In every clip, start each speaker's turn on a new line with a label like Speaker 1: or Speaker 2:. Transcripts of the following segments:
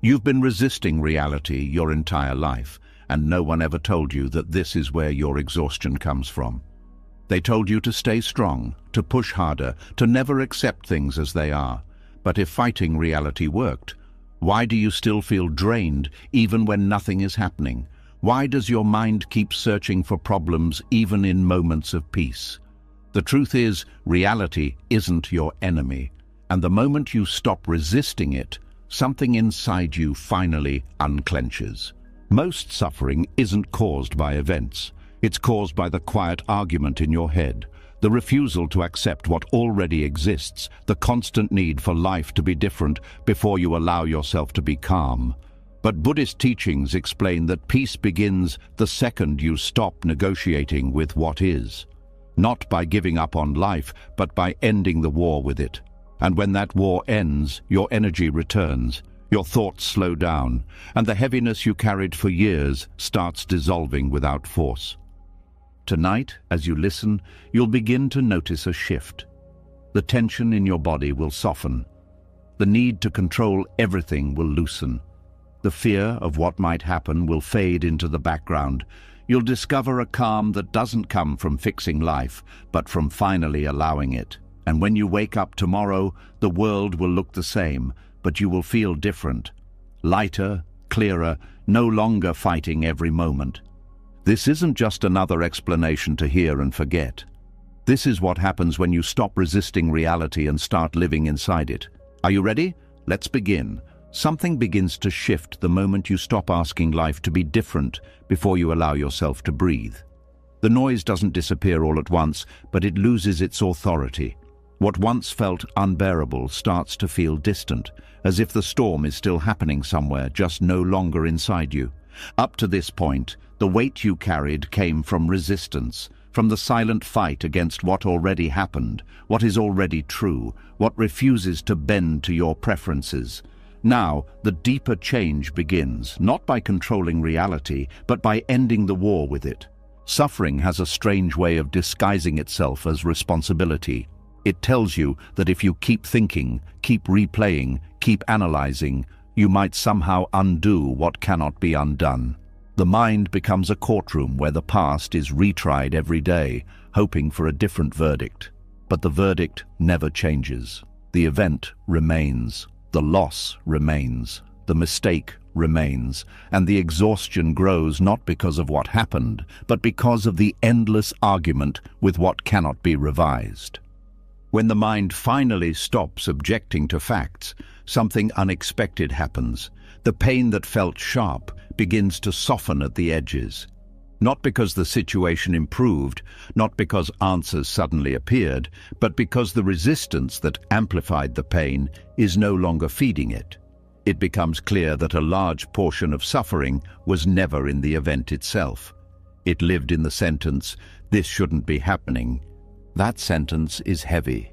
Speaker 1: You've been resisting reality your entire life, and no one ever told you that this is where your exhaustion comes from. They told you to stay strong, to push harder, to never accept things as they are. But if fighting reality worked, why do you still feel drained even when nothing is happening? Why does your mind keep searching for problems even in moments of peace? The truth is, reality isn't your enemy, and the moment you stop resisting it, something inside you finally unclenches. Most suffering isn't caused by events. It's caused by the quiet argument in your head, the refusal to accept what already exists, the constant need for life to be different before you allow yourself to be calm. But Buddhist teachings explain that peace begins the second you stop negotiating with what is. Not by giving up on life, but by ending the war with it. And when that war ends, your energy returns, your thoughts slow down, and the heaviness you carried for years starts dissolving without force. Tonight, as you listen, you'll begin to notice a shift. The tension in your body will soften. The need to control everything will loosen. The fear of what might happen will fade into the background. You'll discover a calm that doesn't come from fixing life, but from finally allowing it. And when you wake up tomorrow, the world will look the same, but you will feel different. Lighter, clearer, no longer fighting every moment. This isn't just another explanation to hear and forget. This is what happens when you stop resisting reality and start living inside it. Are you ready? Let's begin. Something begins to shift the moment you stop asking life to be different before you allow yourself to breathe. The noise doesn't disappear all at once, but it loses its authority. What once felt unbearable starts to feel distant, as if the storm is still happening somewhere, just no longer inside you. Up to this point, the weight you carried came from resistance, from the silent fight against what already happened, what is already true, what refuses to bend to your preferences. Now, the deeper change begins, not by controlling reality, but by ending the war with it. Suffering has a strange way of disguising itself as responsibility. It tells you that if you keep thinking, keep replaying, keep analyzing, you might somehow undo what cannot be undone. The mind becomes a courtroom where the past is retried every day, hoping for a different verdict. But the verdict never changes. The event remains. The loss remains. The mistake remains. And the exhaustion grows not because of what happened, but because of the endless argument with what cannot be revised. When the mind finally stops objecting to facts, something unexpected happens. The pain that felt sharp begins to soften at the edges. Not because the situation improved, not because answers suddenly appeared, but because the resistance that amplified the pain is no longer feeding it. It becomes clear that a large portion of suffering was never in the event itself. It lived in the sentence, "This shouldn't be happening." That sentence is heavy.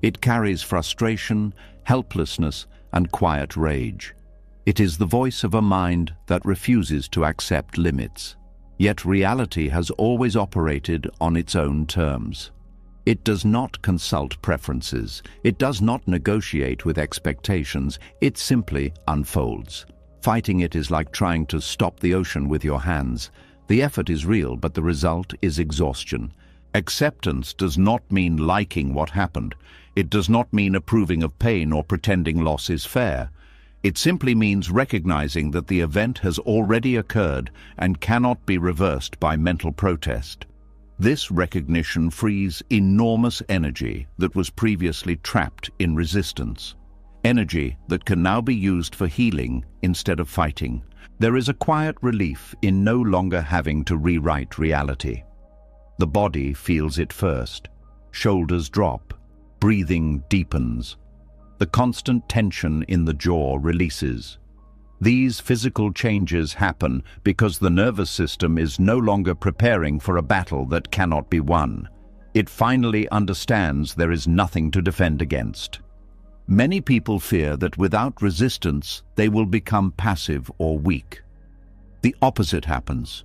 Speaker 1: It carries frustration, helplessness, and quiet rage. It is the voice of a mind that refuses to accept limits. Yet reality has always operated on its own terms. It does not consult preferences. It does not negotiate with expectations. It simply unfolds. Fighting it is like trying to stop the ocean with your hands. The effort is real, but the result is exhaustion. Acceptance does not mean liking what happened. It does not mean approving of pain or pretending loss is fair. It simply means recognizing that the event has already occurred and cannot be reversed by mental protest. This recognition frees enormous energy that was previously trapped in resistance. Energy that can now be used for healing instead of fighting. There is a quiet relief in no longer having to rewrite reality. The body feels it first. Shoulders drop. Breathing deepens. The constant tension in the jaw releases. These physical changes happen because the nervous system is no longer preparing for a battle that cannot be won. It finally understands there is nothing to defend against. Many people fear that without resistance, they will become passive or weak. The opposite happens.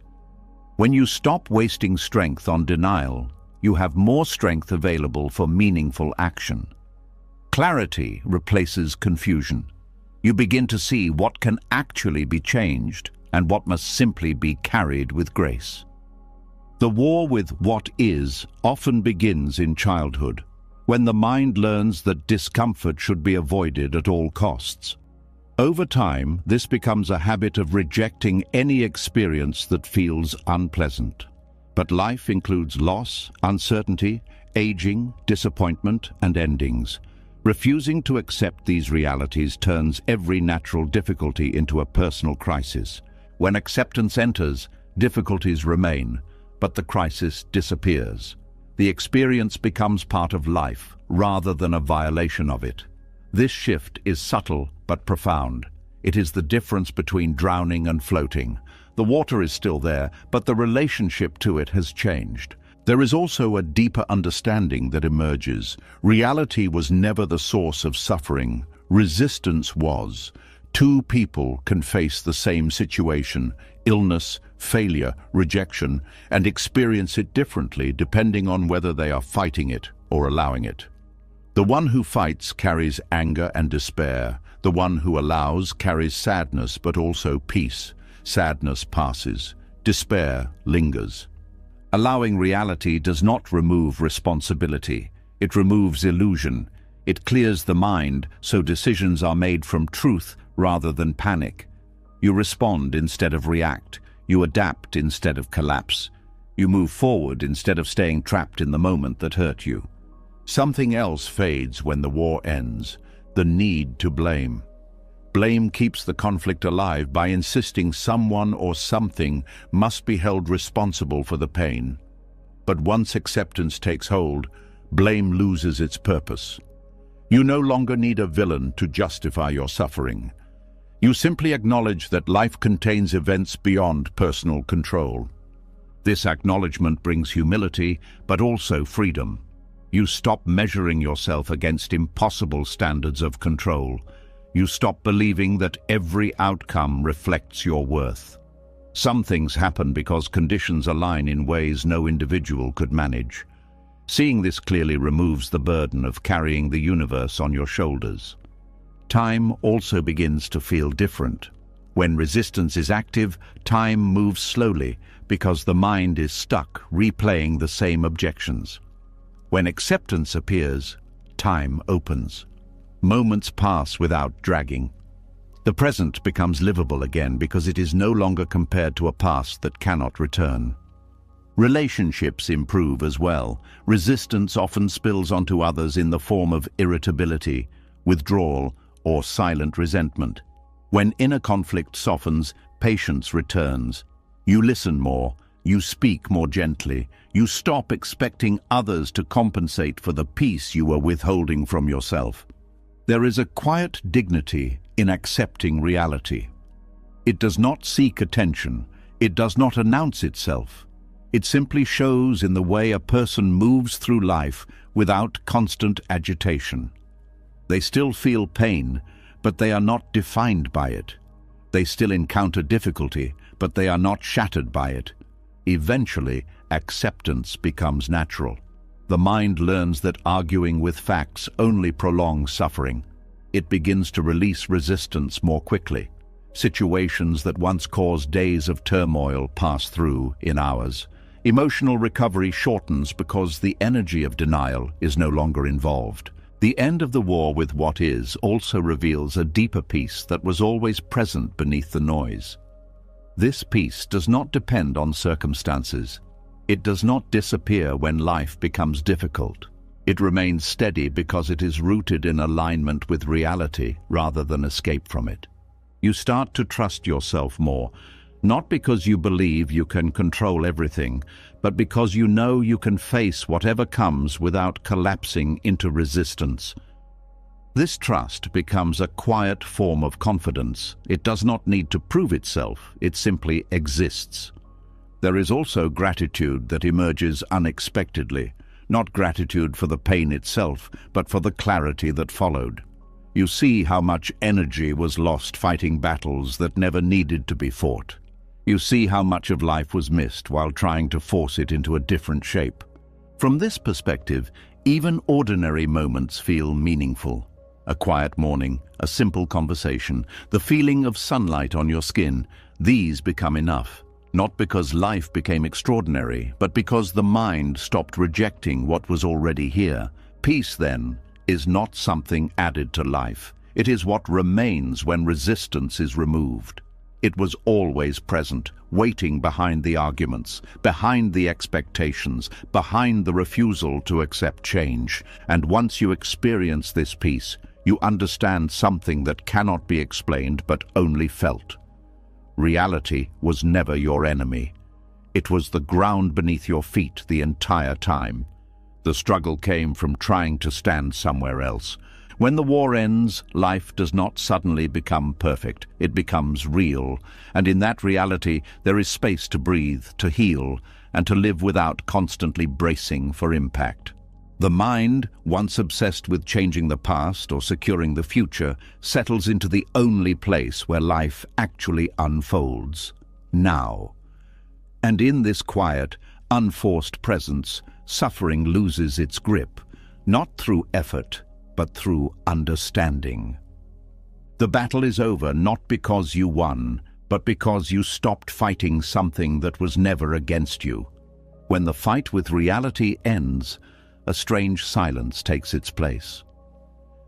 Speaker 1: When you stop wasting strength on denial, you have more strength available for meaningful action. Clarity replaces confusion. You begin to see what can actually be changed and what must simply be carried with grace. The war with what is often begins in childhood, when the mind learns that discomfort should be avoided at all costs. Over time, this becomes a habit of rejecting any experience that feels unpleasant. But life includes loss, uncertainty, aging, disappointment, and endings. Refusing to accept these realities turns every natural difficulty into a personal crisis. When acceptance enters, difficulties remain, but the crisis disappears. The experience becomes part of life, rather than a violation of it. This shift is subtle but profound. It is the difference between drowning and floating. The water is still there, but the relationship to it has changed. There is also a deeper understanding that emerges. Reality was never the source of suffering. Resistance was. Two people can face the same situation, illness, failure, rejection, and experience it differently depending on whether they are fighting it or allowing it. The one who fights carries anger and despair. The one who allows carries sadness but also peace. Sadness passes. Despair lingers. Allowing reality does not remove responsibility. It removes illusion. It clears the mind so decisions are made from truth rather than panic. You respond instead of react. You adapt instead of collapse. You move forward instead of staying trapped in the moment that hurt you. Something else fades when the war ends: the need to blame. Blame keeps the conflict alive by insisting someone or something must be held responsible for the pain. But once acceptance takes hold, blame loses its purpose. You no longer need a villain to justify your suffering. You simply acknowledge that life contains events beyond personal control. This acknowledgement brings humility, but also freedom. You stop measuring yourself against impossible standards of control. You stop believing that every outcome reflects your worth. Some things happen because conditions align in ways no individual could manage. Seeing this clearly removes the burden of carrying the universe on your shoulders. Time also begins to feel different. When resistance is active, time moves slowly because the mind is stuck replaying the same objections. When acceptance appears, time opens. Moments pass without dragging. The present becomes livable again because it is no longer compared to a past that cannot return. Relationships improve as well. Resistance often spills onto others in the form of irritability, withdrawal, or silent resentment. When inner conflict softens, patience returns. You listen more. You speak more gently. You stop expecting others to compensate for the peace you are withholding from yourself. There is a quiet dignity in accepting reality. It does not seek attention. It does not announce itself. It simply shows in the way a person moves through life without constant agitation. They still feel pain, but they are not defined by it. They still encounter difficulty, but they are not shattered by it. Eventually, acceptance becomes natural. The mind learns that arguing with facts only prolongs suffering. It begins to release resistance more quickly. Situations that once caused days of turmoil pass through in hours. Emotional recovery shortens because the energy of denial is no longer involved. The end of the war with what is also reveals a deeper peace that was always present beneath the noise. This peace does not depend on circumstances. It does not disappear when life becomes difficult. It remains steady because it is rooted in alignment with reality rather than escape from it. You start to trust yourself more, not because you believe you can control everything, but because you know you can face whatever comes without collapsing into resistance. This trust becomes a quiet form of confidence. It does not need to prove itself, it simply exists. There is also gratitude that emerges unexpectedly, not gratitude for the pain itself, but for the clarity that followed. You see how much energy was lost fighting battles that never needed to be fought. You see how much of life was missed while trying to force it into a different shape. From this perspective, even ordinary moments feel meaningful. A quiet morning, a simple conversation, the feeling of sunlight on your skin, these become enough. Not because life became extraordinary, but because the mind stopped rejecting what was already here. Peace, then, is not something added to life. It is what remains when resistance is removed. It was always present, waiting behind the arguments, behind the expectations, behind the refusal to accept change. And once you experience this peace, you understand something that cannot be explained but only felt. Reality was never your enemy. It was the ground beneath your feet the entire time. The struggle came from trying to stand somewhere else. When the war ends, life does not suddenly become perfect. It becomes real. And in that reality, there is space to breathe, to heal, and to live without constantly bracing for impact. The mind, once obsessed with changing the past or securing the future, settles into the only place where life actually unfolds. Now. And in this quiet, unforced presence, suffering loses its grip, not through effort, but through understanding. The battle is over not because you won, but because you stopped fighting something that was never against you. When the fight with reality ends, a strange silence takes its place.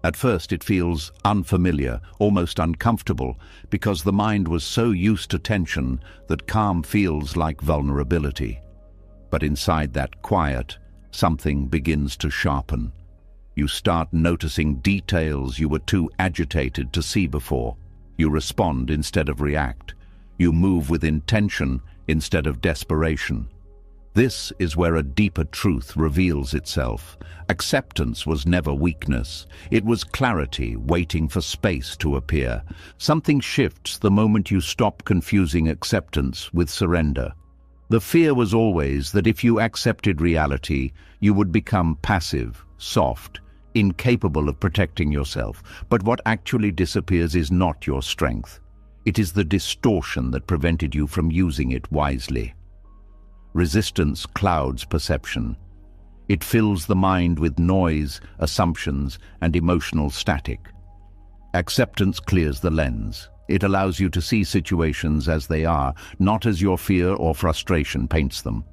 Speaker 1: At first it feels unfamiliar, almost uncomfortable, because the mind was so used to tension that calm feels like vulnerability. But inside that quiet, something begins to sharpen. You start noticing details you were too agitated to see before. You respond instead of react. You move with intention instead of desperation. This is where a deeper truth reveals itself. Acceptance was never weakness. It was clarity waiting for space to appear. Something shifts the moment you stop confusing acceptance with surrender. The fear was always that if you accepted reality, you would become passive, soft, incapable of protecting yourself. But what actually disappears is not your strength. It is the distortion that prevented you from using it wisely. Resistance clouds perception. It fills the mind with noise, assumptions, and emotional static. Acceptance clears the lens. It allows you to see situations as they are, not as your fear or frustration paints them.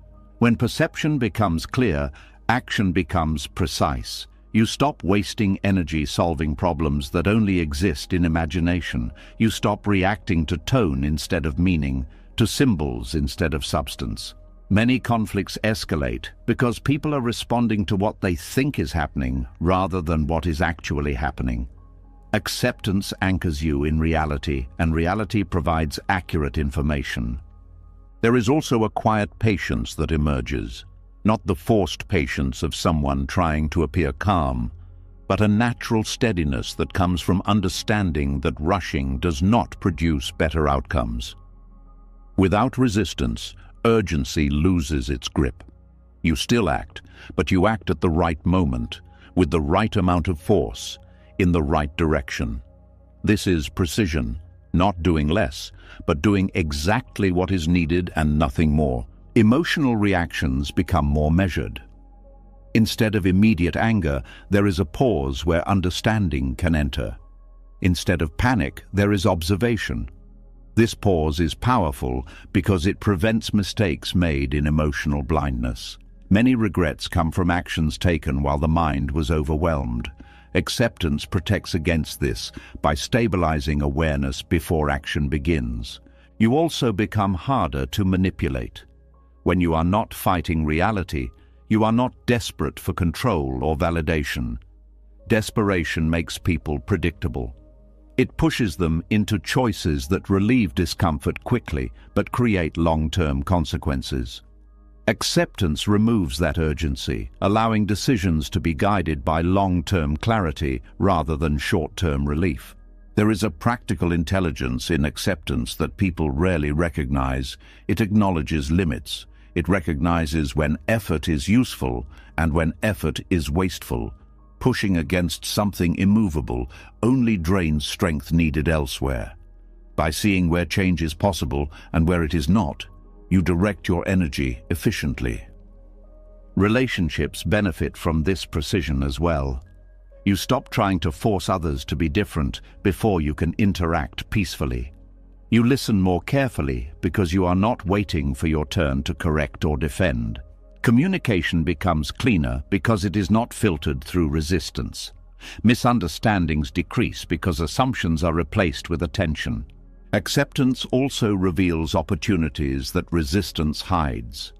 Speaker 1: When perception becomes clear, action becomes precise. You stop wasting energy solving problems that only exist in imagination. You stop reacting to tone instead of meaning, to symbols instead of substance. Many conflicts escalate because people are responding to what they think is happening rather than what is actually happening. Acceptance anchors you in reality, and reality provides accurate information. There is also a quiet patience that emerges, not the forced patience of someone trying to appear calm, but a natural steadiness that comes from understanding that rushing does not produce better outcomes. Without resistance, urgency loses its grip. You still act, but you act at the right moment, with the right amount of force, in the right direction. This is precision, not doing less, but doing exactly what is needed and nothing more. Emotional reactions become more measured. Instead of immediate anger, there is a pause where understanding can enter. Instead of panic, there is observation. This pause is powerful because it prevents mistakes made in emotional blindness. Many regrets come from actions taken while the mind was overwhelmed. Acceptance protects against this by stabilizing awareness before action begins. You also become harder to manipulate. When you are not fighting reality, you are not desperate for control or validation. Desperation makes people predictable. It pushes them into choices that relieve discomfort quickly but create long-term consequences. Acceptance removes that urgency, allowing decisions to be guided by long-term clarity rather than short-term relief. There is a practical intelligence in acceptance that people rarely recognize. It acknowledges limits. It recognizes when effort is useful and when effort is wasteful. Pushing against something immovable only drains strength needed elsewhere. By seeing where change is possible and where it is not, you direct your energy efficiently. Relationships benefit from this precision as well. You stop trying to force others to be different before you can interact peacefully. You listen more carefully because you are not waiting for your turn to correct or defend. Communication becomes cleaner because it is not filtered through resistance. Misunderstandings decrease because assumptions are replaced with attention. Acceptance also reveals opportunities that resistance hides.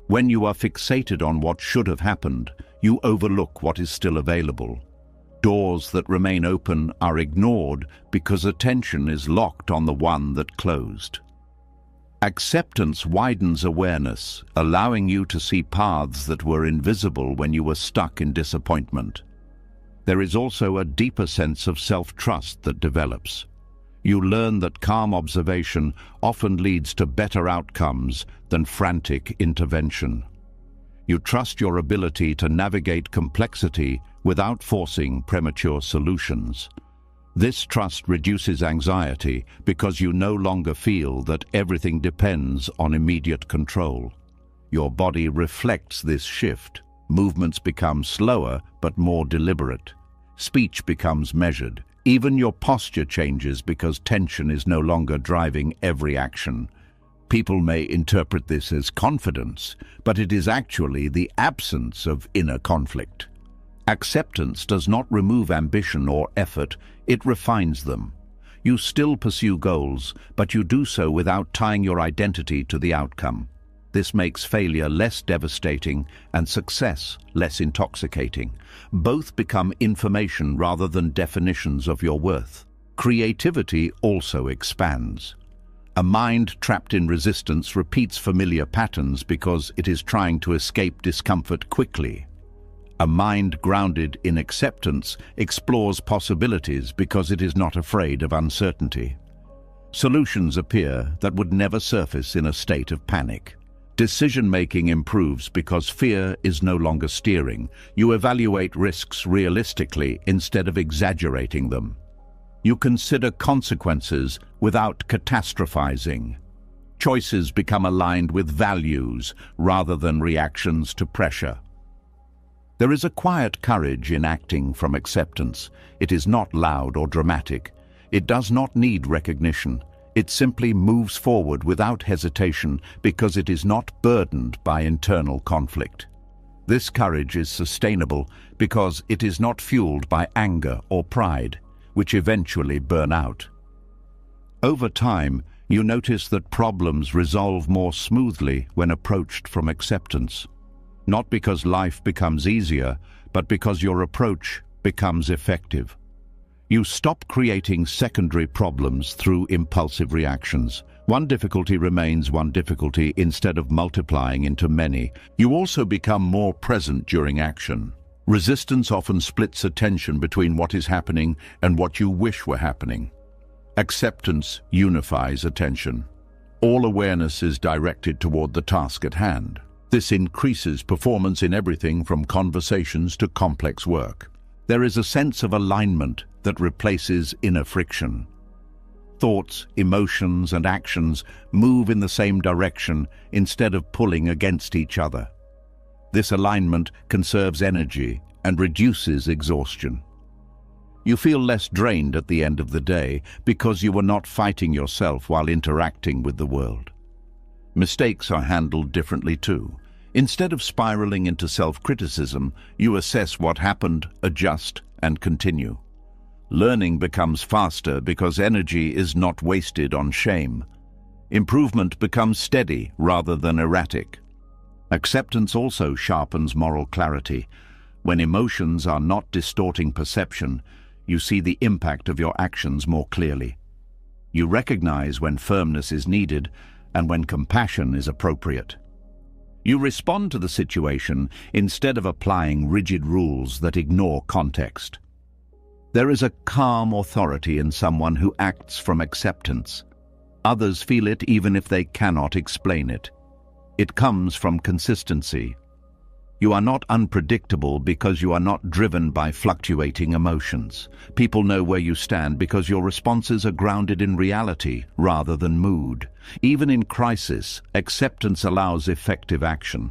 Speaker 1: When you are fixated on what should have happened, you overlook what is still available. Doors that remain open are ignored because attention is locked on the one that closed. Acceptance widens awareness, allowing you to see paths that were invisible when you were stuck in disappointment. There is also a deeper sense of self-trust that develops. You learn that calm observation often leads to better outcomes than frantic intervention. You trust your ability to navigate complexity without forcing premature solutions. This trust reduces anxiety because you no longer feel that everything depends on immediate control. Your body reflects this shift. Movements become slower but more deliberate. Speech becomes measured. Even your posture changes because tension is no longer driving every action. People may interpret this as confidence, but it is actually the absence of inner conflict. Acceptance does not remove ambition or effort, it refines them. You still pursue goals, but you do so without tying your identity to the outcome. This makes failure less devastating and success less intoxicating. Both become information rather than definitions of your worth. Creativity also expands. A mind trapped in resistance repeats familiar patterns because it is trying to escape discomfort quickly. A mind grounded in acceptance explores possibilities because it is not afraid of uncertainty. Solutions appear that would never surface in a state of panic. Decision-making improves because fear is no longer steering. You evaluate risks realistically instead of exaggerating them. You consider consequences without catastrophizing. Choices become aligned with values rather than reactions to pressure. There is a quiet courage in acting from acceptance. It is not loud or dramatic. It does not need recognition. It simply moves forward without hesitation because it is not burdened by internal conflict. This courage is sustainable because it is not fueled by anger or pride, which eventually burn out. Over time, you notice that problems resolve more smoothly when approached from acceptance. Not because life becomes easier, but because your approach becomes effective. You stop creating secondary problems through impulsive reactions. One difficulty remains one difficulty instead of multiplying into many. You also become more present during action. Resistance often splits attention between what is happening and what you wish were happening. Acceptance unifies attention. All awareness is directed toward the task at hand. This increases performance in everything from conversations to complex work. There is a sense of alignment that replaces inner friction. Thoughts, emotions, and actions move in the same direction instead of pulling against each other. This alignment conserves energy and reduces exhaustion. You feel less drained at the end of the day because you were not fighting yourself while interacting with the world. Mistakes are handled differently too. Instead of spiraling into self-criticism, you assess what happened, adjust, and continue. Learning becomes faster because energy is not wasted on shame. Improvement becomes steady rather than erratic. Acceptance also sharpens moral clarity. When emotions are not distorting perception, you see the impact of your actions more clearly. You recognize when firmness is needed and when compassion is appropriate. You respond to the situation instead of applying rigid rules that ignore context. There is a calm authority in someone who acts from acceptance. Others feel it even if they cannot explain it. It comes from consistency. You are not unpredictable because you are not driven by fluctuating emotions. People know where you stand because your responses are grounded in reality rather than mood. Even in crisis, acceptance allows effective action.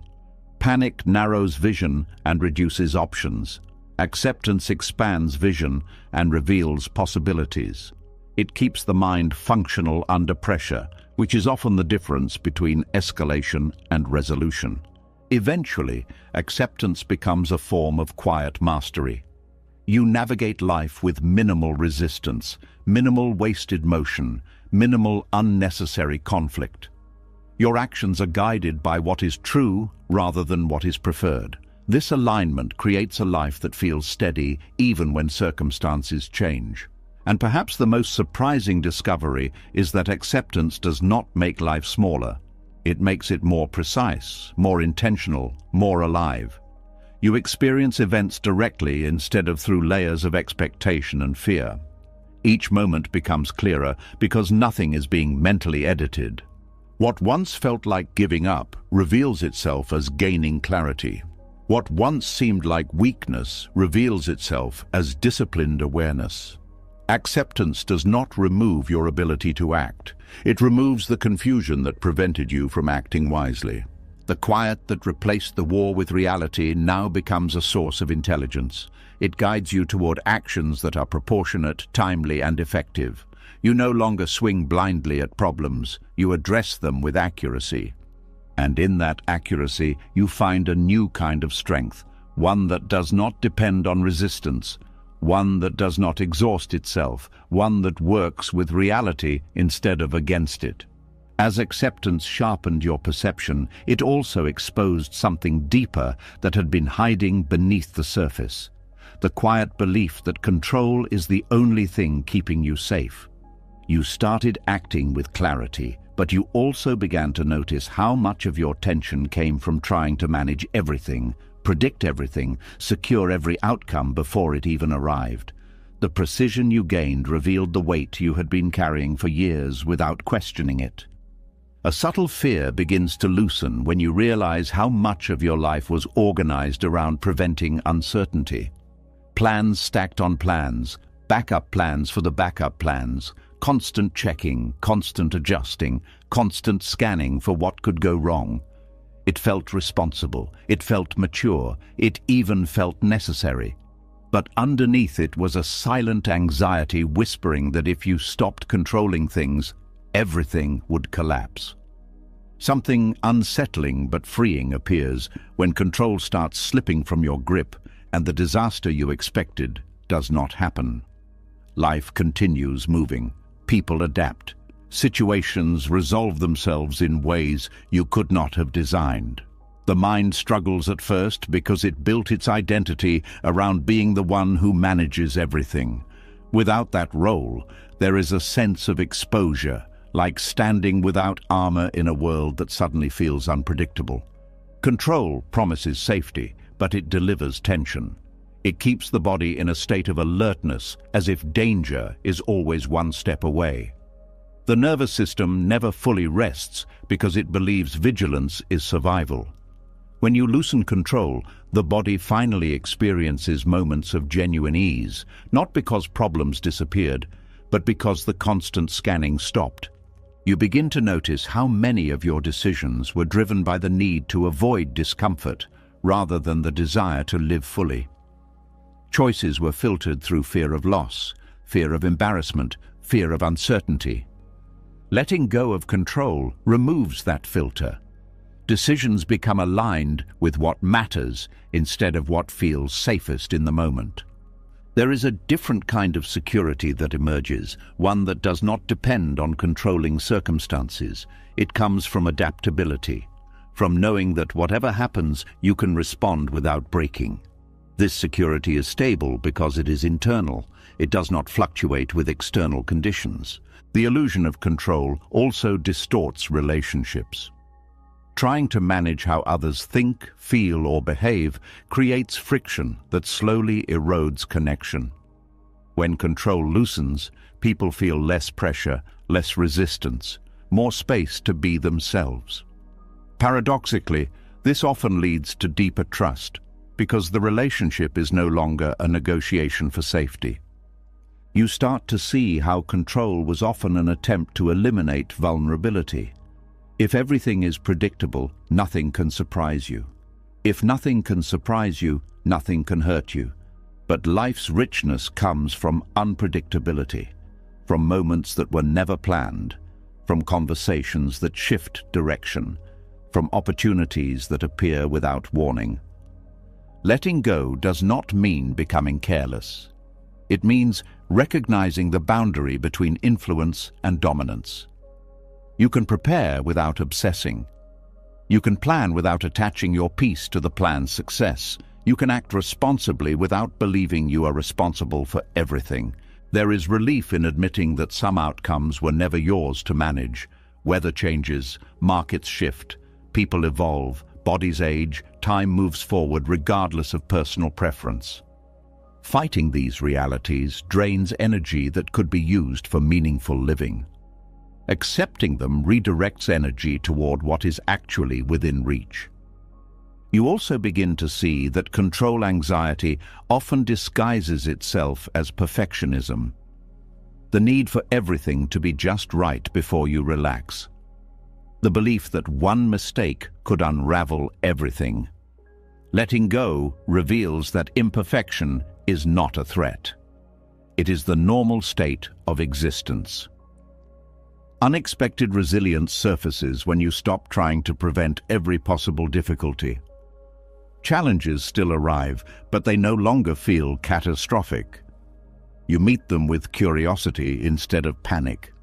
Speaker 1: Panic narrows vision and reduces options. Acceptance expands vision and reveals possibilities. It keeps the mind functional under pressure, which is often the difference between escalation and resolution. Eventually, acceptance becomes a form of quiet mastery. You navigate life with minimal resistance, minimal wasted motion, minimal unnecessary conflict. Your actions are guided by what is true rather than what is preferred. This alignment creates a life that feels steady even when circumstances change. And perhaps the most surprising discovery is that acceptance does not make life smaller. It makes it more precise, more intentional, more alive. You experience events directly instead of through layers of expectation and fear. Each moment becomes clearer because nothing is being mentally edited. What once felt like giving up reveals itself as gaining clarity. What once seemed like weakness reveals itself as disciplined awareness. Acceptance does not remove your ability to act. It removes the confusion that prevented you from acting wisely. The quiet that replaced the war with reality now becomes a source of intelligence. It guides you toward actions that are proportionate, timely, and effective. You no longer swing blindly at problems. You address them with accuracy. And in that accuracy, you find a new kind of strength, one that does not depend on resistance, one that does not exhaust itself, one that works with reality instead of against it. As acceptance sharpened your perception, it also exposed something deeper that had been hiding beneath the surface. The quiet belief that control is the only thing keeping you safe. You started acting with clarity, but you also began to notice how much of your tension came from trying to manage everything, predict everything, secure every outcome before it even arrived. The precision you gained revealed the weight you had been carrying for years without questioning it. A subtle fear begins to loosen when you realize how much of your life was organized around preventing uncertainty. Plans stacked on plans, backup plans for the backup plans, constant checking, constant adjusting, constant scanning for what could go wrong. It felt responsible, it felt mature, it even felt necessary. But underneath it was a silent anxiety whispering that if you stopped controlling things, everything would collapse. Something unsettling but freeing appears when control starts slipping from your grip and the disaster you expected does not happen. Life continues moving. People adapt. Situations resolve themselves in ways you could not have designed. The mind struggles at first because it built its identity around being the one who manages everything. Without that role, there is a sense of exposure, like standing without armor in a world that suddenly feels unpredictable. Control promises safety, but it delivers tension. It keeps the body in a state of alertness, as if danger is always one step away. The nervous system never fully rests because it believes vigilance is survival. When you loosen control, the body finally experiences moments of genuine ease, not because problems disappeared, but because the constant scanning stopped. You begin to notice how many of your decisions were driven by the need to avoid discomfort rather than the desire to live fully. Choices were filtered through fear of loss, fear of embarrassment, fear of uncertainty. Letting go of control removes that filter. Decisions become aligned with what matters instead of what feels safest in the moment. There is a different kind of security that emerges, one that does not depend on controlling circumstances. It comes from adaptability, from knowing that whatever happens, you can respond without breaking. This security is stable because it is internal. It does not fluctuate with external conditions. The illusion of control also distorts relationships. Trying to manage how others think, feel, or behave creates friction that slowly erodes connection. When control loosens, people feel less pressure, less resistance, more space to be themselves. Paradoxically, this often leads to deeper trust, because the relationship is no longer a negotiation for safety. You start to see how control was often an attempt to eliminate vulnerability. If everything is predictable, nothing can surprise you. If nothing can surprise you, nothing can hurt you. But life's richness comes from unpredictability, from moments that were never planned, from conversations that shift direction, from opportunities that appear without warning. Letting go does not mean becoming careless. It means recognizing the boundary between influence and dominance. You can prepare without obsessing. You can plan without attaching your piece to the plan's success. You can act responsibly without believing you are responsible for everything. There is relief in admitting that some outcomes were never yours to manage. Weather changes, markets shift, people evolve, bodies age, time moves forward regardless of personal preference. Fighting these realities drains energy that could be used for meaningful living. Accepting them redirects energy toward what is actually within reach. You also begin to see that control anxiety often disguises itself as perfectionism. The need for everything to be just right before you relax. The belief that one mistake could unravel everything. Letting go reveals that imperfection is not a threat. It is the normal state of existence. Unexpected resilience surfaces when you stop trying to prevent every possible difficulty. Challenges still arrive, but they no longer feel catastrophic. You meet them with curiosity instead of panic.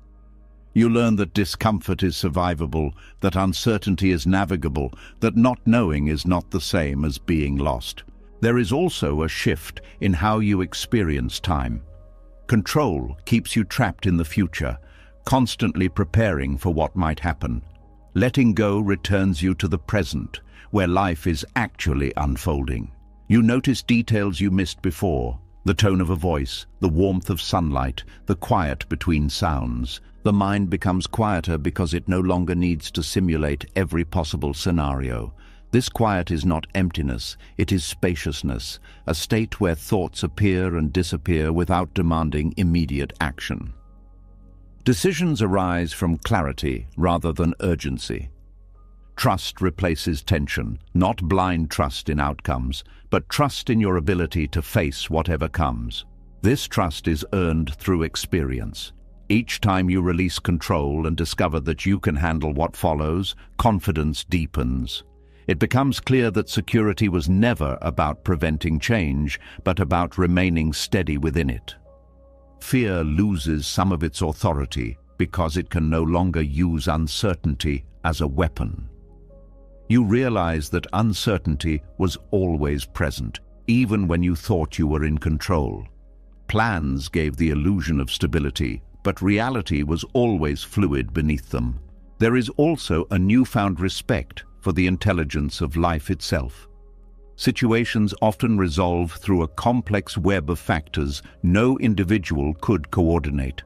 Speaker 1: You learn that discomfort is survivable, that uncertainty is navigable, that not knowing is not the same as being lost. There is also a shift in how you experience time. Control keeps you trapped in the future, constantly preparing for what might happen. Letting go returns you to the present, where life is actually unfolding. You notice details you missed before, the tone of a voice, the warmth of sunlight, the quiet between sounds. The mind becomes quieter because it no longer needs to simulate every possible scenario. This quiet is not emptiness, it is spaciousness, a state where thoughts appear and disappear without demanding immediate action. Decisions arise from clarity rather than urgency. Trust replaces tension, not blind trust in outcomes, but trust in your ability to face whatever comes. This trust is earned through experience. Each time you release control and discover that you can handle what follows, confidence deepens. It becomes clear that security was never about preventing change, but about remaining steady within it. Fear loses some of its authority because it can no longer use uncertainty as a weapon. You realize that uncertainty was always present, even when you thought you were in control. Plans gave the illusion of stability, but reality was always fluid beneath them. There is also a newfound respect for the intelligence of life itself. Situations often resolve through a complex web of factors no individual could coordinate.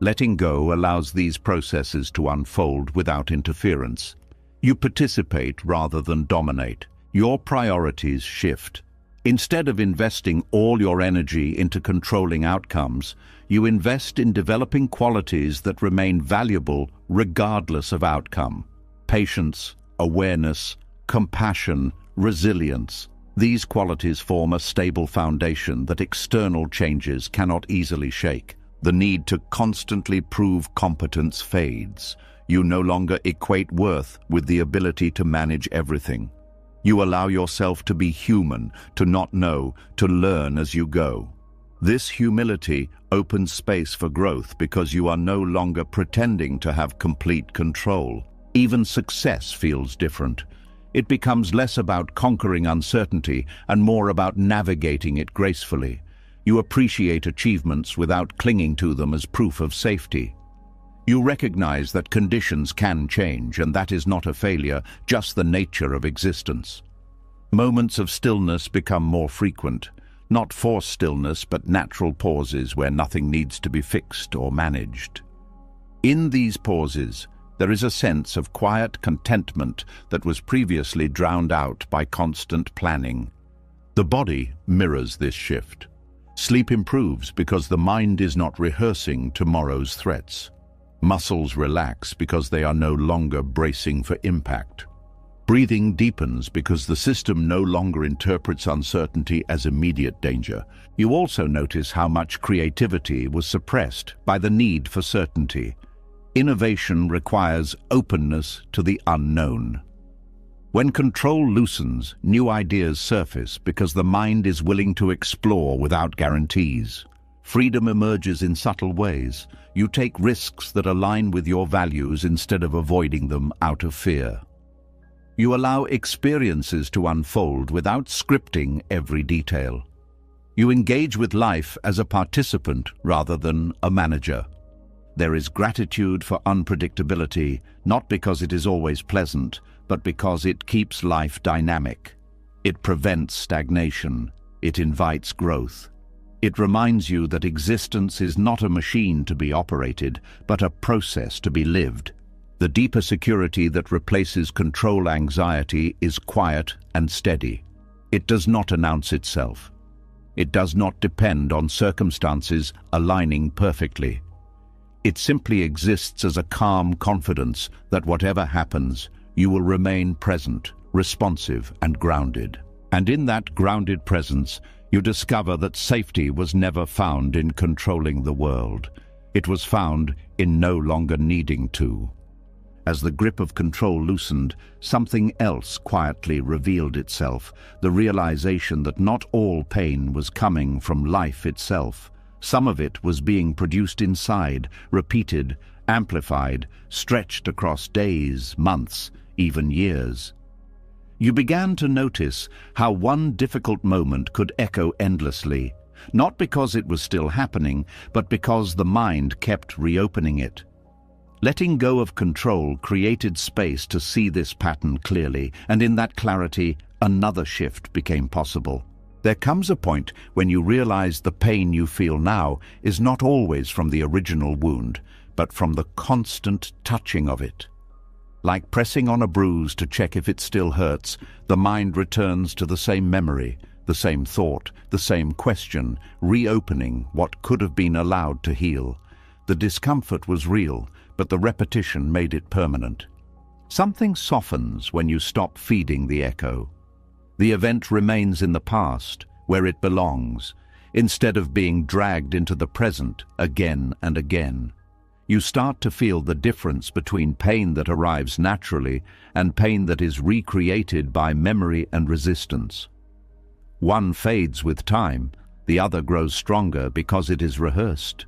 Speaker 1: Letting go allows these processes to unfold without interference. You participate rather than dominate. Your priorities shift. Instead of investing all your energy into controlling outcomes, you invest in developing qualities that remain valuable regardless of outcome. Patience, awareness, compassion, resilience. These qualities form a stable foundation that external changes cannot easily shake. The need to constantly prove competence fades. You no longer equate worth with the ability to manage everything. You allow yourself to be human, to not know, to learn as you go. This humility opens space for growth because you are no longer pretending to have complete control. Even success feels different. It becomes less about conquering uncertainty and more about navigating it gracefully. You appreciate achievements without clinging to them as proof of safety. You recognize that conditions can change, and that is not a failure, just the nature of existence. Moments of stillness become more frequent, not forced stillness, but natural pauses where nothing needs to be fixed or managed. In these pauses, there is a sense of quiet contentment that was previously drowned out by constant planning. The body mirrors this shift. Sleep improves because the mind is not rehearsing tomorrow's threats. Muscles relax because they are no longer bracing for impact. Breathing deepens because the system no longer interprets uncertainty as immediate danger. You also notice how much creativity was suppressed by the need for certainty. Innovation requires openness to the unknown. When control loosens, new ideas surface because the mind is willing to explore without guarantees. Freedom emerges in subtle ways. You take risks that align with your values instead of avoiding them out of fear. You allow experiences to unfold without scripting every detail. You engage with life as a participant rather than a manager. There is gratitude for unpredictability, not because it is always pleasant, but because it keeps life dynamic. It prevents stagnation. It invites growth. It reminds you that existence is not a machine to be operated, but a process to be lived. The deeper security that replaces control anxiety is quiet and steady. It does not announce itself. It does not depend on circumstances aligning perfectly. It simply exists as a calm confidence that whatever happens, you will remain present, responsive, and grounded. And in that grounded presence, you discover that safety was never found in controlling the world. It was found in no longer needing to. As the grip of control loosened, something else quietly revealed itself, the realization that not all pain was coming from life itself. Some of it was being produced inside, repeated, amplified, stretched across days, months, even years. You began to notice how one difficult moment could echo endlessly, not because it was still happening, but because the mind kept reopening it. Letting go of control created space to see this pattern clearly, and in that clarity, another shift became possible. There comes a point when you realize the pain you feel now is not always from the original wound, but from the constant touching of it. Like pressing on a bruise to check if it still hurts, the mind returns to the same memory, the same thought, the same question, reopening what could have been allowed to heal. The discomfort was real, but the repetition made it permanent. Something softens when you stop feeding the echo. The event remains in the past, where it belongs, instead of being dragged into the present again and again. You start to feel the difference between pain that arrives naturally and pain that is recreated by memory and resistance. One fades with time, the other grows stronger because it is rehearsed.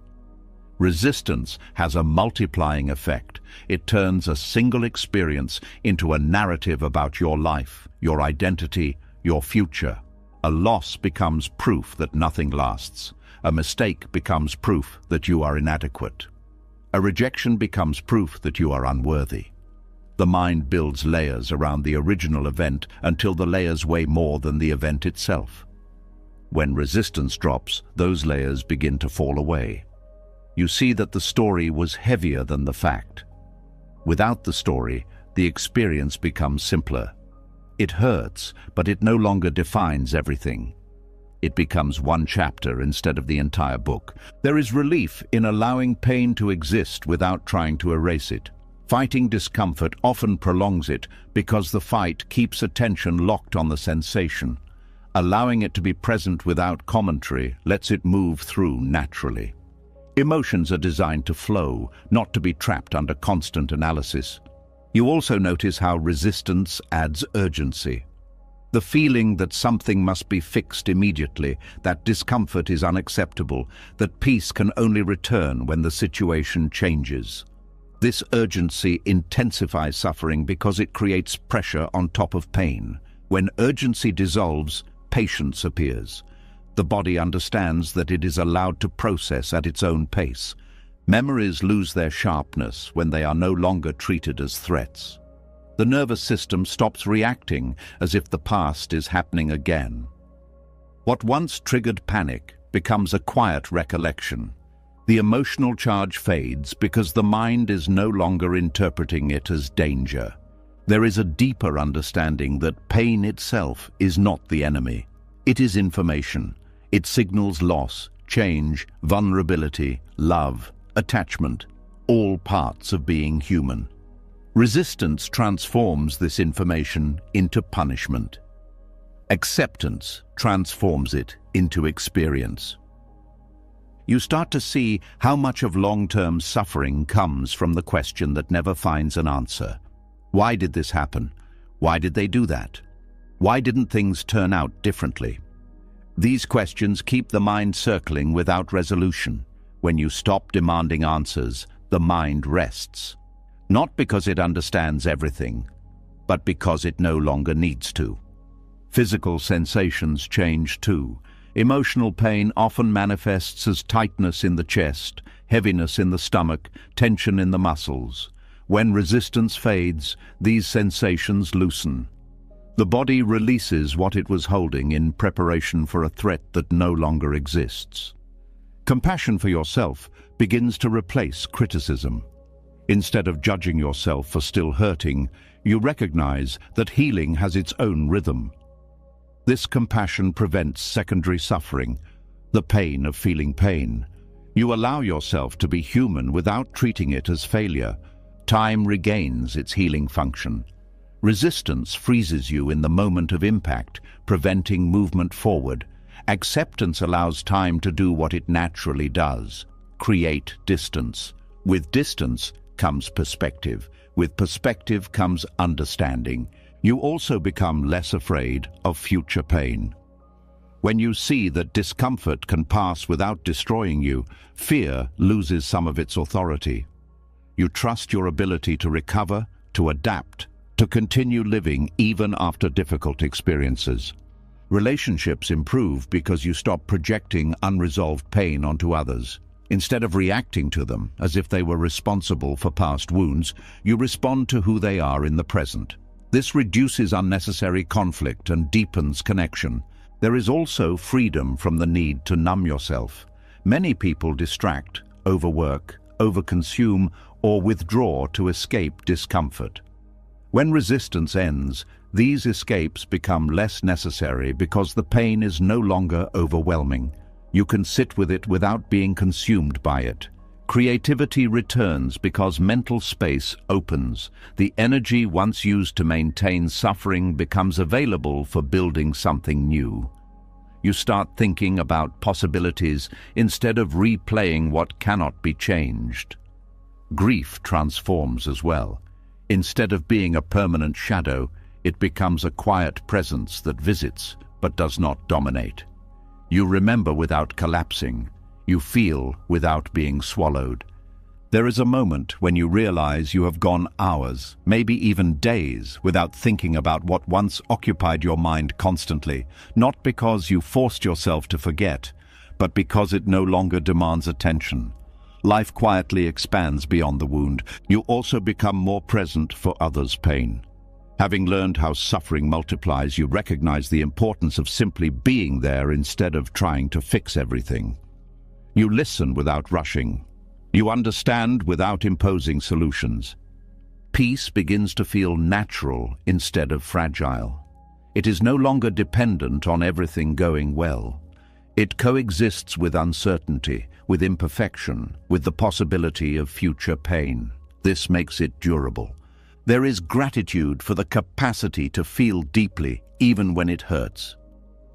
Speaker 1: Resistance has a multiplying effect. It turns a single experience into a narrative about your life, your identity, your future. A loss becomes proof that nothing lasts. A mistake becomes proof that you are inadequate. A rejection becomes proof that you are unworthy. The mind builds layers around the original event until the layers weigh more than the event itself. When resistance drops, those layers begin to fall away. You see that the story was heavier than the fact. Without the story, the experience becomes simpler. It hurts, but it no longer defines everything. It becomes one chapter instead of the entire book. There is relief in allowing pain to exist without trying to erase it. Fighting discomfort often prolongs it because the fight keeps attention locked on the sensation. Allowing it to be present without commentary lets it move through naturally. Emotions are designed to flow, not to be trapped under constant analysis. You also notice how resistance adds urgency. The feeling that something must be fixed immediately, that discomfort is unacceptable, that peace can only return when the situation changes. This urgency intensifies suffering because it creates pressure on top of pain. When urgency dissolves, patience appears. The body understands that it is allowed to process at its own pace. Memories lose their sharpness when they are no longer treated as threats. The nervous system stops reacting as if the past is happening again. What once triggered panic becomes a quiet recollection. The emotional charge fades because the mind is no longer interpreting it as danger. There is a deeper understanding that pain itself is not the enemy. It is information. It signals loss, change, vulnerability, love, attachment, all parts of being human. Resistance transforms this information into punishment. Acceptance transforms it into experience. You start to see how much of long-term suffering comes from the question that never finds an answer. Why did this happen? Why did they do that? Why didn't things turn out differently? These questions keep the mind circling without resolution. When you stop demanding answers, the mind rests. Not because it understands everything, but because it no longer needs to. Physical sensations change too. Emotional pain often manifests as tightness in the chest, heaviness in the stomach, tension in the muscles. When resistance fades, these sensations loosen. The body releases what it was holding in preparation for a threat that no longer exists. Compassion for yourself begins to replace criticism. Instead of judging yourself for still hurting, you recognize that healing has its own rhythm. This compassion prevents secondary suffering, the pain of feeling pain. You allow yourself to be human without treating it as failure. Time regains its healing function. Resistance freezes you in the moment of impact, preventing movement forward. Acceptance allows time to do what it naturally does: create distance. With distance comes perspective. With perspective comes understanding. You also become less afraid of future pain. When you see that discomfort can pass without destroying you, fear loses some of its authority. You trust your ability to recover, to adapt, to continue living even after difficult experiences. Relationships improve because you stop projecting unresolved pain onto others. Instead of reacting to them as if they were responsible for past wounds, you respond to who they are in the present. This reduces unnecessary conflict and deepens connection. There is also freedom from the need to numb yourself. Many people distract, overwork, overconsume, or withdraw to escape discomfort. When resistance ends, these escapes become less necessary because the pain is no longer overwhelming. You can sit with it without being consumed by it. Creativity returns because mental space opens. The energy once used to maintain suffering becomes available for building something new. You start thinking about possibilities instead of replaying what cannot be changed. Grief transforms as well. Instead of being a permanent shadow, it becomes a quiet presence that visits but does not dominate. You remember without collapsing. You feel without being swallowed. There is a moment when you realize you have gone hours, maybe even days, without thinking about what once occupied your mind constantly, not because you forced yourself to forget, but because it no longer demands attention. Life quietly expands beyond the wound. You also become more present for others' pain. Having learned how suffering multiplies, you recognize the importance of simply being there instead of trying to fix everything. You listen without rushing. You understand without imposing solutions. Peace begins to feel natural instead of fragile. It is no longer dependent on everything going well. It coexists with uncertainty, with imperfection, with the possibility of future pain. This makes it durable. There is gratitude for the capacity to feel deeply, even when it hurts.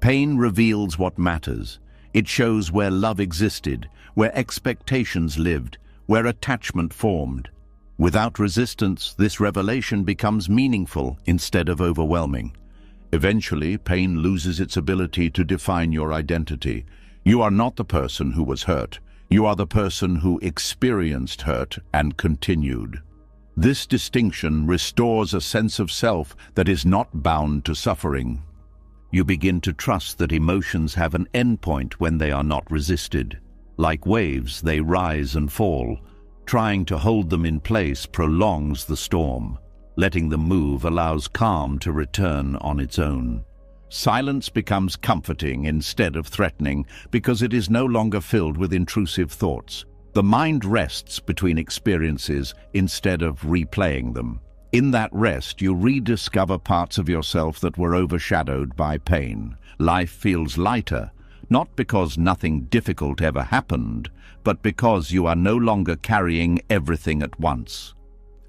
Speaker 1: Pain reveals what matters. It shows where love existed, where expectations lived, where attachment formed. Without resistance, this revelation becomes meaningful instead of overwhelming. Eventually, pain loses its ability to define your identity. You are not the person who was hurt. You are the person who experienced hurt and continued. This distinction restores a sense of self that is not bound to suffering. You begin to trust that emotions have an endpoint when they are not resisted. Like waves, they rise and fall. Trying to hold them in place prolongs the storm. Letting them move allows calm to return on its own. Silence becomes comforting instead of threatening because it is no longer filled with intrusive thoughts. The mind rests between experiences instead of replaying them. In that rest, you rediscover parts of yourself that were overshadowed by pain. Life feels lighter, not because nothing difficult ever happened, but because you are no longer carrying everything at once.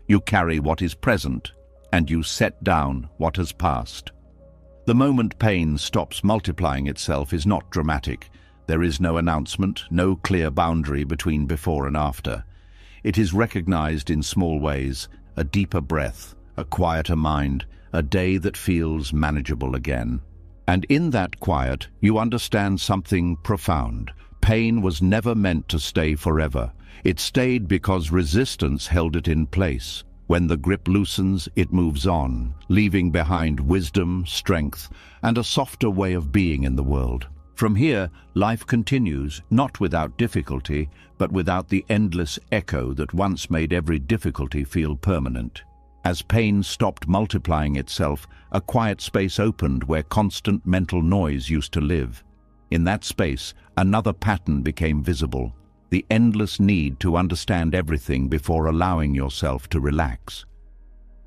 Speaker 1: You carry what is present, and you set down what has passed. The moment pain stops multiplying itself is not dramatic. There is no announcement, no clear boundary between before and after. It is recognized in small ways: a deeper breath, a quieter mind, a day that feels manageable again. And in that quiet, you understand something profound. Pain was never meant to stay forever. It stayed because resistance held it in place. When the grip loosens, it moves on, leaving behind wisdom, strength, and a softer way of being in the world. From here, life continues, not without difficulty, but without the endless echo that once made every difficulty feel permanent. As pain stopped multiplying itself, a quiet space opened where constant mental noise used to live. In that space, another pattern became visible: the endless need to understand everything before allowing yourself to relax.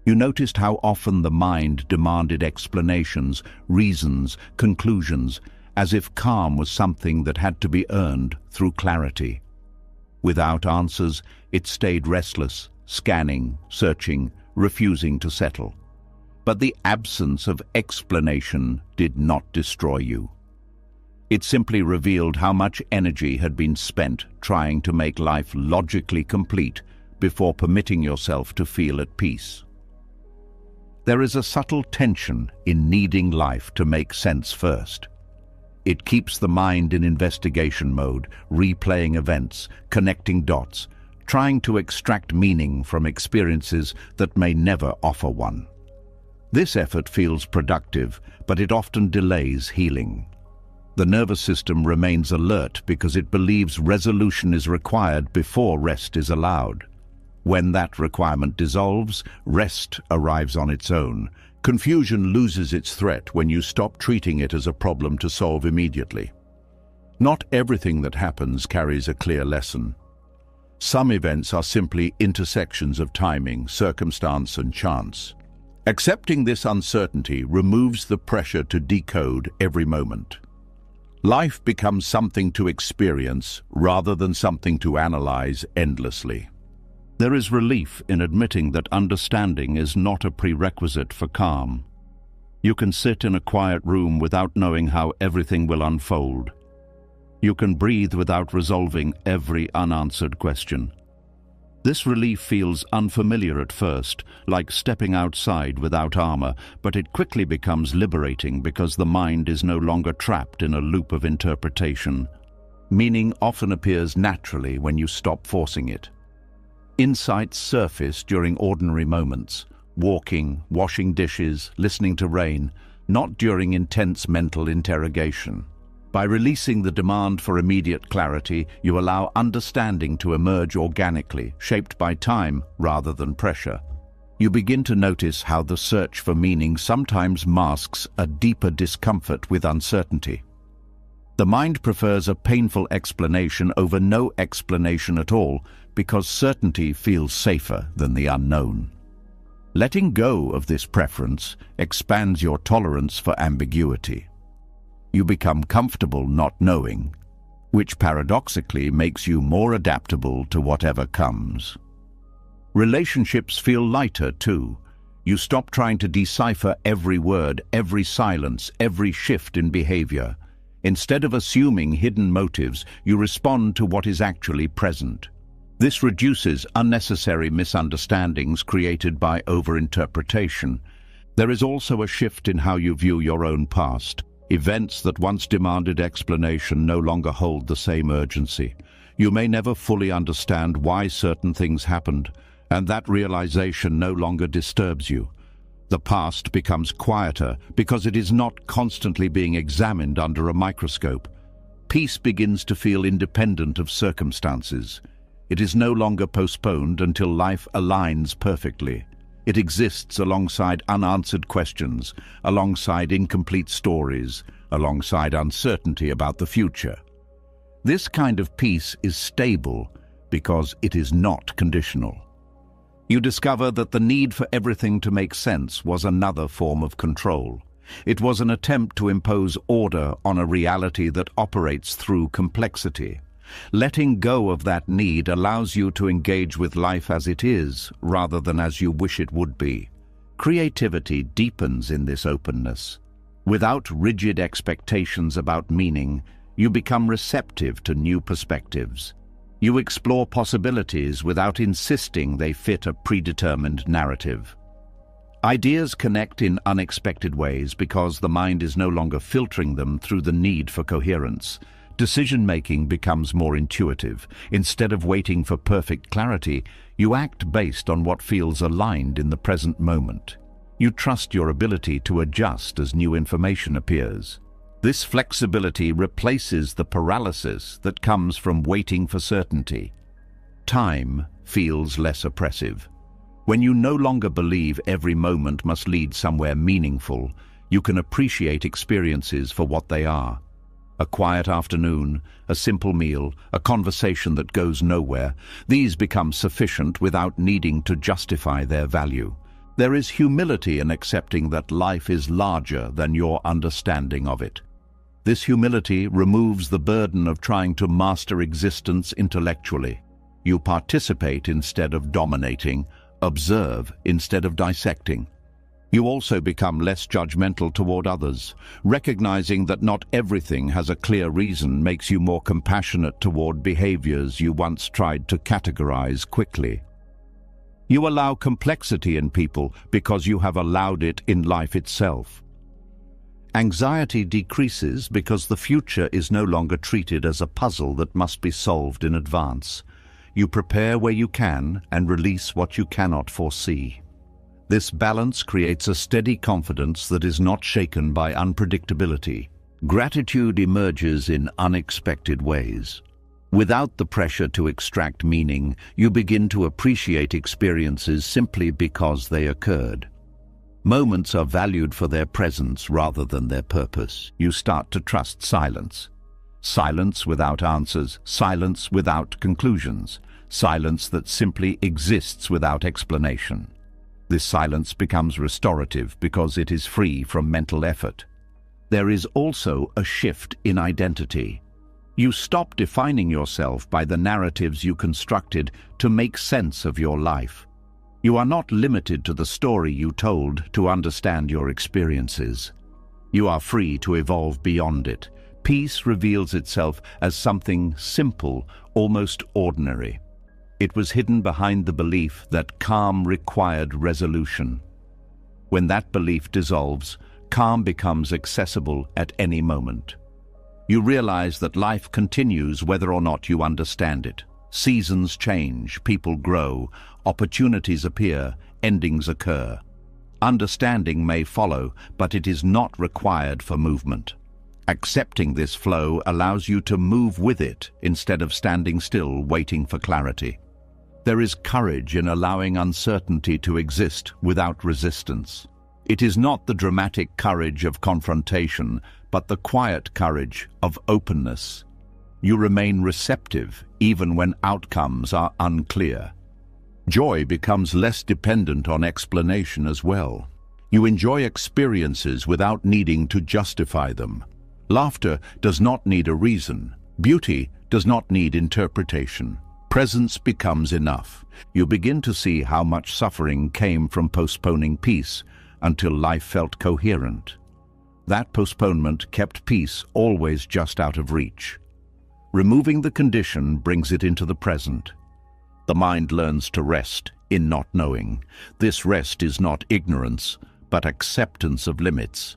Speaker 1: You noticed how often the mind demanded explanations, reasons, conclusions, as if calm was something that had to be earned through clarity. Without answers, it stayed restless, scanning, searching, refusing to settle. But the absence of explanation did not destroy you. It simply revealed how much energy had been spent trying to make life logically complete before permitting yourself to feel at peace. There is a subtle tension in needing life to make sense first. It keeps the mind in investigation mode, replaying events, connecting dots, trying to extract meaning from experiences that may never offer one. This effort feels productive, but it often delays healing. The nervous system remains alert because it believes resolution is required before rest is allowed. When that requirement dissolves, rest arrives on its own. Confusion loses its threat when you stop treating it as a problem to solve immediately. Not everything that happens carries a clear lesson. Some events are simply intersections of timing, circumstance, and chance. Accepting this uncertainty removes the pressure to decode every moment. Life becomes something to experience rather than something to analyze endlessly. There is relief in admitting that understanding is not a prerequisite for calm. You can sit in a quiet room without knowing how everything will unfold. You can breathe without resolving every unanswered question. This relief feels unfamiliar at first, like stepping outside without armor, but it quickly becomes liberating because the mind is no longer trapped in a loop of interpretation. Meaning often appears naturally when you stop forcing it. Insights surface during ordinary moments: walking, washing dishes, listening to rain, not during intense mental interrogation. By releasing the demand for immediate clarity, you allow understanding to emerge organically, shaped by time rather than pressure. You begin to notice how the search for meaning sometimes masks a deeper discomfort with uncertainty. The mind prefers a painful explanation over no explanation at all because certainty feels safer than the unknown. Letting go of this preference expands your tolerance for ambiguity. You become comfortable not knowing, which paradoxically makes you more adaptable to whatever comes. Relationships feel lighter too. You stop trying to decipher every word, every silence, every shift in behavior. Instead of assuming hidden motives, you respond to what is actually present. This reduces unnecessary misunderstandings created by overinterpretation. There is also a shift in how you view your own past. Events that once demanded explanation no longer hold the same urgency. You may never fully understand why certain things happened, and that realization no longer disturbs you. The past becomes quieter because it is not constantly being examined under a microscope. Peace begins to feel independent of circumstances. It is no longer postponed until life aligns perfectly. It exists alongside unanswered questions, alongside incomplete stories, alongside uncertainty about the future. This kind of peace is stable because it is not conditional. You discover that the need for everything to make sense was another form of control. It was an attempt to impose order on a reality that operates through complexity. Letting go of that need allows you to engage with life as it is, rather than as you wish it would be. Creativity deepens in this openness. Without rigid expectations about meaning, you become receptive to new perspectives. You explore possibilities without insisting they fit a predetermined narrative. Ideas connect in unexpected ways because the mind is no longer filtering them through the need for coherence. Decision-making becomes more intuitive. Instead of waiting for perfect clarity, you act based on what feels aligned in the present moment. You trust your ability to adjust as new information appears. This flexibility replaces the paralysis that comes from waiting for certainty. Time feels less oppressive. When you no longer believe every moment must lead somewhere meaningful, you can appreciate experiences for what they are. A quiet afternoon, a simple meal, a conversation that goes nowhere, these become sufficient without needing to justify their value. There is humility in accepting that life is larger than your understanding of it. This humility removes the burden of trying to master existence intellectually. You participate instead of dominating, observe instead of dissecting. You also become less judgmental toward others. Recognizing that not everything has a clear reason makes you more compassionate toward behaviors you once tried to categorize quickly. You allow complexity in people because you have allowed it in life itself. Anxiety decreases because the future is no longer treated as a puzzle that must be solved in advance. You prepare where you can and release what you cannot foresee. This balance creates a steady confidence that is not shaken by unpredictability. Gratitude emerges in unexpected ways. Without the pressure to extract meaning, you begin to appreciate experiences simply because they occurred. Moments are valued for their presence rather than their purpose. You start to trust silence. Silence without answers, silence without conclusions, silence that simply exists without explanation. This silence becomes restorative because it is free from mental effort. There is also a shift in identity. You stop defining yourself by the narratives you constructed to make sense of your life. You are not limited to the story you told to understand your experiences. You are free to evolve beyond it. Peace reveals itself as something simple, almost ordinary. It was hidden behind the belief that calm required resolution. When that belief dissolves, calm becomes accessible at any moment. You realize that life continues whether or not you understand it. Seasons change, people grow, opportunities appear, endings occur. Understanding may follow, but it is not required for movement. Accepting this flow allows you to move with it instead of standing still waiting for clarity. There is courage in allowing uncertainty to exist without resistance. It is not the dramatic courage of confrontation, but the quiet courage of openness. You remain receptive even when outcomes are unclear. Joy becomes less dependent on explanation as well. You enjoy experiences without needing to justify them. Laughter does not need a reason. Beauty does not need interpretation. Presence becomes enough. You begin to see how much suffering came from postponing peace until life felt coherent. That postponement kept peace always just out of reach. Removing the condition brings it into the present. The mind learns to rest in not knowing. This rest is not ignorance, but acceptance of limits.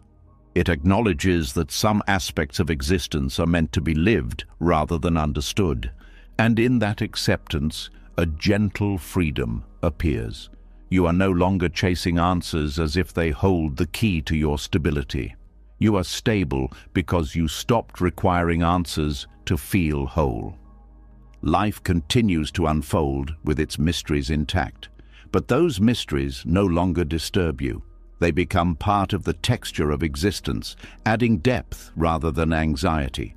Speaker 1: It acknowledges that some aspects of existence are meant to be lived rather than understood. And in that acceptance, a gentle freedom appears. You are no longer chasing answers as if they hold the key to your stability. You are stable because you stopped requiring answers to feel whole. Life continues to unfold with its mysteries intact, but those mysteries no longer disturb you. They become part of the texture of existence, adding depth rather than anxiety.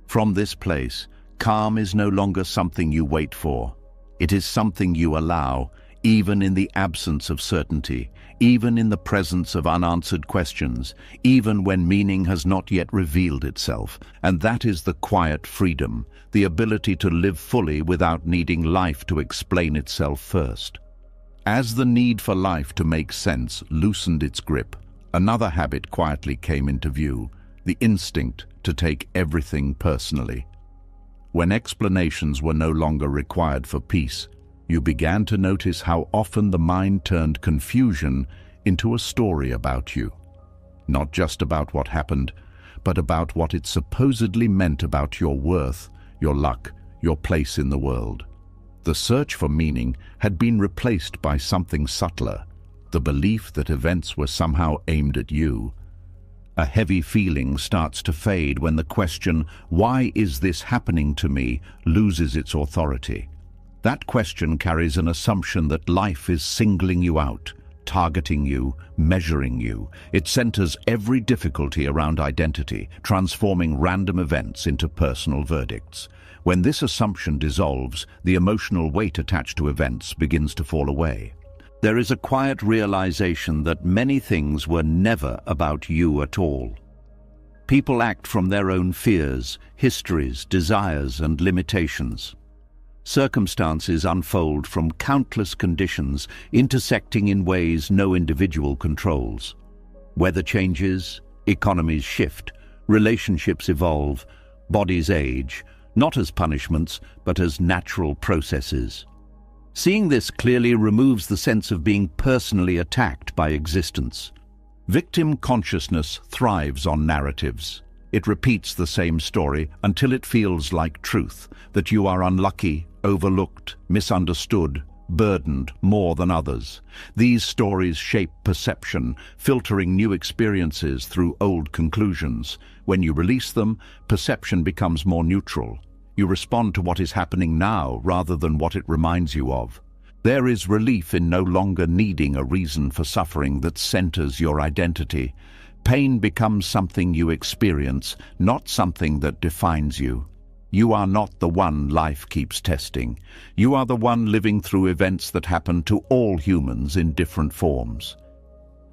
Speaker 1: From this place, calm is no longer something you wait for. It is something you allow, even in the absence of certainty, even in the presence of unanswered questions, even when meaning has not yet revealed itself. And that is the quiet freedom, the ability to live fully without needing life to explain itself first. As the need for life to make sense loosened its grip, another habit quietly came into view, the instinct to take everything personally. When explanations were no longer required for peace, you began to notice how often the mind turned confusion into a story about you. Not just about what happened, but about what it supposedly meant about your worth, your luck, your place in the world. The search for meaning had been replaced by something subtler, the belief that events were somehow aimed at you. A heavy feeling starts to fade when the question, "Why is this happening to me?" loses its authority. That question carries an assumption that life is singling you out, targeting you, measuring you. It centers every difficulty around identity, transforming random events into personal verdicts. When this assumption dissolves, the emotional weight attached to events begins to fall away. There is a quiet realization that many things were never about you at all. People act from their own fears, histories, desires, and limitations. Circumstances unfold from countless conditions, intersecting in ways no individual controls. Weather changes, economies shift, relationships evolve, bodies age, not as punishments, but as natural processes. Seeing this clearly removes the sense of being personally attacked by existence. Victim consciousness thrives on narratives. It repeats the same story until it feels like truth, that you are unlucky, overlooked, misunderstood, burdened more than others. These stories shape perception, filtering new experiences through old conclusions. When you release them, perception becomes more neutral. You respond to what is happening now rather than what it reminds you of. There is relief in no longer needing a reason for suffering that centers your identity. Pain becomes something you experience, not something that defines you. You are not the one life keeps testing. You are the one living through events that happen to all humans in different forms.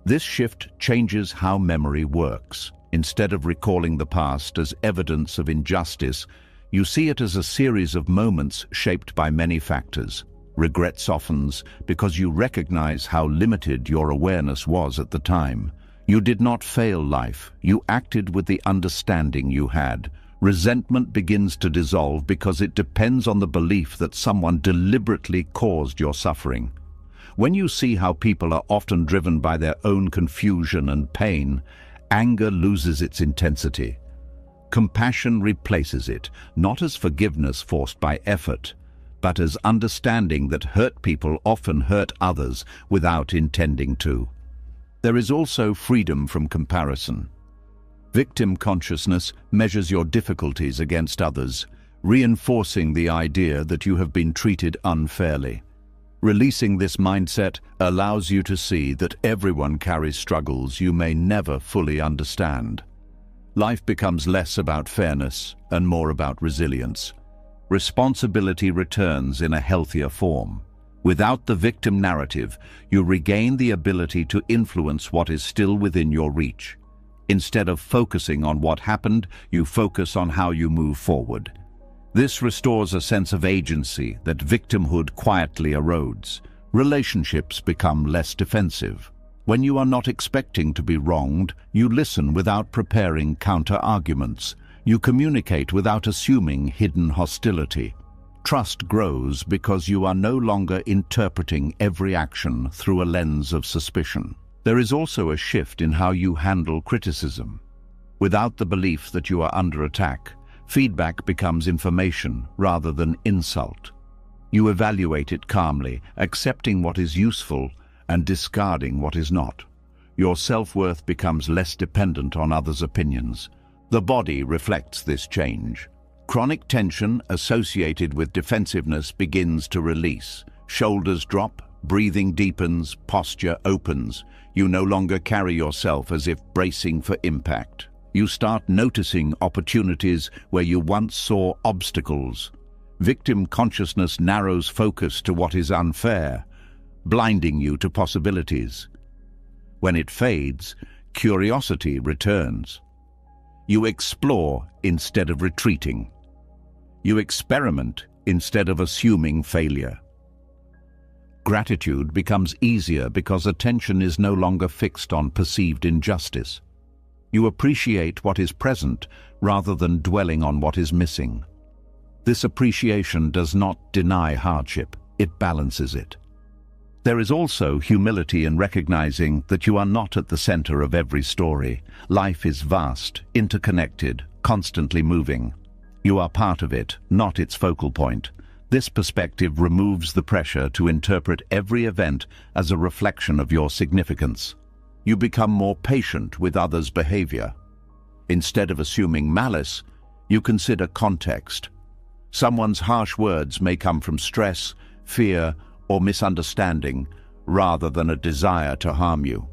Speaker 1: This shift changes how memory works. Instead of recalling the past as evidence of injustice, you see it as a series of moments shaped by many factors. Regret softens because you recognize how limited your awareness was at the time. You did not fail life. You acted with the understanding you had. Resentment begins to dissolve because it depends on the belief that someone deliberately caused your suffering. When you see how people are often driven by their own confusion and pain, anger loses its intensity. Compassion replaces it, not as forgiveness forced by effort, but as understanding that hurt people often hurt others without intending to. There is also freedom from comparison. Victim consciousness measures your difficulties against others, reinforcing the idea that you have been treated unfairly. Releasing this mindset allows you to see that everyone carries struggles you may never fully understand. Life becomes less about fairness and more about resilience. Responsibility returns in a healthier form. Without the victim narrative, you regain the ability to influence what is still within your reach. Instead of focusing on what happened, you focus on how you move forward. This restores a sense of agency that victimhood quietly erodes. Relationships become less defensive. When you are not expecting to be wronged, you listen without preparing counter-arguments. You communicate without assuming hidden hostility. Trust grows because you are no longer interpreting every action through a lens of suspicion. There is also a shift in how you handle criticism. Without the belief that you are under attack, feedback becomes information rather than insult. You evaluate it calmly, accepting what is useful and discarding what is not. Your self-worth becomes less dependent on others' opinions. The body reflects this change. Chronic tension associated with defensiveness begins to release. Shoulders drop, breathing deepens, posture opens. You no longer carry yourself as if bracing for impact. You start noticing opportunities where you once saw obstacles. Victim consciousness narrows focus to what is unfair, blinding you to possibilities. When it fades, curiosity returns. You explore instead of retreating. You experiment instead of assuming failure. Gratitude becomes easier because attention is no longer fixed on perceived injustice. You appreciate what is present rather than dwelling on what is missing. This appreciation does not deny hardship, it balances it. There is also humility in recognizing that you are not at the center of every story. Life is vast, interconnected, constantly moving. You are part of it, not its focal point. This perspective removes the pressure to interpret every event as a reflection of your significance. You become more patient with others' behavior. Instead of assuming malice, you consider context. Someone's harsh words may come from stress, fear, or misunderstanding, rather than a desire to harm you.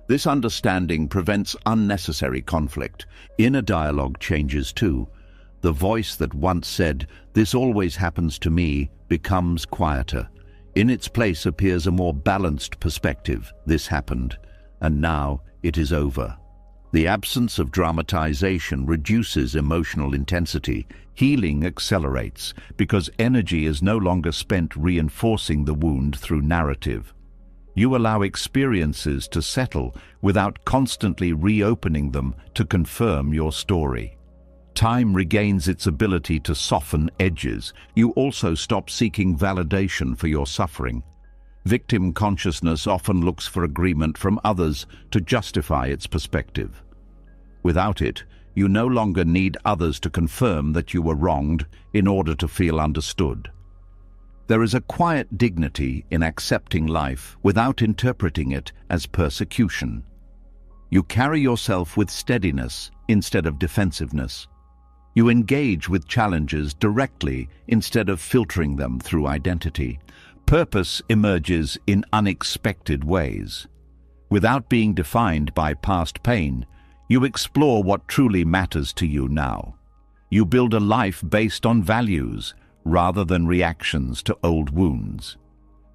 Speaker 1: This understanding prevents unnecessary conflict. Inner dialogue changes too. The voice that once said, "This always happens to me," becomes quieter. In its place appears a more balanced perspective. This happened, and now it is over. The absence of dramatization reduces emotional intensity. Healing accelerates because energy is no longer spent reinforcing the wound through narrative. You allow experiences to settle without constantly reopening them to confirm your story. Time regains its ability to soften edges. You also stop seeking validation for your suffering. Victim consciousness often looks for agreement from others to justify its perspective. Without it, you no longer need others to confirm that you were wronged in order to feel understood. There is a quiet dignity in accepting life without interpreting it as persecution. You carry yourself with steadiness instead of defensiveness. You engage with challenges directly instead of filtering them through identity. Purpose emerges in unexpected ways. Without being defined by past pain, you explore what truly matters to you now. You build a life based on values rather than reactions to old wounds.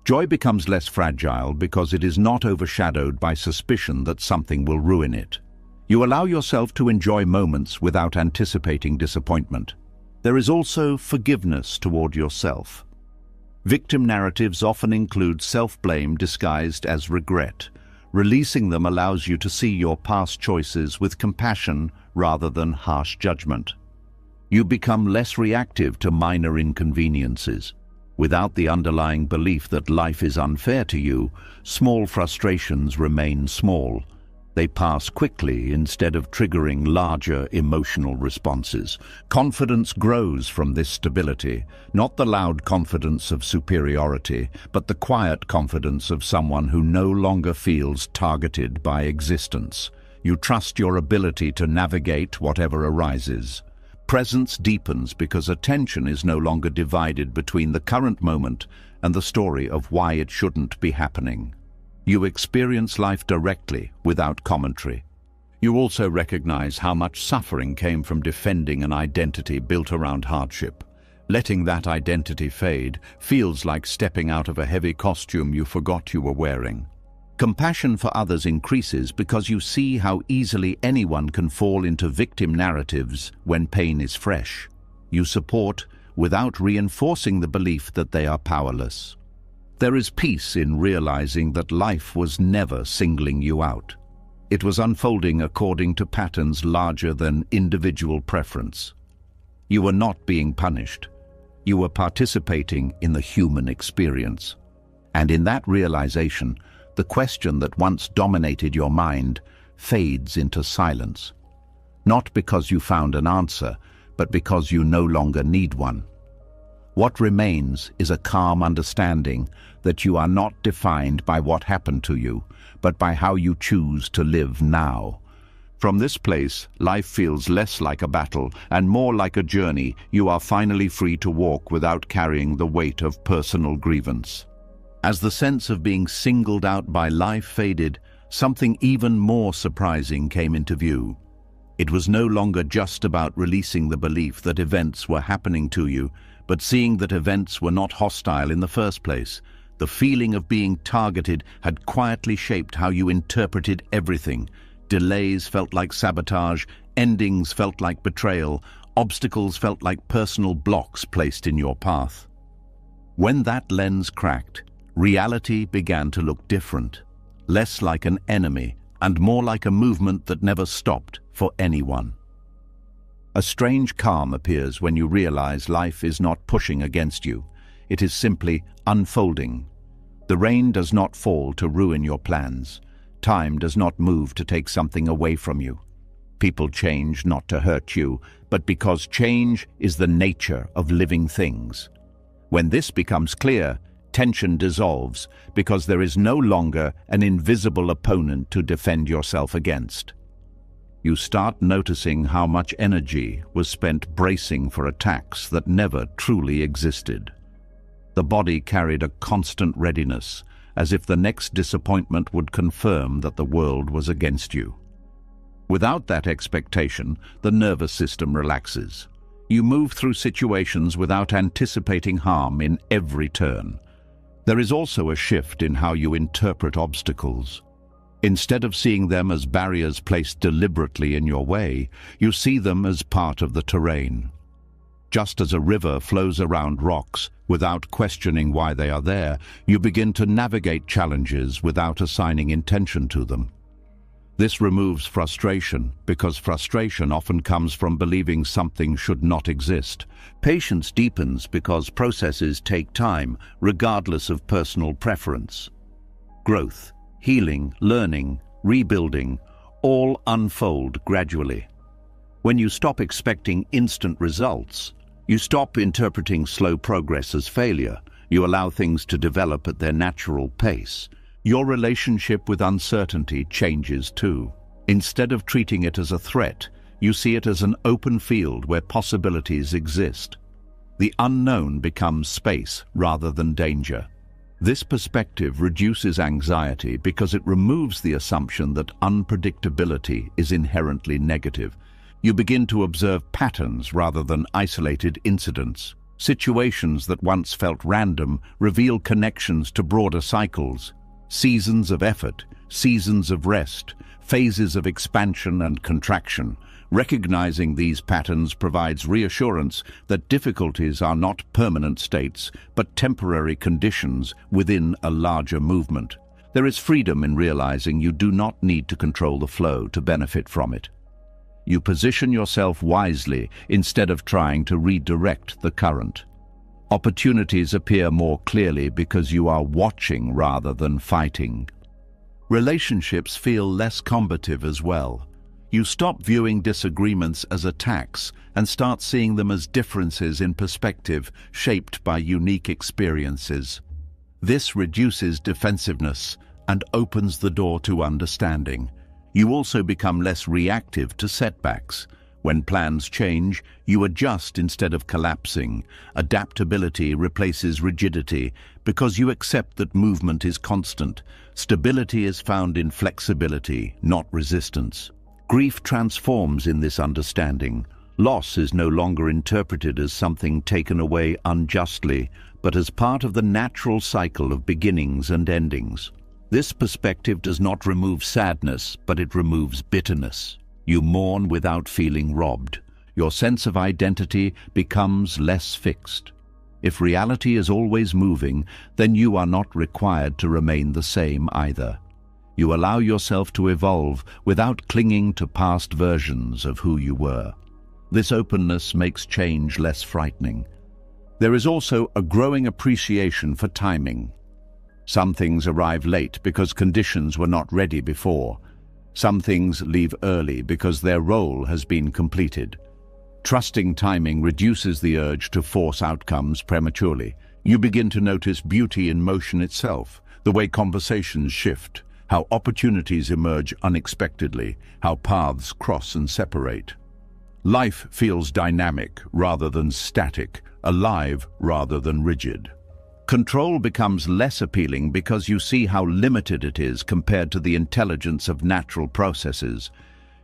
Speaker 1: Joy becomes less fragile because it is not overshadowed by suspicion that something will ruin it. You allow yourself to enjoy moments without anticipating disappointment. There is also forgiveness toward yourself. Victim narratives often include self-blame disguised as regret. Releasing them allows you to see your past choices with compassion rather than harsh judgment. You become less reactive to minor inconveniences. Without the underlying belief that life is unfair to you, small frustrations remain small. They pass quickly instead of triggering larger emotional responses. Confidence grows from this stability, not the loud confidence of superiority, but the quiet confidence of someone who no longer feels targeted by existence. You trust your ability to navigate whatever arises. Presence deepens because attention is no longer divided between the current moment and the story of why it shouldn't be happening. You experience life directly, without commentary. You also recognize how much suffering came from defending an identity built around hardship. Letting that identity fade feels like stepping out of a heavy costume you forgot you were wearing. Compassion for others increases because you see how easily anyone can fall into victim narratives when pain is fresh. You support without reinforcing the belief that they are powerless. There is peace in realizing that life was never singling you out. It was unfolding according to patterns larger than individual preference. You were not being punished. You were participating in the human experience. And in that realization, the question that once dominated your mind fades into silence. Not because you found an answer, but because you no longer need one. What remains is a calm understanding that you are not defined by what happened to you, but by how you choose to live now. From this place, life feels less like a battle and more like a journey. You are finally free to walk without carrying the weight of personal grievance. As the sense of being singled out by life faded, something even more surprising came into view. It was no longer just about releasing the belief that events were happening to you, but seeing that events were not hostile in the first place. The feeling of being targeted had quietly shaped how you interpreted everything. Delays felt like sabotage, endings felt like betrayal, obstacles felt like personal blocks placed in your path. When that lens cracked, reality began to look different, less like an enemy and more like a movement that never stopped for anyone. A strange calm appears when you realize life is not pushing against you. It is simply unfolding. The rain does not fall to ruin your plans. Time does not move to take something away from you. People change not to hurt you, but because change is the nature of living things. When this becomes clear, tension dissolves because there is no longer an invisible opponent to defend yourself against. You start noticing how much energy was spent bracing for attacks that never truly existed. The body carried a constant readiness, as if the next disappointment would confirm that the world was against you. Without that expectation, the nervous system relaxes. You move through situations without anticipating harm in every turn. There is also a shift in how you interpret obstacles. Instead of seeing them as barriers placed deliberately in your way, you see them as part of the terrain. Just as a river flows around rocks without questioning why they are there, you begin to navigate challenges without assigning intention to them. This removes frustration, because frustration often comes from believing something should not exist. Patience deepens because processes take time, regardless of personal preference. Growth, healing, learning, rebuilding, all unfold gradually. When you stop expecting instant results, you stop interpreting slow progress as failure. You allow things to develop at their natural pace. Your relationship with uncertainty changes too. Instead of treating it as a threat, you see it as an open field where possibilities exist. The unknown becomes space rather than danger. This perspective reduces anxiety because it removes the assumption that unpredictability is inherently negative. You begin to observe patterns rather than isolated incidents. Situations that once felt random reveal connections to broader cycles. Seasons of effort, seasons of rest, phases of expansion and contraction. Recognizing these patterns provides reassurance that difficulties are not permanent states, but temporary conditions within a larger movement. There is freedom in realizing you do not need to control the flow to benefit from it. You position yourself wisely instead of trying to redirect the current. Opportunities appear more clearly because you are watching rather than fighting. Relationships feel less combative as well. You stop viewing disagreements as attacks and start seeing them as differences in perspective shaped by unique experiences. This reduces defensiveness and opens the door to understanding. You also become less reactive to setbacks. When plans change, you adjust instead of collapsing. Adaptability replaces rigidity because you accept that movement is constant. Stability is found in flexibility, not resistance. Grief transforms in this understanding. Loss is no longer interpreted as something taken away unjustly, but as part of the natural cycle of beginnings and endings. This perspective does not remove sadness, but it removes bitterness. You mourn without feeling robbed. Your sense of identity becomes less fixed. If reality is always moving, then you are not required to remain the same either. You allow yourself to evolve without clinging to past versions of who you were. This openness makes change less frightening. There is also a growing appreciation for timing. Some things arrive late because conditions were not ready before. Some things leave early because their role has been completed. Trusting timing reduces the urge to force outcomes prematurely. You begin to notice beauty in motion itself, the way conversations shift, how opportunities emerge unexpectedly, how paths cross and separate. Life feels dynamic rather than static, alive rather than rigid. Control becomes less appealing because you see how limited it is compared to the intelligence of natural processes.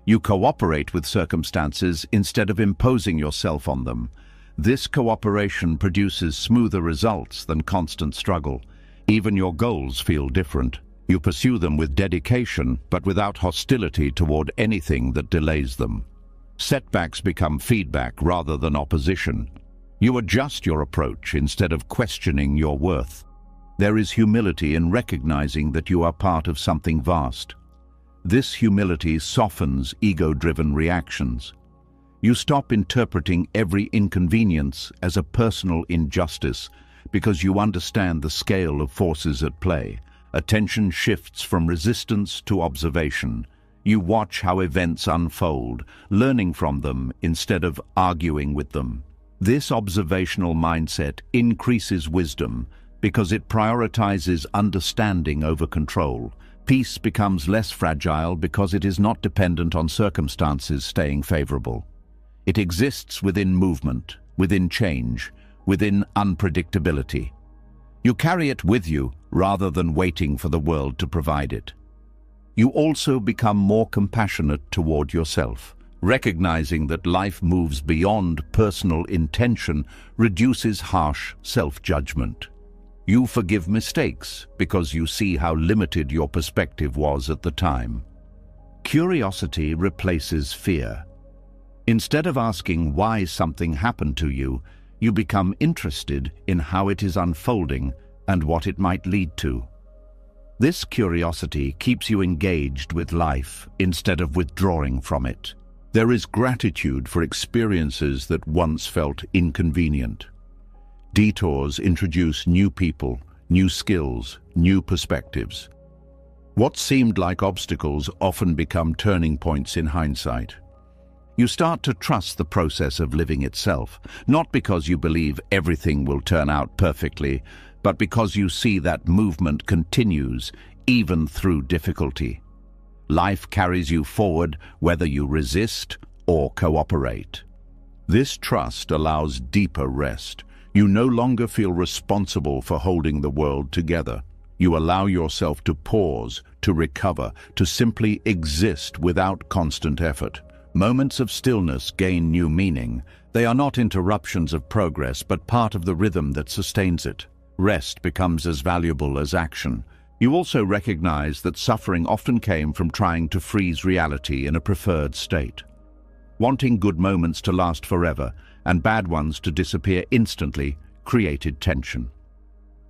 Speaker 1: You cooperate with circumstances instead of imposing yourself on them. This cooperation produces smoother results than constant struggle. Even your goals feel different. You pursue them with dedication, but without hostility toward anything that delays them. Setbacks become feedback rather than opposition. You adjust your approach instead of questioning your worth. There is humility in recognizing that you are part of something vast. This humility softens ego-driven reactions. You stop interpreting every inconvenience as a personal injustice because you understand the scale of forces at play. Attention shifts from resistance to observation. You watch how events unfold, learning from them instead of arguing with them. This observational mindset increases wisdom because it prioritizes understanding over control. Peace becomes less fragile because it is not dependent on circumstances staying favorable. It exists within movement, within change, within unpredictability. You carry it with you rather than waiting for the world to provide it. You also become more compassionate toward yourself. Recognizing that life moves beyond personal intention reduces harsh self-judgment. You forgive mistakes because you see how limited your perspective was at the time. Curiosity replaces fear. Instead of asking why something happened to you, you become interested in how it is unfolding and what it might lead to. This curiosity keeps you engaged with life instead of withdrawing from it. There is gratitude for experiences that once felt inconvenient. Detours introduce new people, new skills, new perspectives. What seemed like obstacles often become turning points in hindsight. You start to trust the process of living itself, not because you believe everything will turn out perfectly, but because you see that movement continues even through difficulty. Life carries you forward whether you resist or cooperate. This trust allows deeper rest. You no longer feel responsible for holding the world together. You allow yourself to pause, to recover, to simply exist without constant effort. Moments of stillness gain new meaning. They are not interruptions of progress, but part of the rhythm that sustains it. Rest becomes as valuable as action. You also recognize that suffering often came from trying to freeze reality in a preferred state. Wanting good moments to last forever and bad ones to disappear instantly created tension.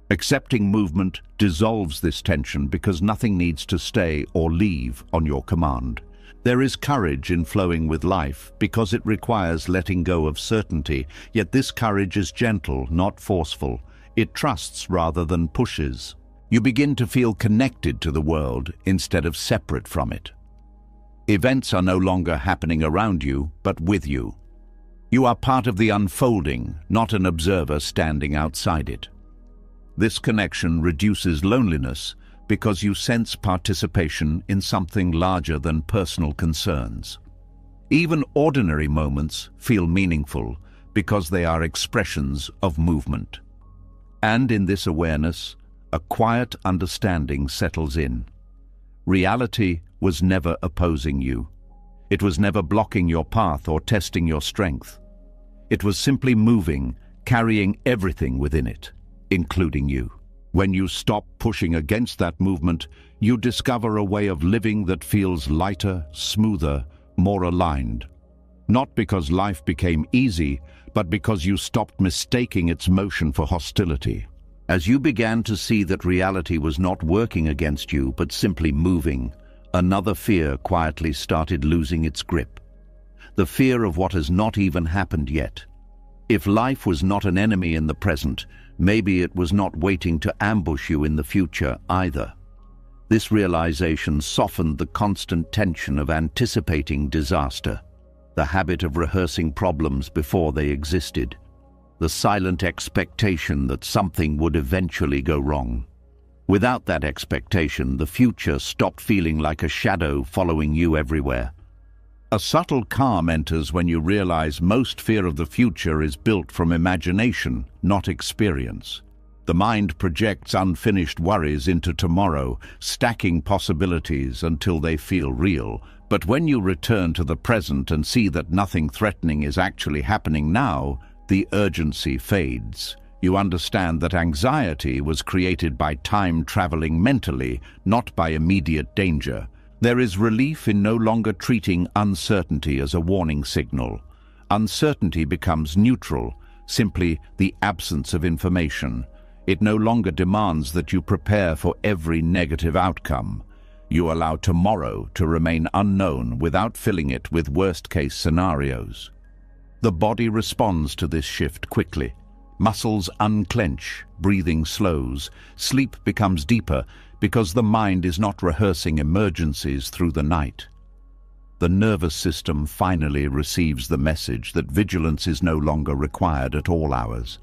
Speaker 1: Accepting movement dissolves this tension because nothing needs to stay or leave on your command. There is courage in flowing with life because it requires letting go of certainty, yet this courage is gentle, not forceful. It trusts rather than pushes. You begin to feel connected to the world instead of separate from it. Events are no longer happening around you, but with you. You are part of the unfolding, not an observer standing outside it. This connection reduces loneliness because you sense participation in something larger than personal concerns. Even ordinary moments feel meaningful because they are expressions of movement. And in this awareness, a quiet understanding settles in. Reality was never opposing you. It was never blocking your path or testing your strength. It was simply moving, carrying everything within it, including you. When you stop pushing against that movement, you discover a way of living that feels lighter, smoother, more aligned. Not because life became easy, but because you stopped mistaking its motion for hostility. As you began to see that reality was not working against you, but simply moving, another fear quietly started losing its grip. The fear of what has not even happened yet. If life was not an enemy in the present, maybe it was not waiting to ambush you in the future either. This realization softened the constant tension of anticipating disaster, the habit of rehearsing problems before they existed, the silent expectation that something would eventually go wrong. Without that expectation, the future stopped feeling like a shadow following you everywhere. A subtle calm enters when you realize most fear of the future is built from imagination, not experience. The mind projects unfinished worries into tomorrow, stacking possibilities until they feel real. But when you return to the present and see that nothing threatening is actually happening now, the urgency fades. You understand that anxiety was created by time traveling mentally, not by immediate danger. There is relief in no longer treating uncertainty as a warning signal. Uncertainty becomes neutral, simply the absence of information. It no longer demands that you prepare for every negative outcome. You allow tomorrow to remain unknown without filling it with worst-case scenarios. The body responds to this shift quickly. Muscles unclench, breathing slows, sleep becomes deeper because the mind is not rehearsing emergencies through the night. The nervous system finally receives the message that vigilance is no longer required at all hours.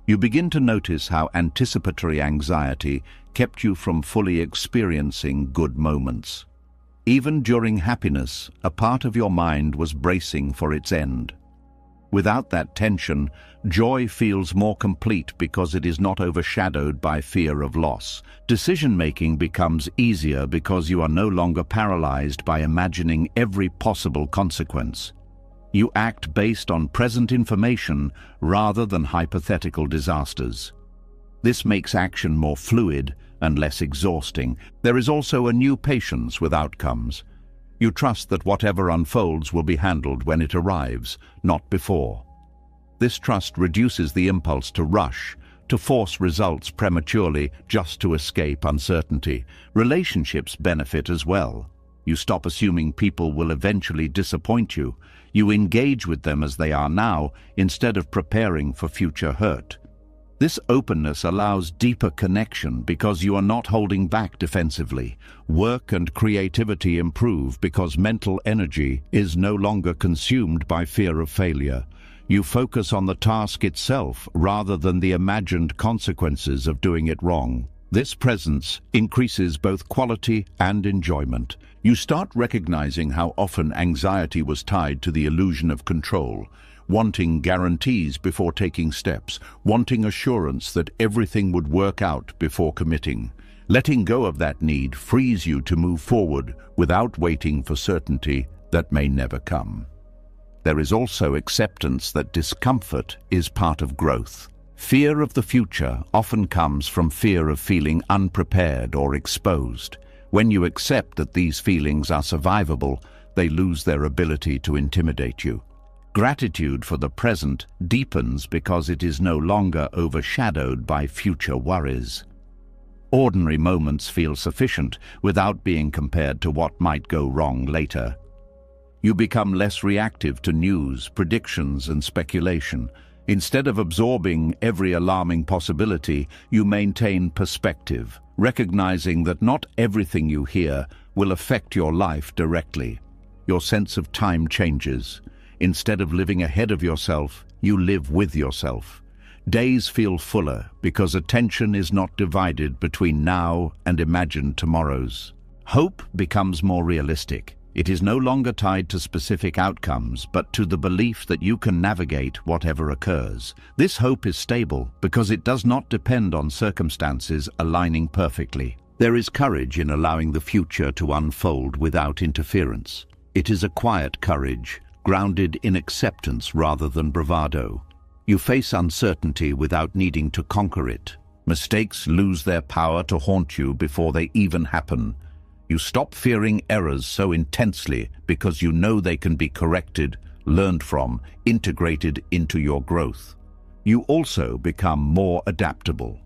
Speaker 1: You begin to notice how anticipatory anxiety kept you from fully experiencing good moments. Even during happiness, a part of your mind was bracing for its end. Without that tension, joy feels more complete because it is not overshadowed by fear of loss. Decision-making becomes easier because you are no longer paralyzed by imagining every possible consequence. You act based on present information rather than hypothetical disasters. This makes action more fluid and less exhausting. There is also a new patience with outcomes. You trust that whatever unfolds will be handled when it arrives, not before. This trust reduces the impulse to rush, to force results prematurely just to escape uncertainty. Relationships benefit as well. You stop assuming people will eventually disappoint you. You engage with them as they are now, instead of preparing for future hurt. This openness allows deeper connection because you are not holding back defensively. Work and creativity improve because mental energy is no longer consumed by fear of failure. You focus on the task itself rather than the imagined consequences of doing it wrong. This presence increases both quality and enjoyment. You start recognizing how often anxiety was tied to the illusion of control. Wanting guarantees before taking steps, wanting assurance that everything would work out before committing. Letting go of that need frees you to move forward without waiting for certainty that may never come. There is also acceptance that discomfort is part of growth. Fear of the future often comes from fear of feeling unprepared or exposed. When you accept that these feelings are survivable, they lose their ability to intimidate you. Gratitude for the present deepens because it is no longer overshadowed by future worries. Ordinary moments feel sufficient without being compared to what might go wrong later. You become less reactive to news, predictions, and speculation. Instead of absorbing every alarming possibility, you maintain perspective, recognizing that not everything you hear will affect your life directly. Your sense of time changes. Instead of living ahead of yourself, you live with yourself. Days feel fuller because attention is not divided between now and imagined tomorrows. Hope becomes more realistic. It is no longer tied to specific outcomes, but to the belief that you can navigate whatever occurs. This hope is stable because it does not depend on circumstances aligning perfectly. There is courage in allowing the future to unfold without interference. It is a quiet courage, grounded in acceptance rather than bravado. You face uncertainty without needing to conquer it. Mistakes lose their power to haunt you before they even happen. You stop fearing errors so intensely because you know they can be corrected, learned from, integrated into your growth. You also become more adaptable.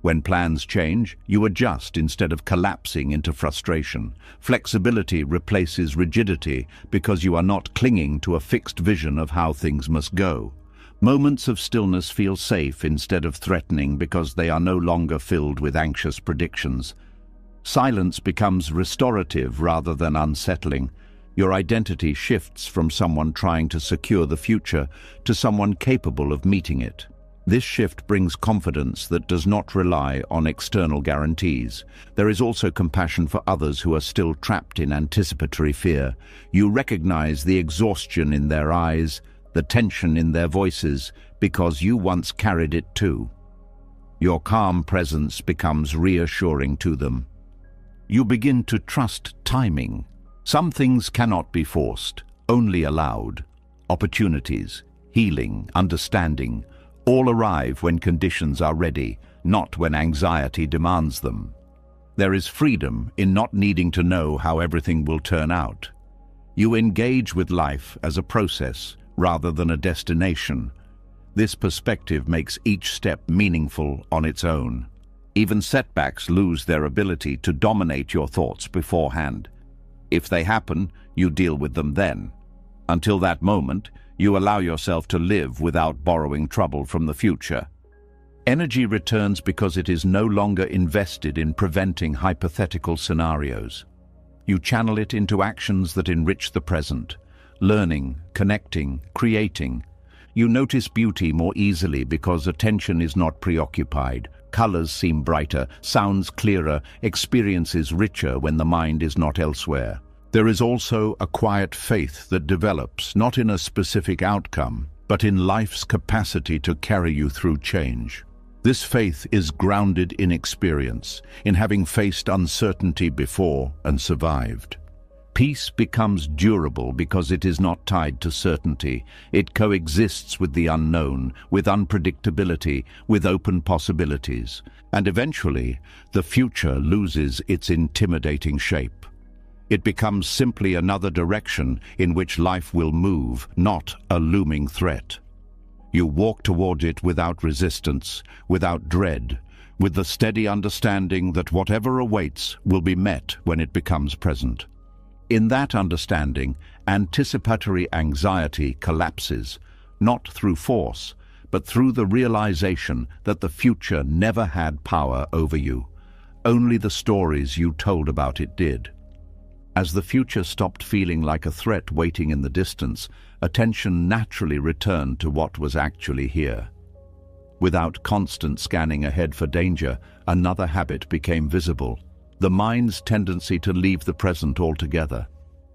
Speaker 1: When plans change, you adjust instead of collapsing into frustration. Flexibility replaces rigidity because you are not clinging to a fixed vision of how things must go. Moments of stillness feel safe instead of threatening because they are no longer filled with anxious predictions. Silence becomes restorative rather than unsettling. Your identity shifts from someone trying to secure the future to someone capable of meeting it. This shift brings confidence that does not rely on external guarantees. There is also compassion for others who are still trapped in anticipatory fear. You recognize the exhaustion in their eyes, the tension in their voices, because you once carried it too. Your calm presence becomes reassuring to them. You begin to trust timing. Some things cannot be forced, only allowed. Opportunities, healing, understanding, All arrive when conditions are ready, not when anxiety demands them. There is freedom in not needing to know how everything will turn out. You engage with life as a process rather than a destination. This perspective makes each step meaningful on its own. Even setbacks lose their ability to dominate your thoughts beforehand. If they happen, you deal with them then. Until that moment, you allow yourself to live without borrowing trouble from the future. Energy returns because it is no longer invested in preventing hypothetical scenarios. You channel it into actions that enrich the present, learning, connecting, creating. You notice beauty more easily because attention is not preoccupied. Colors seem brighter, sounds clearer, experiences richer when the mind is not elsewhere. There is also a quiet faith that develops, not in a specific outcome, but in life's capacity to carry you through change. This faith is grounded in experience, in having faced uncertainty before and survived. Peace becomes durable because it is not tied to certainty. It coexists with the unknown, with unpredictability, with open possibilities. And eventually, the future loses its intimidating shape. It becomes simply another direction in which life will move, not a looming threat. You walk toward it without resistance, without dread, with the steady understanding that whatever awaits will be met when it becomes present. In that understanding, anticipatory anxiety collapses, not through force, but through the realization that the future never had power over you. Only the stories you told about it did. As the future stopped feeling like a threat waiting in the distance, attention naturally returned to what was actually here. Without constant scanning ahead for danger, another habit became visible: the mind's tendency to leave the present altogether.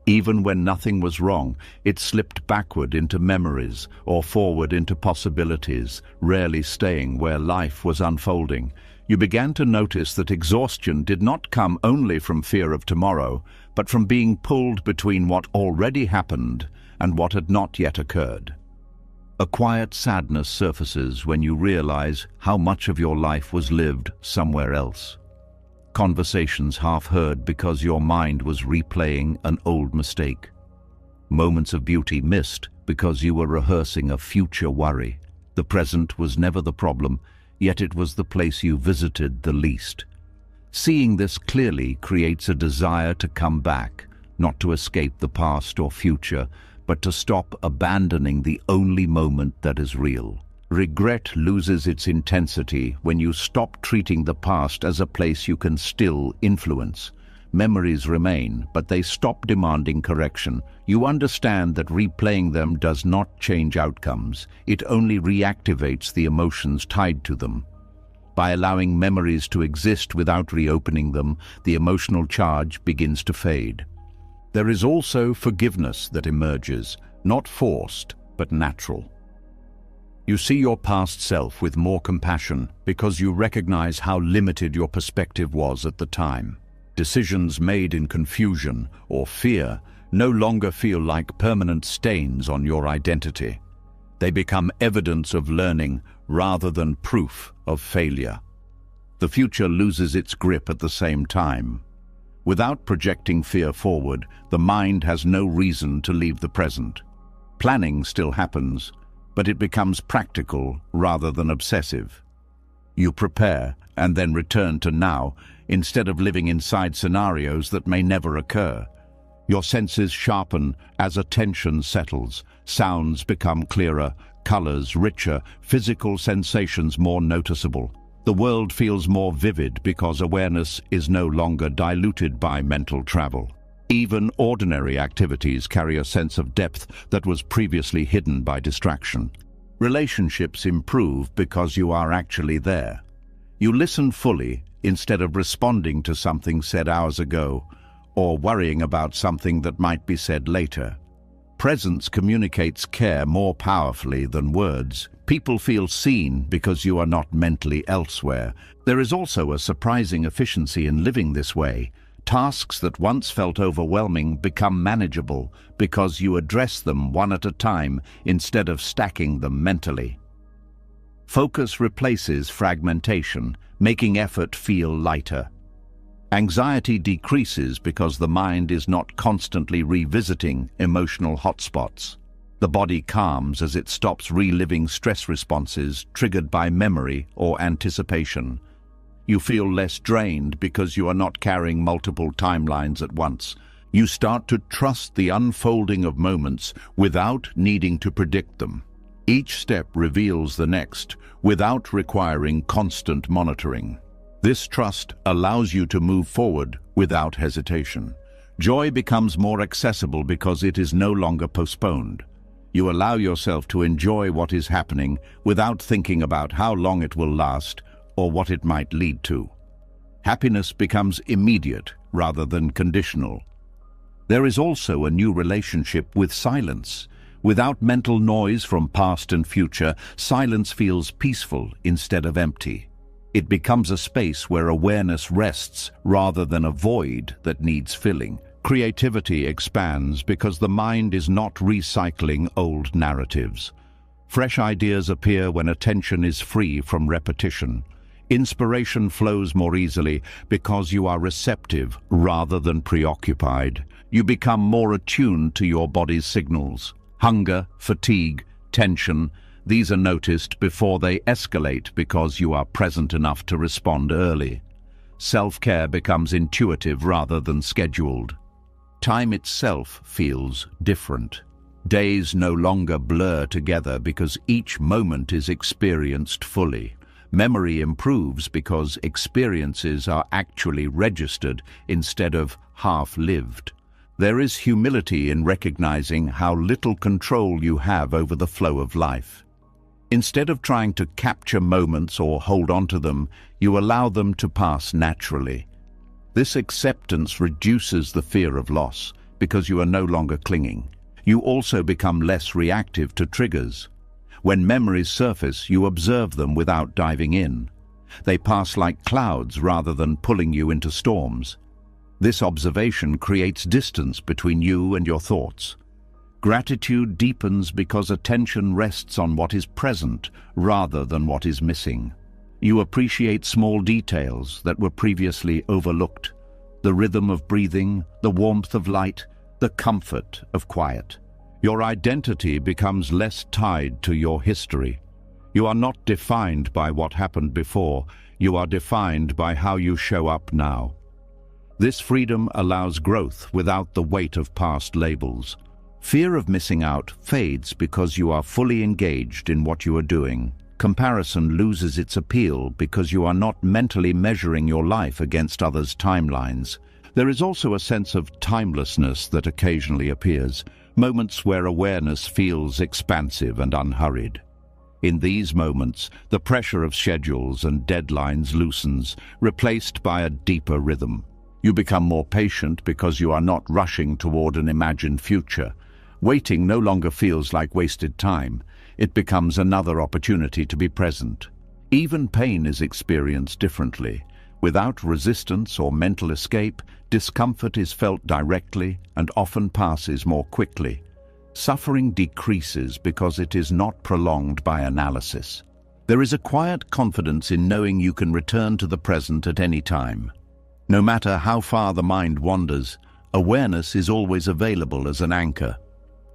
Speaker 1: Even when nothing was wrong, it slipped backward into memories or forward into possibilities, rarely staying where life was unfolding. You began to notice that exhaustion did not come only from fear of tomorrow, but from being pulled between what already happened and what had not yet occurred. A quiet sadness surfaces when you realize how much of your life was lived somewhere else. Conversations half heard because your mind was replaying an old mistake. Moments of beauty missed because you were rehearsing a future worry. The present was never the problem, yet it was the place you visited the least. Seeing this clearly creates a desire to come back, not to escape the past or future, but to stop abandoning the only moment that is real. Regret loses its intensity when you stop treating the past as a place you can still influence. Memories remain, but they stop demanding correction. You understand that replaying them does not change outcomes. It only reactivates the emotions tied to them. By allowing memories to exist without reopening them, the emotional charge begins to fade. There is also forgiveness that emerges, not forced, but natural. You see your past self with more compassion because you recognize how limited your perspective was at the time. Decisions made in confusion or fear no longer feel like permanent stains on your identity. They become evidence of learning rather than proof of failure. The future loses its grip at the same time. Without projecting fear forward, the mind has no reason to leave the present. Planning still happens, but it becomes practical rather than obsessive. You prepare and then return to now instead of living inside scenarios that may never occur. Your senses sharpen as attention settles, sounds become clearer, colors richer, physical sensations more noticeable. The world feels more vivid because awareness is no longer diluted by mental travel. Even ordinary activities carry a sense of depth that was previously hidden by distraction. Relationships improve because you are actually there. You listen fully instead of responding to something said hours ago or worrying about something that might be said later. Presence communicates care more powerfully than words. People feel seen because you are not mentally elsewhere. There is also a surprising efficiency in living this way. Tasks that once felt overwhelming become manageable because you address them one at a time instead of stacking them mentally. Focus replaces fragmentation, making effort feel lighter. Anxiety decreases because the mind is not constantly revisiting emotional hotspots. The body calms as it stops reliving stress responses triggered by memory or anticipation. You feel less drained because you are not carrying multiple timelines at once. You start to trust the unfolding of moments without needing to predict them. Each step reveals the next without requiring constant monitoring. This trust allows you to move forward without hesitation. Joy becomes more accessible because it is no longer postponed. You allow yourself to enjoy what is happening without thinking about how long it will last or what it might lead to. Happiness becomes immediate rather than conditional. There is also a new relationship with silence. Without mental noise from past and future, silence feels peaceful instead of empty. It becomes a space where awareness rests rather than a void that needs filling. Creativity expands because the mind is not recycling old narratives. Fresh ideas appear when attention is free from repetition. Inspiration flows more easily because you are receptive rather than preoccupied. You become more attuned to your body's signals. Hunger, fatigue, tension, these are noticed before they escalate because you are present enough to respond early. Self-care becomes intuitive rather than scheduled. Time itself feels different. Days no longer blur together because each moment is experienced fully. Memory improves because experiences are actually registered instead of half-lived. There is humility in recognizing how little control you have over the flow of life. Instead of trying to capture moments or hold on to them, you allow them to pass naturally. This acceptance reduces the fear of loss because you are no longer clinging. You also become less reactive to triggers. When memories surface, you observe them without diving in. They pass like clouds rather than pulling you into storms. This observation creates distance between you and your thoughts. Gratitude deepens because attention rests on what is present rather than what is missing. You appreciate small details that were previously overlooked. The rhythm of breathing, the warmth of light, the comfort of quiet. Your identity becomes less tied to your history. You are not defined by what happened before. You are defined by how you show up now. This freedom allows growth without the weight of past labels. Fear of missing out fades because you are fully engaged in what you are doing. Comparison loses its appeal because you are not mentally measuring your life against others' timelines. There is also a sense of timelessness that occasionally appears, moments where awareness feels expansive and unhurried. In these moments, the pressure of schedules and deadlines loosens, replaced by a deeper rhythm. You become more patient because you are not rushing toward an imagined future. Waiting no longer feels like wasted time. It becomes another opportunity to be present. Even pain is experienced differently. Without resistance or mental escape, discomfort is felt directly and often passes more quickly. Suffering decreases because it is not prolonged by analysis. There is a quiet confidence in knowing you can return to the present at any time. No matter how far the mind wanders, awareness is always available as an anchor.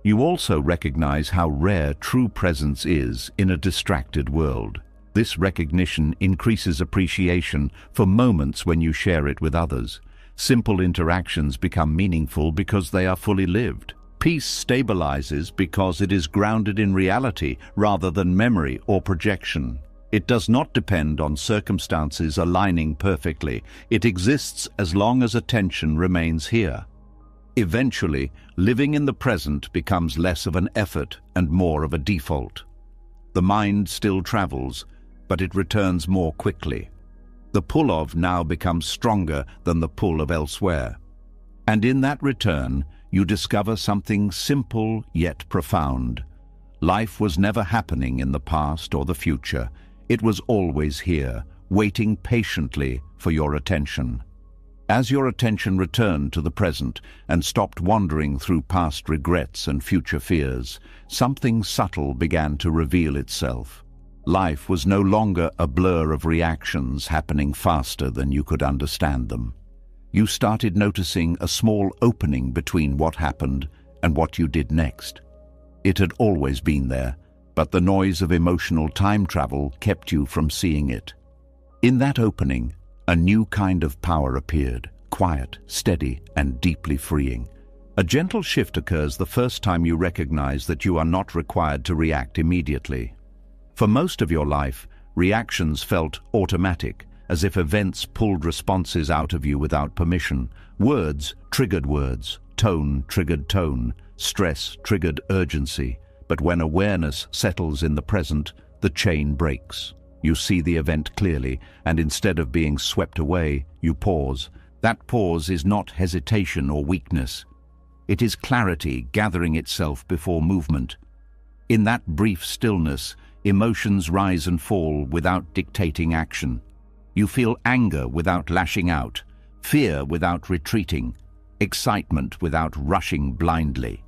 Speaker 1: You also recognize how rare true presence is in a distracted world. This recognition increases appreciation for moments when you share it with others. Simple interactions become meaningful because they are fully lived. Peace stabilizes because it is grounded in reality rather than memory or projection. It does not depend on circumstances aligning perfectly. It exists as long as attention remains here. Eventually, living in the present becomes less of an effort and more of a default. The mind still travels, but it returns more quickly. The pull of now becomes stronger than the pull of elsewhere. And in that return, you discover something simple yet profound. Life was never happening in the past or the future. It was always here, waiting patiently for your attention. As your attention returned to the present and stopped wandering through past regrets and future fears, something subtle began to reveal itself. Life was no longer a blur of reactions happening faster than you could understand them. You started noticing a small opening between what happened and what you did next. It had always been there, but the noise of emotional time travel kept you from seeing it. In that opening, a new kind of power appeared, quiet, steady, and deeply freeing. A gentle shift occurs the first time you recognize that you are not required to react immediately. For most of your life, reactions felt automatic, as if events pulled responses out of you without permission. Words triggered words, tone triggered tone, stress triggered urgency. But when awareness settles in the present, the chain breaks. You see the event clearly, and instead of being swept away, you pause. That pause is not hesitation or weakness. It is clarity gathering itself before movement. In that brief stillness, emotions rise and fall without dictating action. You feel anger without lashing out, fear without retreating, excitement without rushing blindly.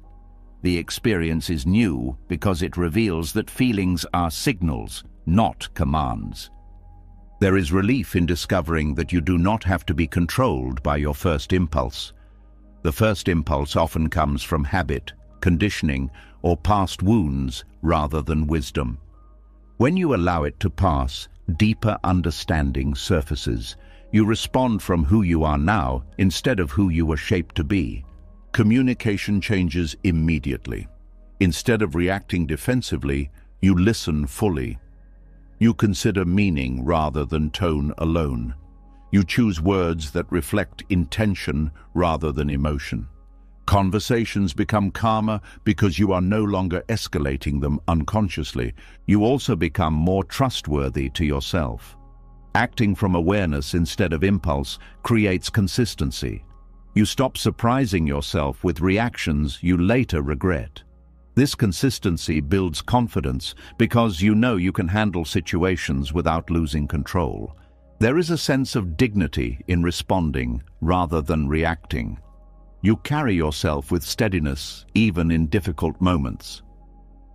Speaker 1: The experience is new because it reveals that feelings are signals, not commands. There is relief in discovering that you do not have to be controlled by your first impulse. The first impulse often comes from habit, conditioning, or past wounds rather than wisdom. When you allow it to pass, deeper understanding surfaces. You respond from who you are now instead of who you were shaped to be. Communication changes immediately. Instead of reacting defensively, you listen fully. You consider meaning rather than tone alone. You choose words that reflect intention rather than emotion. Conversations become calmer because you are no longer escalating them unconsciously. You also become more trustworthy to yourself. Acting from awareness instead of impulse creates consistency. You stop surprising yourself with reactions you later regret. This consistency builds confidence because you know you can handle situations without losing control. There is a sense of dignity in responding rather than reacting. You carry yourself with steadiness even in difficult moments.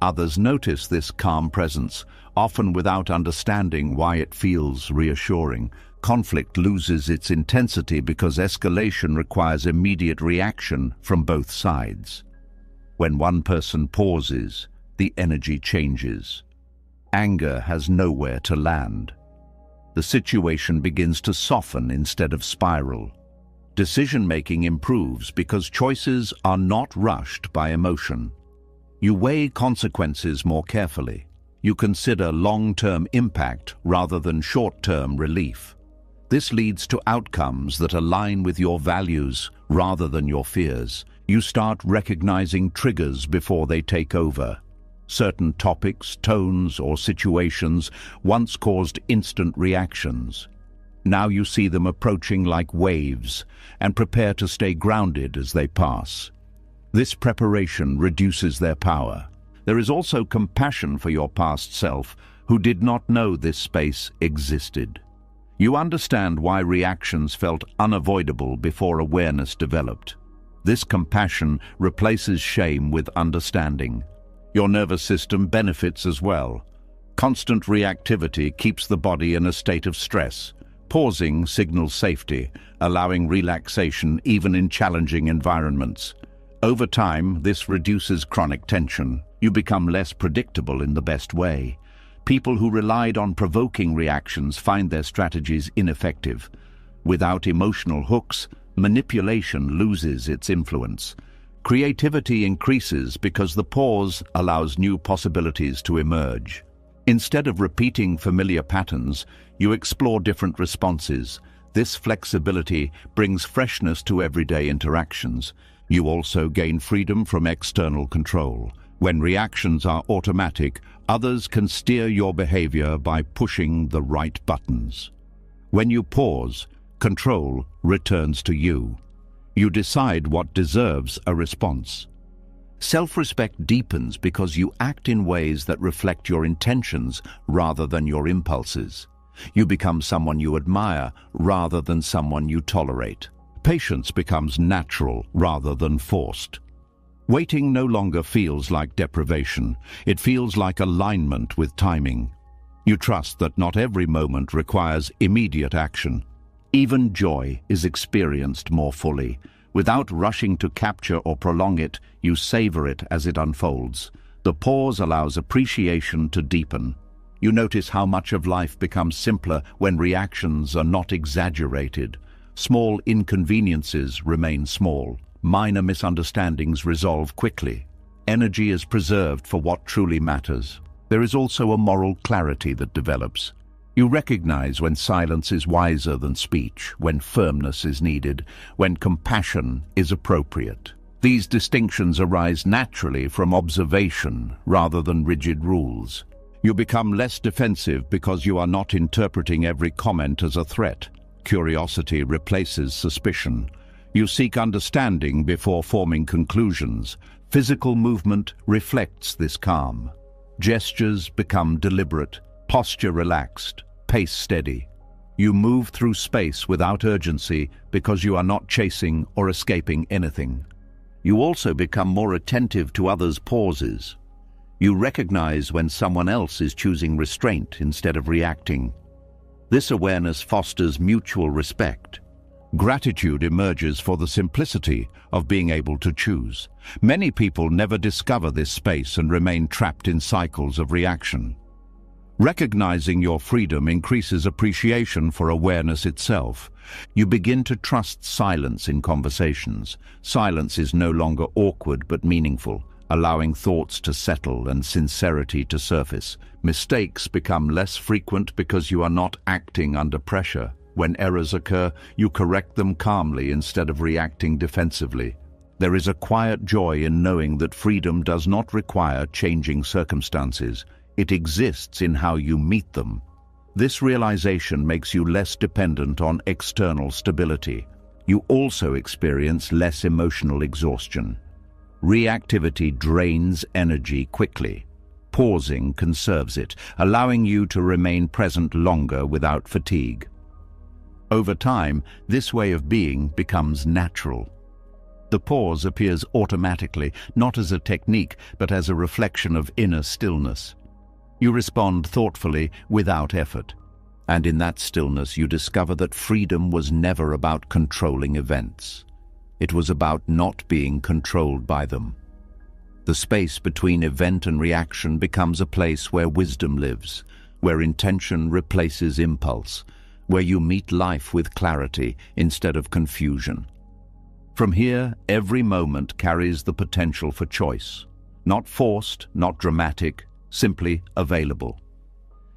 Speaker 1: Others notice this calm presence, often without understanding why it feels reassuring. Conflict loses its intensity because escalation requires immediate reaction from both sides. When one person pauses, the energy changes. Anger has nowhere to land. The situation begins to soften instead of spiral. Decision-making improves because choices are not rushed by emotion. You weigh consequences more carefully. You consider long-term impact rather than short-term relief. This leads to outcomes that align with your values rather than your fears. You start recognizing triggers before they take over. Certain topics, tones, or situations once caused instant reactions. Now you see them approaching like waves and prepare to stay grounded as they pass. This preparation reduces their power. There is also compassion for your past self who did not know this space existed. You understand why reactions felt unavoidable before awareness developed. This compassion replaces shame with understanding. Your nervous system benefits as well. Constant reactivity keeps the body in a state of stress. Pausing signals safety, allowing relaxation even in challenging environments. Over time, this reduces chronic tension. You become less predictable in the best way. People who relied on provoking reactions find their strategies ineffective. Without emotional hooks, manipulation loses its influence. Creativity increases because the pause allows new possibilities to emerge. Instead of repeating familiar patterns, you explore different responses. This flexibility brings freshness to everyday interactions. You also gain freedom from external control. When reactions are automatic, others can steer your behavior by pushing the right buttons. When you pause, control returns to you. You decide what deserves a response. Self-respect deepens because you act in ways that reflect your intentions rather than your impulses. You become someone you admire rather than someone you tolerate. Patience becomes natural rather than forced. Waiting no longer feels like deprivation. It feels like alignment with timing. You trust that not every moment requires immediate action. Even joy is experienced more fully. Without rushing to capture or prolong it, you savor it as it unfolds. The pause allows appreciation to deepen. You notice how much of life becomes simpler when reactions are not exaggerated. Small inconveniences remain small. Minor misunderstandings resolve quickly. Energy is preserved for what truly matters. There is also a moral clarity that develops. You recognize when silence is wiser than speech, when firmness is needed, when compassion is appropriate. These distinctions arise naturally from observation rather than rigid rules. You become less defensive because you are not interpreting every comment as a threat. Curiosity replaces suspicion. You seek understanding before forming conclusions. Physical movement reflects this calm. Gestures become deliberate, posture relaxed, pace steady. You move through space without urgency because you are not chasing or escaping anything. You also become more attentive to others' pauses. You recognize when someone else is choosing restraint instead of reacting. This awareness fosters mutual respect. Gratitude emerges for the simplicity of being able to choose. Many people never discover this space and remain trapped in cycles of reaction. Recognizing your freedom increases appreciation for awareness itself. You begin to trust silence in conversations. Silence is no longer awkward but meaningful, allowing thoughts to settle and sincerity to surface. Mistakes become less frequent because you are not acting under pressure. When errors occur, you correct them calmly instead of reacting defensively. There is a quiet joy in knowing that freedom does not require changing circumstances. It exists in how you meet them. This realization makes you less dependent on external stability. You also experience less emotional exhaustion. Reactivity drains energy quickly. Pausing conserves it, allowing you to remain present longer without fatigue. Over time, this way of being becomes natural. The pause appears automatically, not as a technique, but as a reflection of inner stillness. You respond thoughtfully, without effort. And in that stillness, you discover that freedom was never about controlling events. It was about not being controlled by them. The space between event and reaction becomes a place where wisdom lives, where intention replaces impulse, where you meet life with clarity instead of confusion. From here, every moment carries the potential for choice. Not forced, not dramatic, simply available.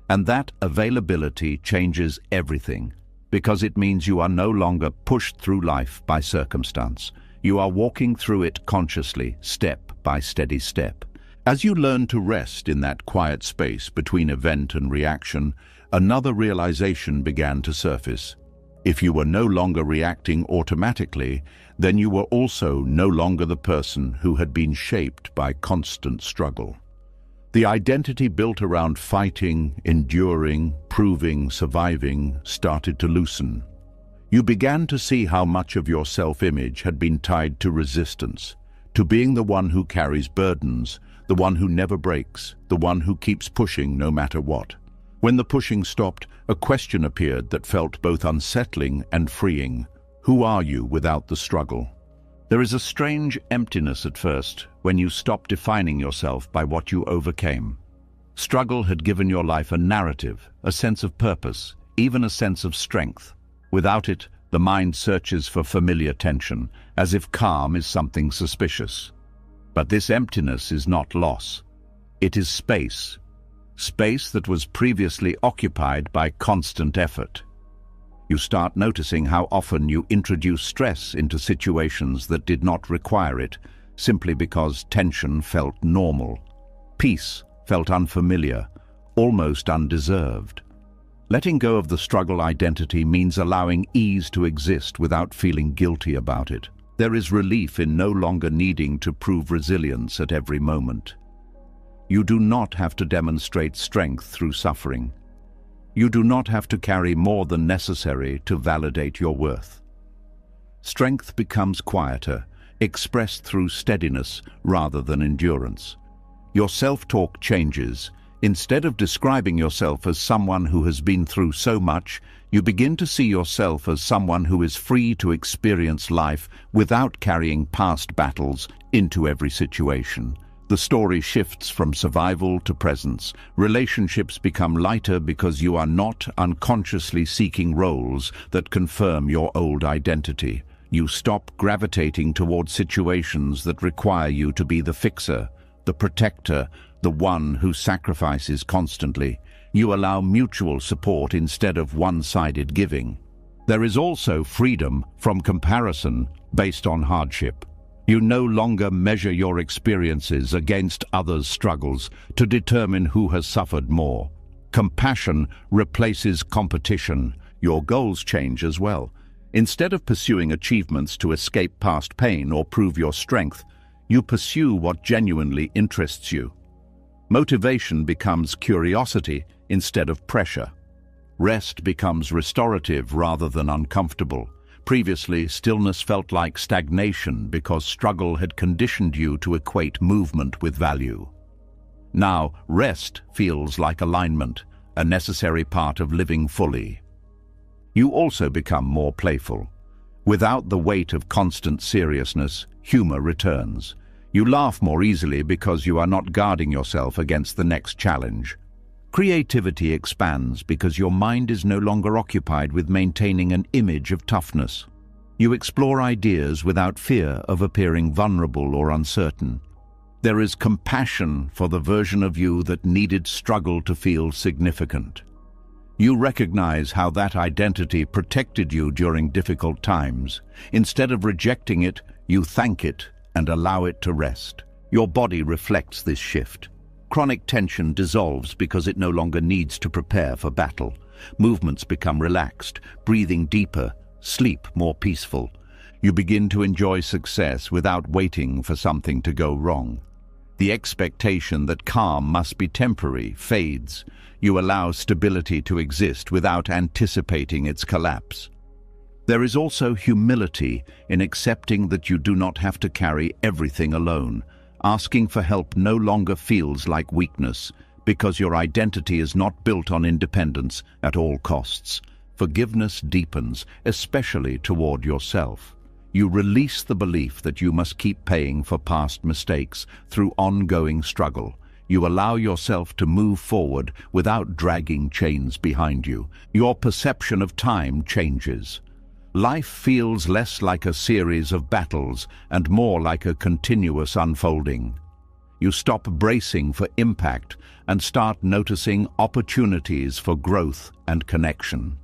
Speaker 1: And that availability changes everything, because it means you are no longer pushed through life by circumstance. You are walking through it consciously, step by steady step. As you learn to rest in that quiet space between event and reaction, another realization began to surface. If you were no longer reacting automatically, then you were also no longer the person who had been shaped by constant struggle. The identity built around fighting, enduring, proving, surviving started to loosen. You began to see how much of your self-image had been tied to resistance, to being the one who carries burdens, the one who never breaks, the one who keeps pushing no matter what. When the pushing stopped, a question appeared that felt both unsettling and freeing. Who are you without the struggle? There is a strange emptiness at first when you stop defining yourself by what you overcame. Struggle had given your life a narrative, a sense of purpose, even a sense of strength. Without it, the mind searches for familiar tension, as if calm is something suspicious. But this emptiness is not loss. It is space. Space that was previously occupied by constant effort. You start noticing how often you introduce stress into situations that did not require it, simply because tension felt normal. Peace felt unfamiliar, almost undeserved. Letting go of the struggle identity means allowing ease to exist without feeling guilty about it. There is relief in no longer needing to prove resilience at every moment. You do not have to demonstrate strength through suffering. You do not have to carry more than necessary to validate your worth. Strength becomes quieter, expressed through steadiness rather than endurance. Your self-talk changes. Instead of describing yourself as someone who has been through so much, you begin to see yourself as someone who is free to experience life without carrying past battles into every situation. The story shifts from survival to presence. Relationships become lighter because you are not unconsciously seeking roles that confirm your old identity. You stop gravitating towards situations that require you to be the fixer, the protector, the one who sacrifices constantly. You allow mutual support instead of one-sided giving. There is also freedom from comparison based on hardship. You no longer measure your experiences against others' struggles to determine who has suffered more. Compassion replaces competition. Your goals change as well. Instead of pursuing achievements to escape past pain or prove your strength, you pursue what genuinely interests you. Motivation becomes curiosity instead of pressure. Rest becomes restorative rather than uncomfortable. Previously, stillness felt like stagnation because struggle had conditioned you to equate movement with value. Now, rest feels like alignment, a necessary part of living fully. You also become more playful. Without the weight of constant seriousness, humor returns. You laugh more easily because you are not guarding yourself against the next challenge. Creativity expands because your mind is no longer occupied with maintaining an image of toughness. You explore ideas without fear of appearing vulnerable or uncertain. There is compassion for the version of you that needed struggle to feel significant. You recognize how that identity protected you during difficult times. Instead of rejecting it, you thank it and allow it to rest. Your body reflects this shift. Chronic tension dissolves because it no longer needs to prepare for battle. Movements become relaxed, breathing deeper, sleep more peaceful. You begin to enjoy success without waiting for something to go wrong. The expectation that calm must be temporary fades. You allow stability to exist without anticipating its collapse. There is also humility in accepting that you do not have to carry everything alone. Asking for help no longer feels like weakness because your identity is not built on independence at all costs. Forgiveness deepens, especially toward yourself. You release the belief that you must keep paying for past mistakes through ongoing struggle. You allow yourself to move forward without dragging chains behind you. Your perception of time changes. Life feels less like a series of battles and more like a continuous unfolding. You stop bracing for impact and start noticing opportunities for growth and connection.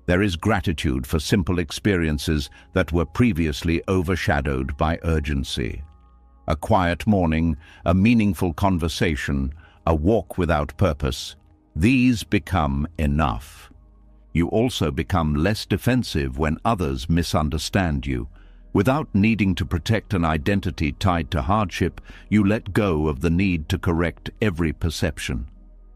Speaker 1: There is gratitude for simple experiences that were previously overshadowed by urgency. A quiet morning, a meaningful conversation, a walk without purpose. These become enough. You also become less defensive when others misunderstand you. Without needing to protect an identity tied to hardship, you let go of the need to correct every perception.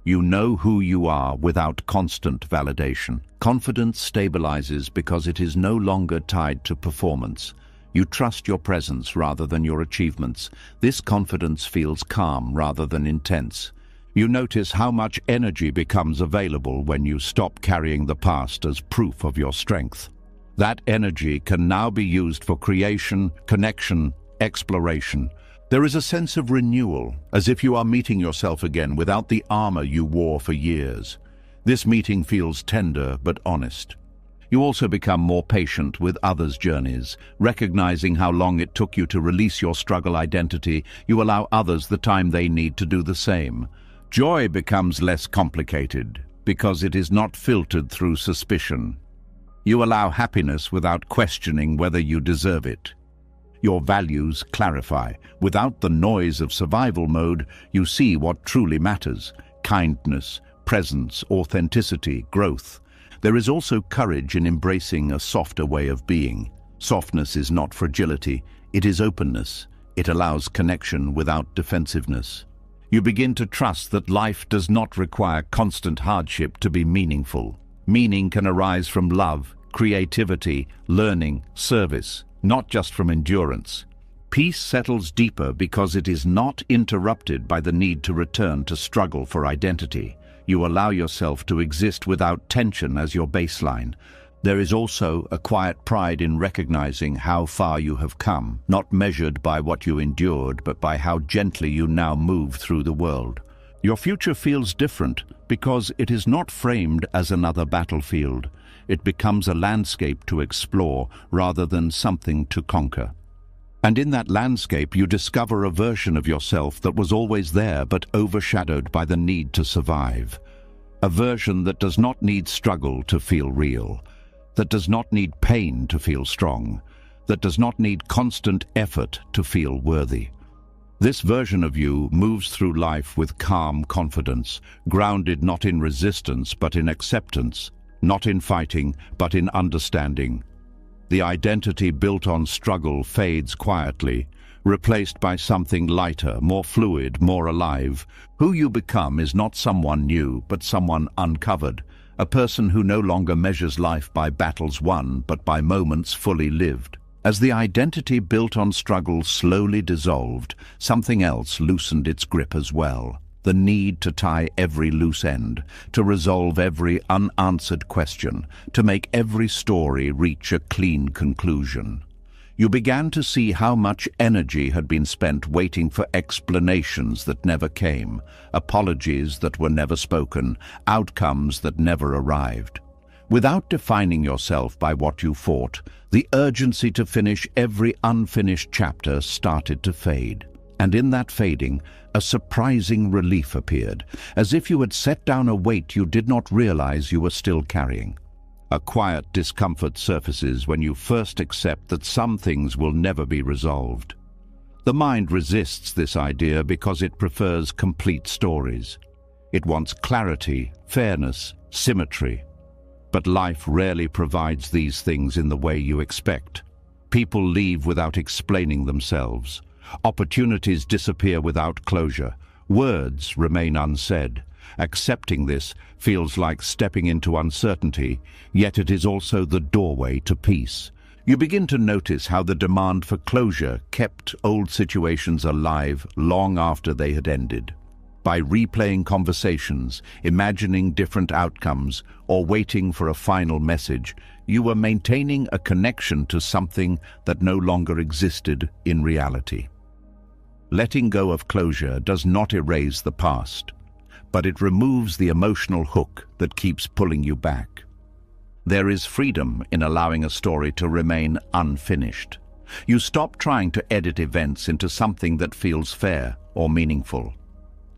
Speaker 1: You know who you are without constant validation. Confidence stabilizes because it is no longer tied to performance. You trust your presence rather than your achievements. This confidence feels calm rather than intense. You notice how much energy becomes available when you stop carrying the past as proof of your strength. That energy can now be used for creation, connection, exploration. There is a sense of renewal, as if you are meeting yourself again without the armor you wore for years. This meeting feels tender but honest. You also become more patient with others' journeys. Recognizing how long it took you to release your struggle identity, you allow others the time they need to do the same. Joy becomes less complicated because it is not filtered through suspicion. You allow happiness without questioning whether you deserve it. Your values clarify. Without the noise of survival mode, you see what truly matters: kindness, presence, authenticity, growth. There is also courage in embracing a softer way of being. Softness is not fragility, it is openness. It allows connection without defensiveness. You begin to trust that life does not require constant hardship to be meaningful. Meaning can arise from love, creativity, learning, service, not just from endurance. Peace settles deeper because it is not interrupted by the need to return to struggle for identity. You allow yourself to exist without tension as your baseline. There is also a quiet pride in recognizing how far you have come, not measured by what you endured, but by how gently you now move through the world. Your future feels different because it is not framed as another battlefield. It becomes a landscape to explore rather than something to conquer. And in that landscape, you discover a version of yourself that was always there but overshadowed by the need to survive. A version that does not need struggle to feel real, that does not need pain to feel strong, that does not need constant effort to feel worthy. This version of you moves through life with calm confidence, grounded not in resistance but in acceptance, not in fighting but in understanding. The identity built on struggle fades quietly, replaced by something lighter, more fluid, more alive. Who you become is not someone new, but someone uncovered, a person who no longer measures life by battles won, but by moments fully lived. As the identity built on struggle slowly dissolved, something else loosened its grip as well. The need to tie every loose end, to resolve every unanswered question, to make every story reach a clean conclusion. You began to see how much energy had been spent waiting for explanations that never came, apologies that were never spoken, outcomes that never arrived. Without defining yourself by what you fought, the urgency to finish every unfinished chapter started to fade. And in that fading, a surprising relief appeared, as if you had set down a weight you did not realize you were still carrying. A quiet discomfort surfaces when you first accept that some things will never be resolved. The mind resists this idea because it prefers complete stories. It wants clarity, fairness, symmetry. But life rarely provides these things in the way you expect. People leave without explaining themselves. Opportunities disappear without closure. Words remain unsaid. Accepting this feels like stepping into uncertainty, yet it is also the doorway to peace. You begin to notice how the demand for closure kept old situations alive long after they had ended. By replaying conversations, imagining different outcomes, or waiting for a final message, you were maintaining a connection to something that no longer existed in reality. Letting go of closure does not erase the past, but it removes the emotional hook that keeps pulling you back. There is freedom in allowing a story to remain unfinished. You stop trying to edit events into something that feels fair or meaningful.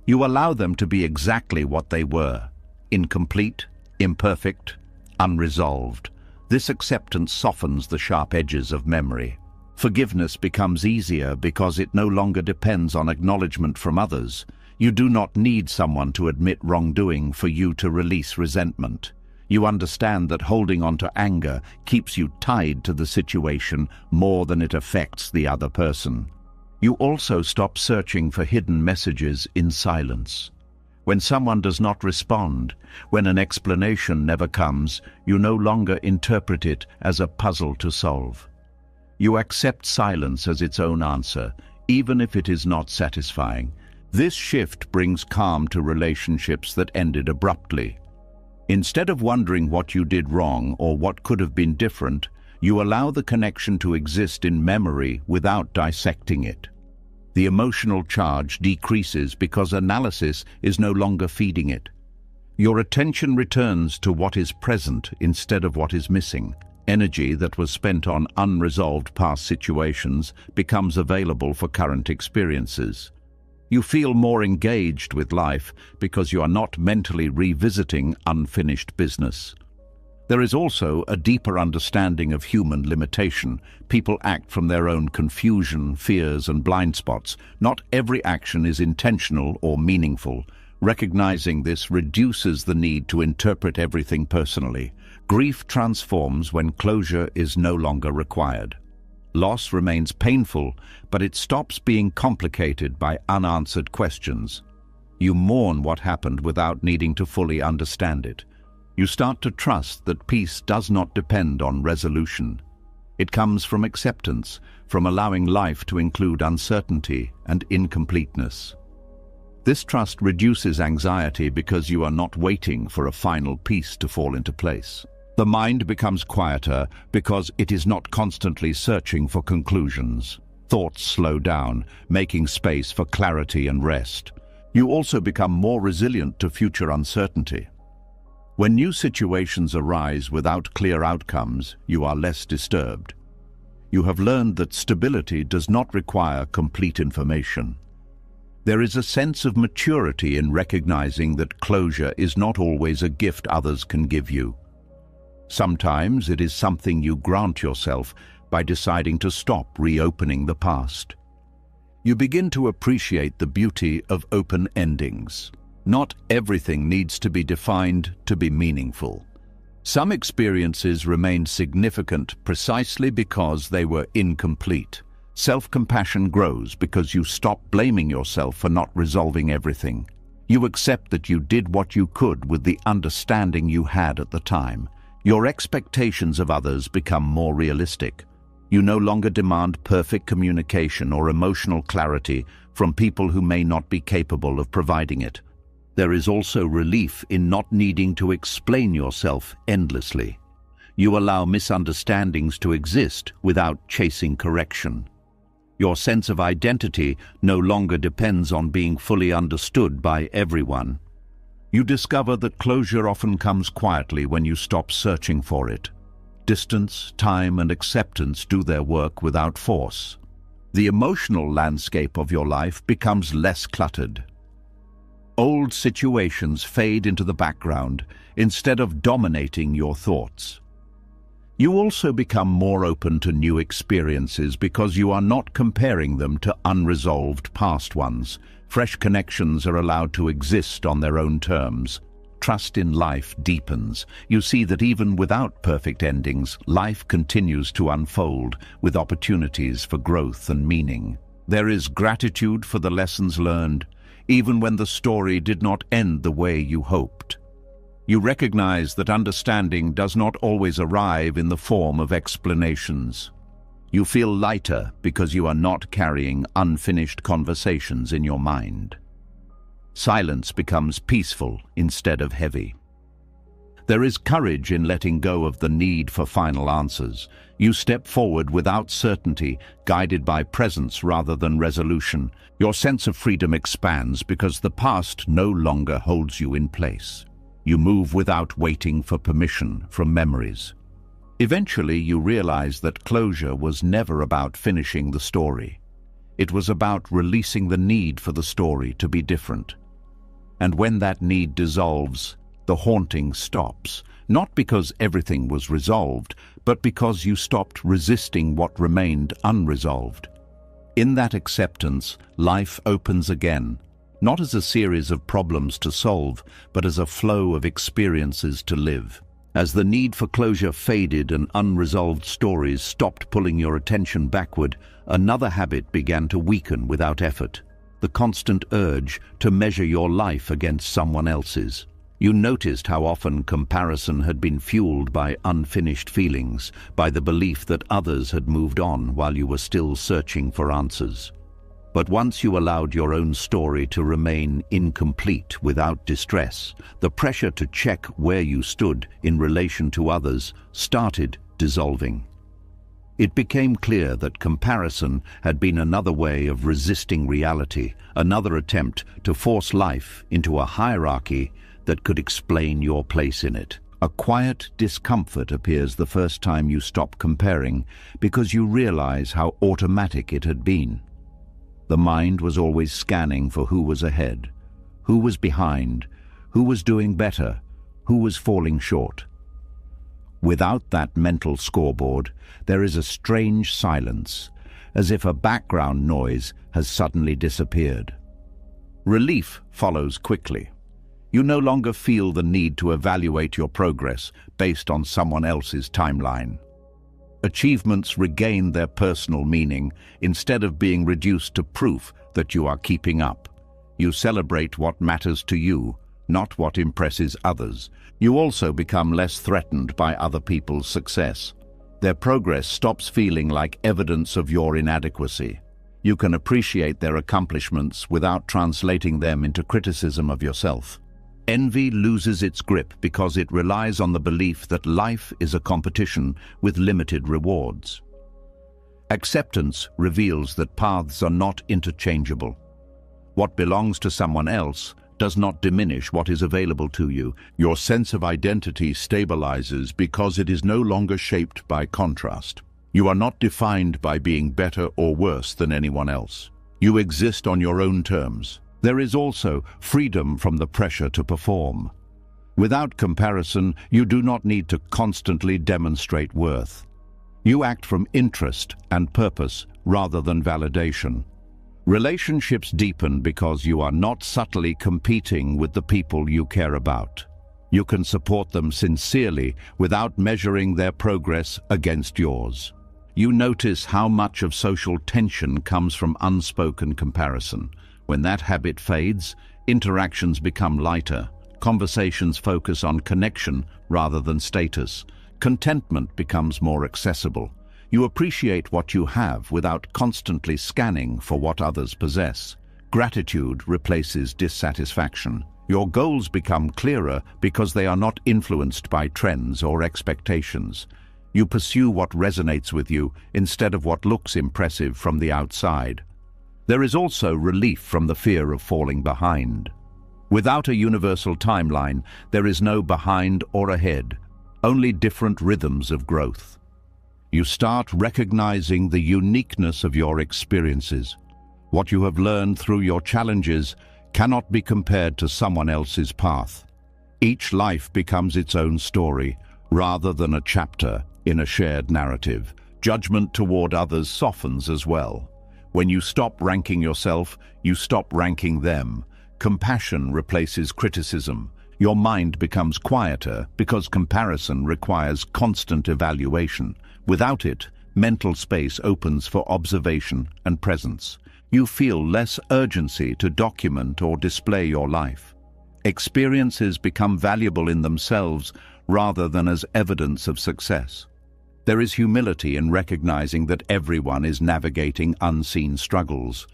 Speaker 1: You allow them to be exactly what they were: incomplete, imperfect, unresolved. This acceptance softens the sharp edges of memory. Forgiveness becomes easier because it no longer depends on acknowledgement from others. You do not need someone to admit wrongdoing for you to release resentment. You understand that holding on to anger keeps you tied to the situation more than it affects the other person. You also stop searching for hidden messages in silence. When someone does not respond, when an explanation never comes, you no longer interpret it as a puzzle to solve. You accept silence as its own answer, even if it is not satisfying. This shift brings calm to relationships that ended abruptly. Instead of wondering what you did wrong or what could have been different, you allow the connection to exist in memory without dissecting it. The emotional charge decreases because analysis is no longer feeding it. Your attention returns to what is present instead of what is missing. Energy that was spent on unresolved past situations becomes available for current experiences. You feel more engaged with life because you are not mentally revisiting unfinished business. There is also a deeper understanding of human limitation. People act from their own confusion, fears, and blind spots. Not every action is intentional or meaningful. Recognizing this reduces the need to interpret everything personally. Grief transforms when closure is no longer required. Loss remains painful, but it stops being complicated by unanswered questions. You mourn what happened without needing to fully understand it. You start to trust that peace does not depend on resolution. It comes from acceptance, from allowing life to include uncertainty and incompleteness. This trust reduces anxiety because you are not waiting for a final piece to fall into place. The mind becomes quieter because it is not constantly searching for conclusions. Thoughts slow down, making space for clarity and rest. You also become more resilient to future uncertainty. When new situations arise without clear outcomes, you are less disturbed. You have learned that stability does not require complete information. There is a sense of maturity in recognizing that closure is not always a gift others can give you. Sometimes it is something you grant yourself by deciding to stop reopening the past. You begin to appreciate the beauty of open endings. Not everything needs to be defined to be meaningful. Some experiences remain significant precisely because they were incomplete. Self-compassion grows because you stop blaming yourself for not resolving everything. You accept that you did what you could with the understanding you had at the time. Your expectations of others become more realistic. You no longer demand perfect communication or emotional clarity from people who may not be capable of providing it. There is also relief in not needing to explain yourself endlessly. You allow misunderstandings to exist without chasing correction. Your sense of identity no longer depends on being fully understood by everyone. You discover that closure often comes quietly when you stop searching for it. Distance, time, and acceptance do their work without force. The emotional landscape of your life becomes less cluttered. Old situations fade into the background instead of dominating your thoughts. You also become more open to new experiences because you are not comparing them to unresolved past ones. Fresh connections are allowed to exist on their own terms. Trust in life deepens. You see that even without perfect endings, life continues to unfold with opportunities for growth and meaning. There is gratitude for the lessons learned, even when the story did not end the way you hoped. You recognize that understanding does not always arrive in the form of explanations. You feel lighter because you are not carrying unfinished conversations in your mind. Silence becomes peaceful instead of heavy. There is courage in letting go of the need for final answers. You step forward without certainty, guided by presence rather than resolution. Your sense of freedom expands because the past no longer holds you in place. You move without waiting for permission from memories. Eventually, you realize that closure was never about finishing the story. It was about releasing the need for the story to be different. And when that need dissolves, the haunting stops, not because everything was resolved, but because you stopped resisting what remained unresolved. In that acceptance, life opens again, not as a series of problems to solve, but as a flow of experiences to live. As the need for closure faded and unresolved stories stopped pulling your attention backward, another habit began to weaken without effort: the constant urge to measure your life against someone else's. You noticed how often comparison had been fueled by unfinished feelings, by the belief that others had moved on while you were still searching for answers. But once you allowed your own story to remain incomplete without distress, the pressure to check where you stood in relation to others started dissolving. It became clear that comparison had been another way of resisting reality, another attempt to force life into a hierarchy that could explain your place in it. A quiet discomfort appears the first time you stop comparing because you realize how automatic it had been. The mind was always scanning for who was ahead, who was behind, who was doing better, who was falling short. Without that mental scoreboard, there is a strange silence, as if a background noise has suddenly disappeared. Relief follows quickly. You no longer feel the need to evaluate your progress based on someone else's timeline. Achievements regain their personal meaning instead of being reduced to proof that you are keeping up. You celebrate what matters to you, not what impresses others. You also become less threatened by other people's success. Their progress stops feeling like evidence of your inadequacy. You can appreciate their accomplishments without translating them into criticism of yourself. Envy loses its grip because it relies on the belief that life is a competition with limited rewards. Acceptance reveals that paths are not interchangeable. What belongs to someone else does not diminish what is available to you. Your sense of identity stabilizes because it is no longer shaped by contrast. You are not defined by being better or worse than anyone else. You exist on your own terms. There is also freedom from the pressure to perform. Without comparison, you do not need to constantly demonstrate worth. You act from interest and purpose rather than validation. Relationships deepen because you are not subtly competing with the people you care about. You can support them sincerely without measuring their progress against yours. You notice how much of social tension comes from unspoken comparison. When that habit fades, interactions become lighter. Conversations focus on connection rather than status. Contentment becomes more accessible. You appreciate what you have without constantly scanning for what others possess. Gratitude replaces dissatisfaction. Your goals become clearer because they are not influenced by trends or expectations. You pursue what resonates with you instead of what looks impressive from the outside. There is also relief from the fear of falling behind. Without a universal timeline, there is no behind or ahead, only different rhythms of growth. You start recognizing the uniqueness of your experiences. What you have learned through your challenges cannot be compared to someone else's path. Each life becomes its own story, rather than a chapter in a shared narrative. Judgment toward others softens as well. When you stop ranking yourself, you stop ranking them. Compassion replaces criticism. Your mind becomes quieter because comparison requires constant evaluation. Without it, mental space opens for observation and presence. You feel less urgency to document or display your life. Experiences become valuable in themselves rather than as evidence of success. There is humility in recognizing that everyone is navigating unseen struggles.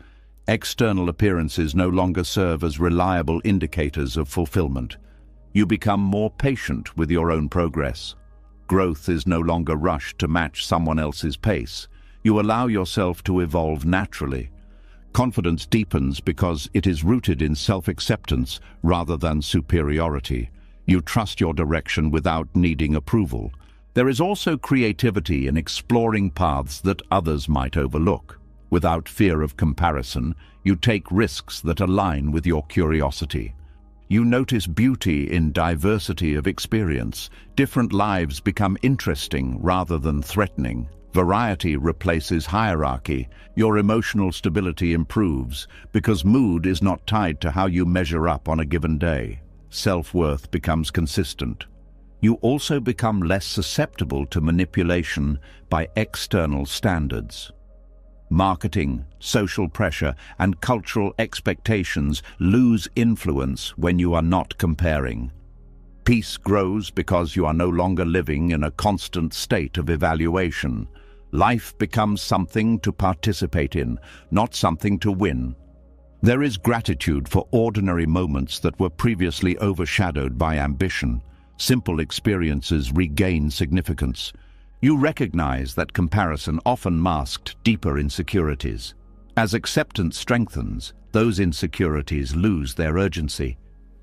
Speaker 1: External appearances no longer serve as reliable indicators of fulfillment. You become more patient with your own progress. Growth is no longer rushed to match someone else's pace. You allow yourself to evolve naturally. Confidence deepens because it is rooted in self-acceptance rather than superiority. You trust your direction without needing approval. There is also creativity in exploring paths that others might overlook. Without fear of comparison, you take risks that align with your curiosity. You notice beauty in diversity of experience. Different lives become interesting rather than threatening. Variety replaces hierarchy. Your emotional stability improves because mood is not tied to how you measure up on a given day. Self-worth becomes consistent. You also become less susceptible to manipulation by external standards. Marketing, social pressure, and cultural expectations lose influence when you are not comparing. Peace grows because you are no longer living in a constant state of evaluation. Life becomes something to participate in, not something to win. There is gratitude for ordinary moments that were previously overshadowed by ambition. Simple experiences regain significance. You recognize that comparison often masked deeper insecurities. As acceptance strengthens, those insecurities lose their urgency.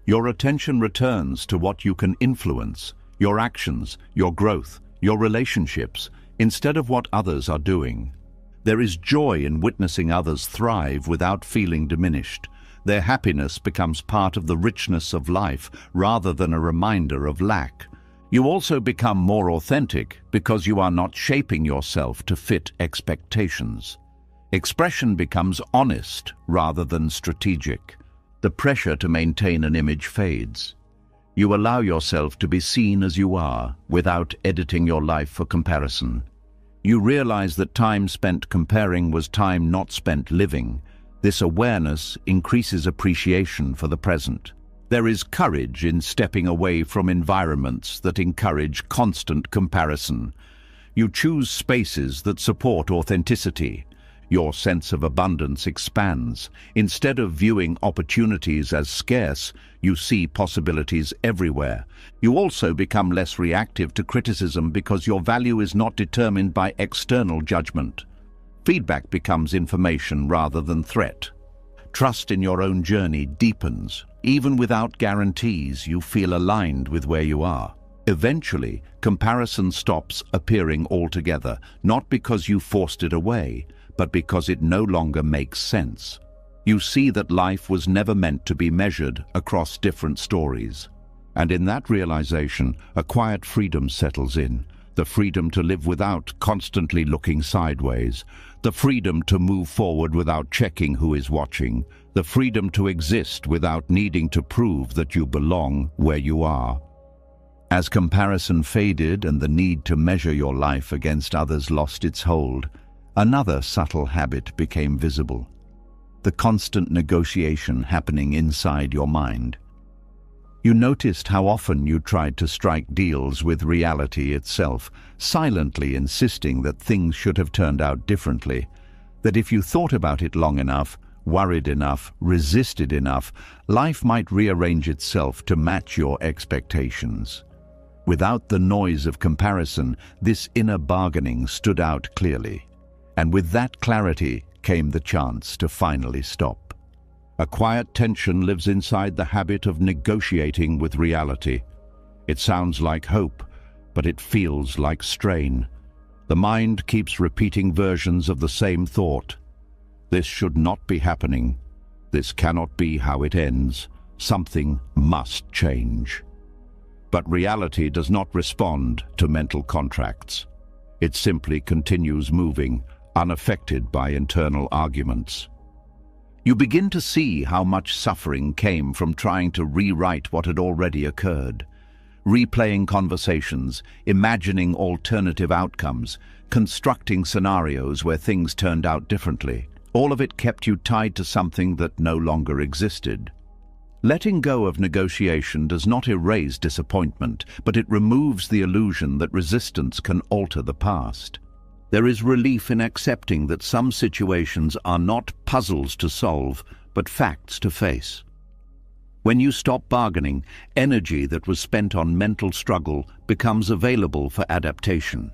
Speaker 1: Your attention returns to what you can influence, your actions, your growth, your relationships, instead of what others are doing. There is joy in witnessing others thrive without feeling diminished. Their happiness becomes part of the richness of life rather than a reminder of lack. You also become more authentic because you are not shaping yourself to fit expectations. Expression becomes honest rather than strategic. The pressure to maintain an image fades. You allow yourself to be seen as you are without editing your life for comparison. You realize that time spent comparing was time not spent living. This awareness increases appreciation for the present. There is courage in stepping away from environments that encourage constant comparison. You choose spaces that support authenticity. Your sense of abundance expands. Instead of viewing opportunities as scarce, you see possibilities everywhere. You also become less reactive to criticism because your value is not determined by external judgment. Feedback becomes information rather than threat. Trust in your own journey deepens. Even without guarantees, you feel aligned with where you are. Eventually, comparison stops appearing altogether, not because you forced it away, but because it no longer makes sense. You see that life was never meant to be measured across different stories. And in that realization, a quiet freedom settles in. The freedom to live without constantly looking sideways. The freedom to move forward without checking who is watching. The freedom to exist without needing to prove that you belong where you are. As comparison faded and the need to measure your life against others lost its hold, another subtle habit became visible. The constant negotiation happening inside your mind. You noticed how often you tried to strike deals with reality itself, silently insisting that things should have turned out differently, that if you thought about it long enough, worried enough, resisted enough, life might rearrange itself to match your expectations. Without the noise of comparison, this inner bargaining stood out clearly. And with that clarity came the chance to finally stop. A quiet tension lives inside the habit of negotiating with reality. It sounds like hope, but it feels like strain. The mind keeps repeating versions of the same thought. This should not be happening. This cannot be how it ends. Something must change. But reality does not respond to mental contracts. It simply continues moving, unaffected by internal arguments. You begin to see how much suffering came from trying to rewrite what had already occurred. Replaying conversations, imagining alternative outcomes, constructing scenarios where things turned out differently. All of it kept you tied to something that no longer existed. Letting go of negotiation does not erase disappointment, but it removes the illusion that resistance can alter the past. There is relief in accepting that some situations are not puzzles to solve, but facts to face. When you stop bargaining, energy that was spent on mental struggle becomes available for adaptation.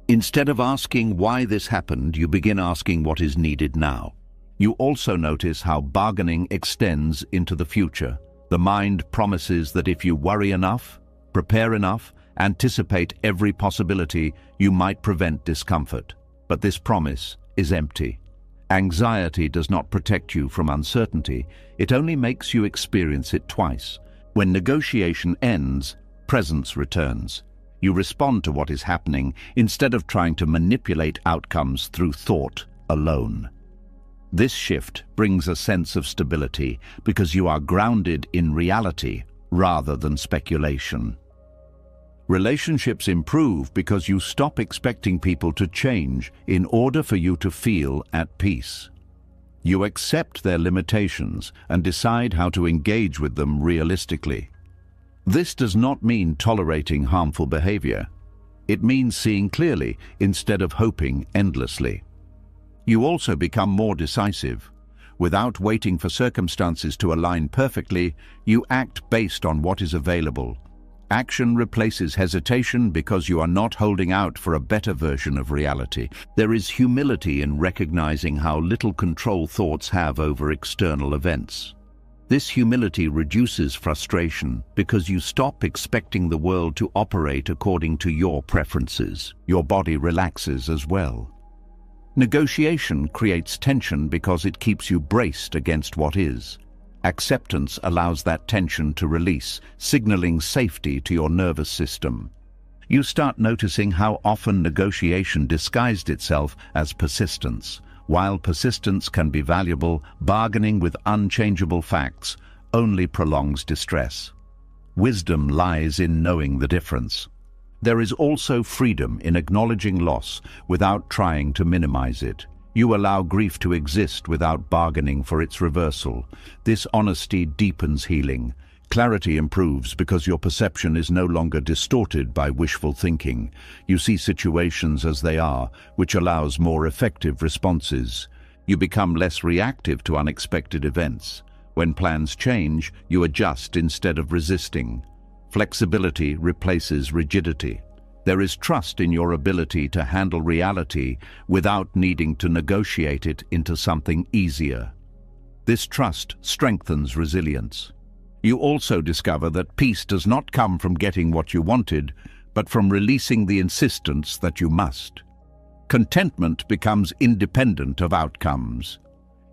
Speaker 1: Instead of asking why this happened, you begin asking what is needed now. You also notice how bargaining extends into the future. The mind promises that if you worry enough, prepare enough, anticipate every possibility, you might prevent discomfort. But this promise is empty. Anxiety does not protect you from uncertainty. It only makes you experience it twice. When negotiation ends, presence returns. You respond to what is happening instead of trying to manipulate outcomes through thought alone. This shift brings a sense of stability because you are grounded in reality rather than speculation. Relationships improve because you stop expecting people to change in order for you to feel at peace. You accept their limitations and decide how to engage with them realistically. This does not mean tolerating harmful behavior. It means seeing clearly instead of hoping endlessly. You also become more decisive. Without waiting for circumstances to align perfectly, you act based on what is available. Action replaces hesitation because you are not holding out for a better version of reality. There is humility in recognizing how little control thoughts have over external events. This humility reduces frustration because you stop expecting the world to operate according to your preferences. Your body relaxes as well. Negotiation creates tension because it keeps you braced against what is. Acceptance allows that tension to release, signaling safety to your nervous system. You start noticing how often negotiation disguised itself as persistence. While persistence can be valuable, bargaining with unchangeable facts only prolongs distress. Wisdom lies in knowing the difference. There is also freedom in acknowledging loss without trying to minimize it. You allow grief to exist without bargaining for its reversal. This honesty deepens healing. Clarity improves because your perception is no longer distorted by wishful thinking. You see situations as they are, which allows more effective responses. You become less reactive to unexpected events. When plans change, you adjust instead of resisting. Flexibility replaces rigidity. There is trust in your ability to handle reality without needing to negotiate it into something easier. This trust strengthens resilience. You also discover that peace does not come from getting what you wanted, but from releasing the insistence that you must. Contentment becomes independent of outcomes.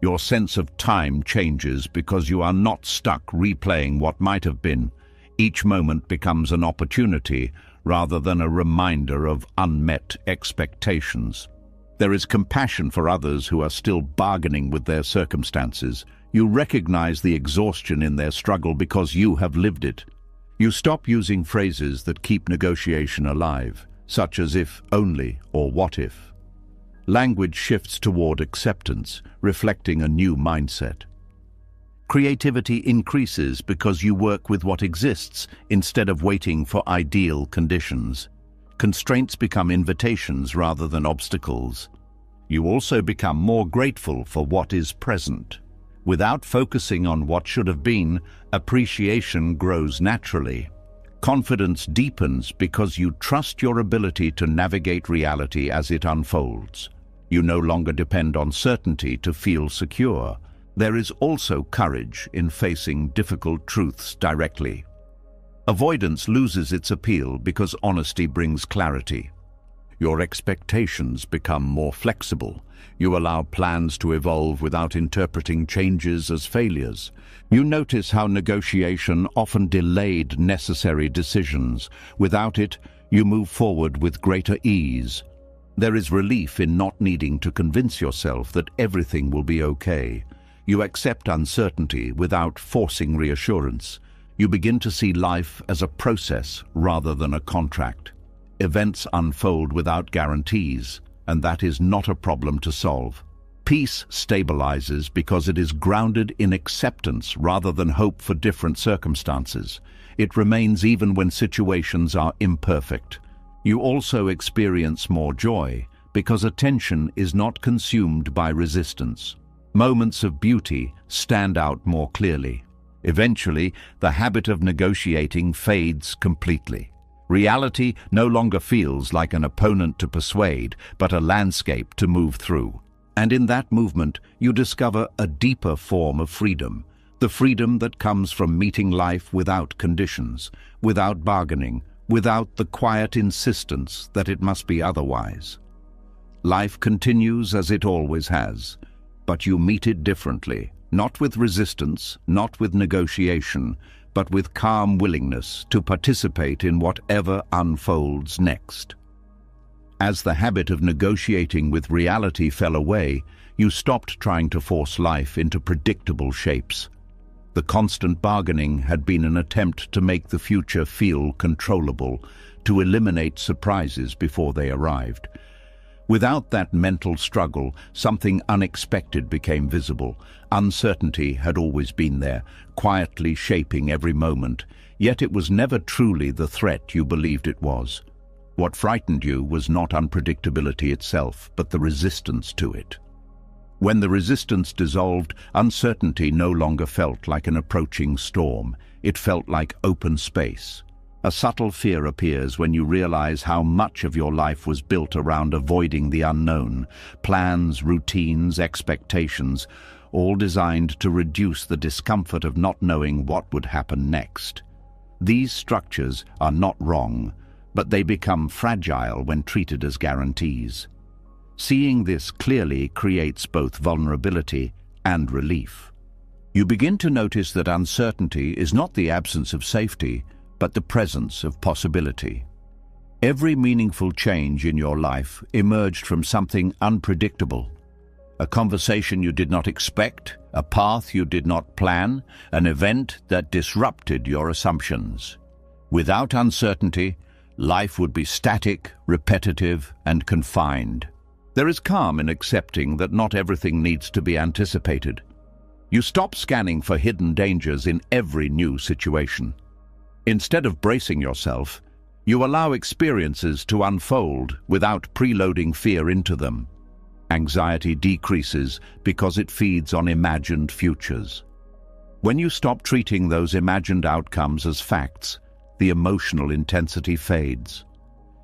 Speaker 1: Your sense of time changes because you are not stuck replaying what might have been. Each moment becomes an opportunity rather than a reminder of unmet expectations. There is compassion for others who are still bargaining with their circumstances. You recognize the exhaustion in their struggle because you have lived it. You stop using phrases that keep negotiation alive, such as if only or what if. Language shifts toward acceptance, reflecting a new mindset. Creativity increases because you work with what exists instead of waiting for ideal conditions. Constraints become invitations rather than obstacles. You also become more grateful for what is present. Without focusing on what should have been, appreciation grows naturally. Confidence deepens because you trust your ability to navigate reality as it unfolds. You no longer depend on certainty to feel secure. There is also courage in facing difficult truths directly. Avoidance loses its appeal because honesty brings clarity. Your expectations become more flexible. You allow plans to evolve without interpreting changes as failures. You notice how negotiation often delayed necessary decisions. Without it, you move forward with greater ease. There is relief in not needing to convince yourself that everything will be okay. You accept uncertainty without forcing reassurance. You begin to see life as a process rather than a contract. Events unfold without guarantees, and that is not a problem to solve. Peace stabilizes because it is grounded in acceptance rather than hope for different circumstances. It remains even when situations are imperfect. You also experience more joy because attention is not consumed by resistance. Moments of beauty stand out more clearly. Eventually, the habit of negotiating fades completely. Reality no longer feels like an opponent to persuade, but a landscape to move through. And in that movement, you discover a deeper form of freedom, the freedom that comes from meeting life without conditions, without bargaining, without the quiet insistence that it must be otherwise. Life continues as it always has, but you meet it differently. Not with resistance, not with negotiation, but with calm willingness to participate in whatever unfolds next. As the habit of negotiating with reality fell away, you stopped trying to force life into predictable shapes. The constant bargaining had been an attempt to make the future feel controllable, to eliminate surprises before they arrived. Without that mental struggle, something unexpected became visible. Uncertainty had always been there, quietly shaping every moment, yet it was never truly the threat you believed it was. What frightened you was not unpredictability itself, but the resistance to it. When the resistance dissolved, uncertainty no longer felt like an approaching storm. It felt like open space. A subtle fear appears when you realize how much of your life was built around avoiding the unknown. Plans, routines, expectations, all designed to reduce the discomfort of not knowing what would happen next. These structures are not wrong, but they become fragile when treated as guarantees. Seeing this clearly creates both vulnerability and relief. You begin to notice that uncertainty is not the absence of safety, but the presence of possibility. Every meaningful change in your life emerged from something unpredictable. A conversation you did not expect, a path you did not plan, an event that disrupted your assumptions. Without uncertainty, life would be static, repetitive, and confined. There is calm in accepting that not everything needs to be anticipated. You stop scanning for hidden dangers in every new situation. Instead of bracing yourself, you allow experiences to unfold without preloading fear into them. Anxiety decreases because it feeds on imagined futures. When you stop treating those imagined outcomes as facts, the emotional intensity fades.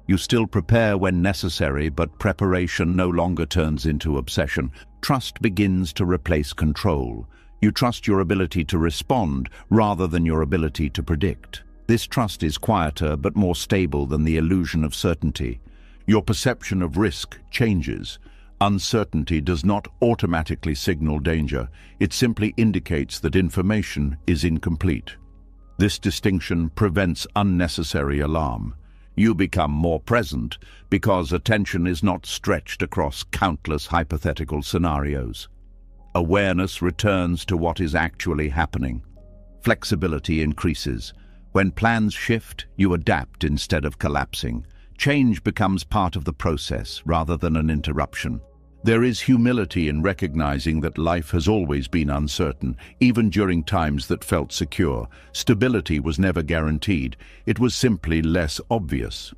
Speaker 1: You still prepare when necessary, but preparation no longer turns into obsession. Trust begins to replace control. You trust your ability to respond rather than your ability to predict. This trust is quieter but more stable than the illusion of certainty. Your perception of risk changes. Uncertainty does not automatically signal danger. It simply indicates that information is incomplete. This distinction prevents unnecessary alarm. You become more present because attention is not stretched across countless hypothetical scenarios. Awareness returns to what is actually happening. Flexibility increases. When plans shift, you adapt instead of collapsing. Change becomes part of the process rather than an interruption. There is humility in recognizing that life has always been uncertain, even during times that felt secure. Stability was never guaranteed. It was simply less obvious.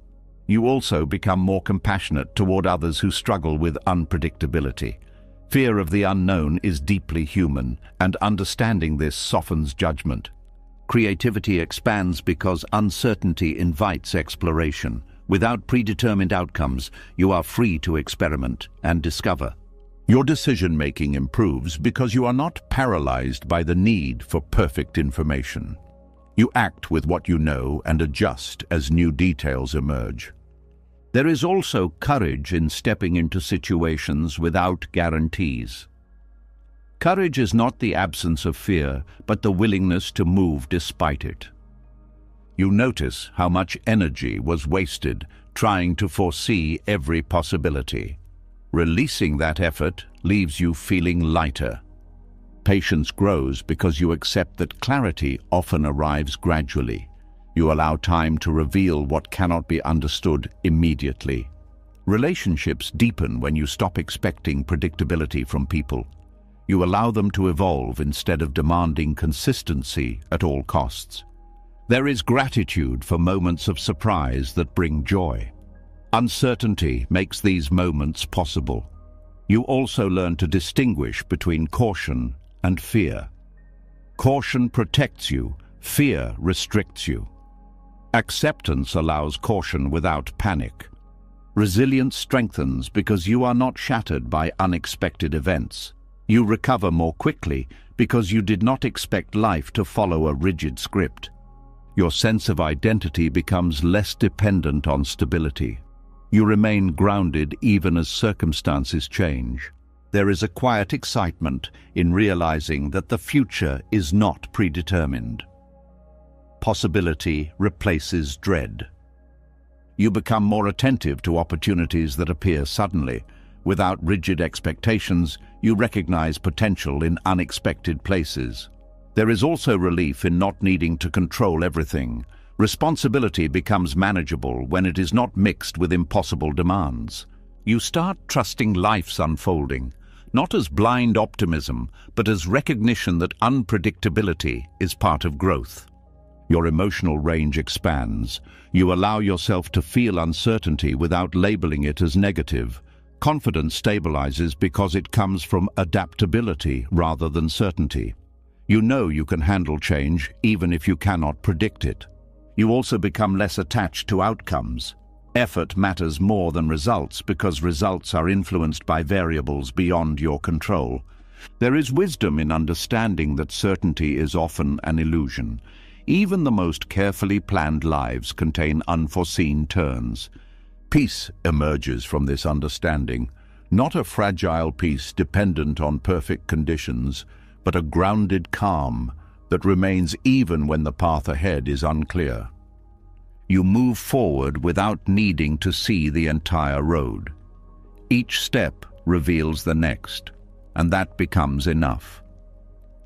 Speaker 1: You also become more compassionate toward others who struggle with unpredictability. Fear of the unknown is deeply human, and understanding this softens judgment. Creativity expands because uncertainty invites exploration. Without predetermined outcomes, you are free to experiment and discover. Your decision-making improves because you are not paralyzed by the need for perfect information. You act with what you know and adjust as new details emerge. There is also courage in stepping into situations without guarantees. Courage is not the absence of fear, but the willingness to move despite it. You notice how much energy was wasted trying to foresee every possibility. Releasing that effort leaves you feeling lighter. Patience grows because you accept that clarity often arrives gradually. You allow time to reveal what cannot be understood immediately. Relationships deepen when you stop expecting predictability from people. You allow them to evolve instead of demanding consistency at all costs. There is gratitude for moments of surprise that bring joy. Uncertainty makes these moments possible. You also learn to distinguish between caution and fear. Caution protects you, fear restricts you. Acceptance allows caution without panic. Resilience strengthens because you are not shattered by unexpected events. You recover more quickly because you did not expect life to follow a rigid script. Your sense of identity becomes less dependent on stability. You remain grounded even as circumstances change. There is a quiet excitement in realizing that the future is not predetermined. Possibility replaces dread. You become more attentive to opportunities that appear suddenly. Without rigid expectations, you recognize potential in unexpected places. There is also relief in not needing to control everything. Responsibility becomes manageable when it is not mixed with impossible demands. You start trusting life's unfolding, not as blind optimism, but as recognition that unpredictability is part of growth. Your emotional range expands. You allow yourself to feel uncertainty without labeling it as negative. Confidence stabilizes because it comes from adaptability rather than certainty. You know you can handle change even if you cannot predict it. You also become less attached to outcomes. Effort matters more than results because results are influenced by variables beyond your control. There is wisdom in understanding that certainty is often an illusion. Even the most carefully planned lives contain unforeseen turns. Peace emerges from this understanding, not a fragile peace dependent on perfect conditions, but a grounded calm that remains even when the path ahead is unclear. You move forward without needing to see the entire road. Each step reveals the next, and that becomes enough.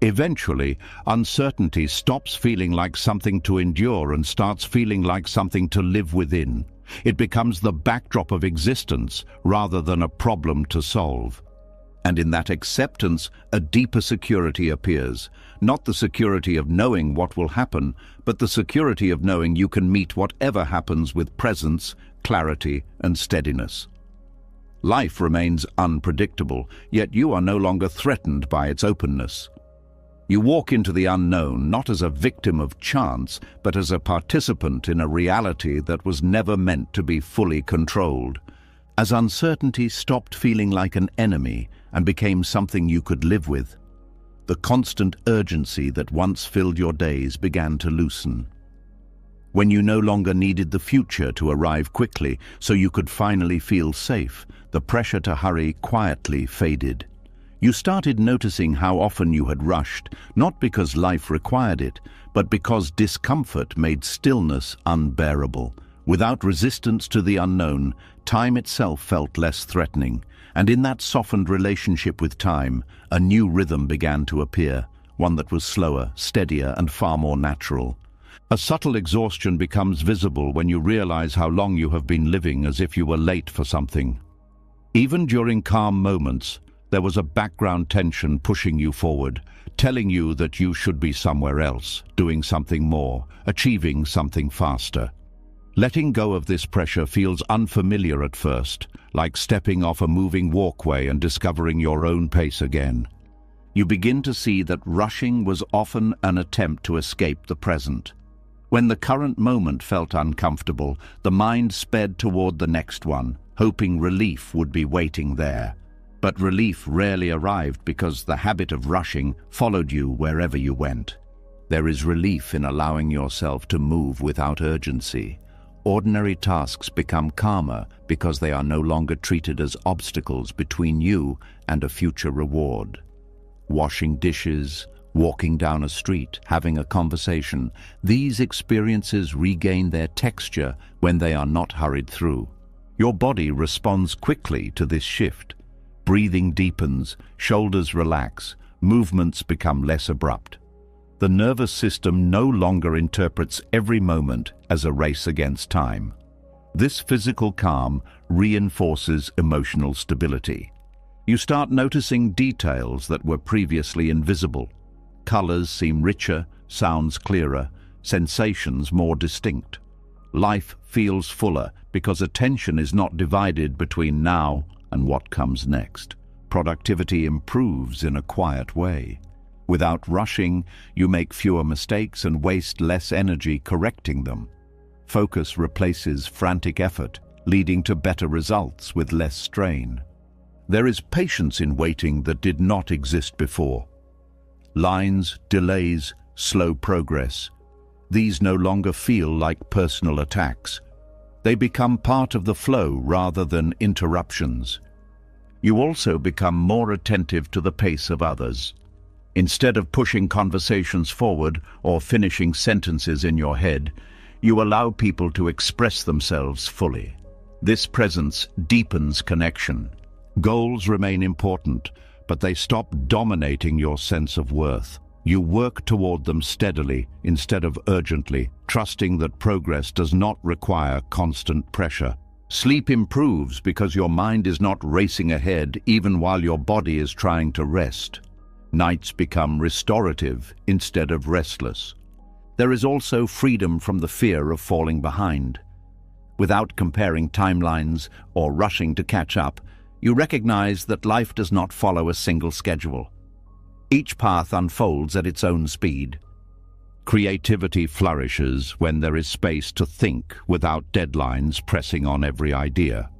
Speaker 1: Eventually, uncertainty stops feeling like something to endure and starts feeling like something to live within. It becomes the backdrop of existence rather than a problem to solve. And in that acceptance, a deeper security appears. Not the security of knowing what will happen, but the security of knowing you can meet whatever happens with presence, clarity, and steadiness. Life remains unpredictable, yet you are no longer threatened by its openness. You walk into the unknown not as a victim of chance, but as a participant in a reality that was never meant to be fully controlled. As uncertainty stopped feeling like an enemy and became something you could live with, the constant urgency that once filled your days began to loosen. When you no longer needed the future to arrive quickly so you could finally feel safe, the pressure to hurry quietly faded. You started noticing how often you had rushed, not because life required it, but because discomfort made stillness unbearable. Without resistance to the unknown, time itself felt less threatening, and in that softened relationship with time, a new rhythm began to appear, one that was slower, steadier, and far more natural. A subtle exhaustion becomes visible when you realize how long you have been living as if you were late for something. Even during calm moments, there was a background tension pushing you forward, telling you that you should be somewhere else, doing something more, achieving something faster. Letting go of this pressure feels unfamiliar at first, like stepping off a moving walkway and discovering your own pace again. You begin to see that rushing was often an attempt to escape the present. When the current moment felt uncomfortable, the mind sped toward the next one, hoping relief would be waiting there. But relief rarely arrived because the habit of rushing followed you wherever you went. There is relief in allowing yourself to move without urgency. Ordinary tasks become calmer because they are no longer treated as obstacles between you and a future reward. Washing dishes, walking down a street, having a conversation, these experiences regain their texture when they are not hurried through. Your body responds quickly to this shift. Breathing deepens, shoulders relax, movements become less abrupt. The nervous system no longer interprets every moment as a race against time. This physical calm reinforces emotional stability. You start noticing details that were previously invisible. Colors seem richer, sounds clearer, sensations more distinct. Life feels fuller because attention is not divided between now and what comes next. Productivity improves in a quiet way. Without rushing, you make fewer mistakes and waste less energy correcting them. Focus replaces frantic effort, leading to better results with less strain. There is patience in waiting that did not exist before. Lines, delays, slow progress. These no longer feel like personal attacks. They become part of the flow rather than interruptions. You also become more attentive to the pace of others. Instead of pushing conversations forward or finishing sentences in your head, you allow people to express themselves fully. This presence deepens connection. Goals remain important, but they stop dominating your sense of worth. You work toward them steadily instead of urgently, trusting that progress does not require constant pressure. Sleep improves because your mind is not racing ahead even while your body is trying to rest. Nights become restorative instead of restless. There is also freedom from the fear of falling behind. Without comparing timelines or rushing to catch up, you recognize that life does not follow a single schedule. Each path unfolds at its own speed. Creativity flourishes when there is space to think without deadlines pressing on every idea.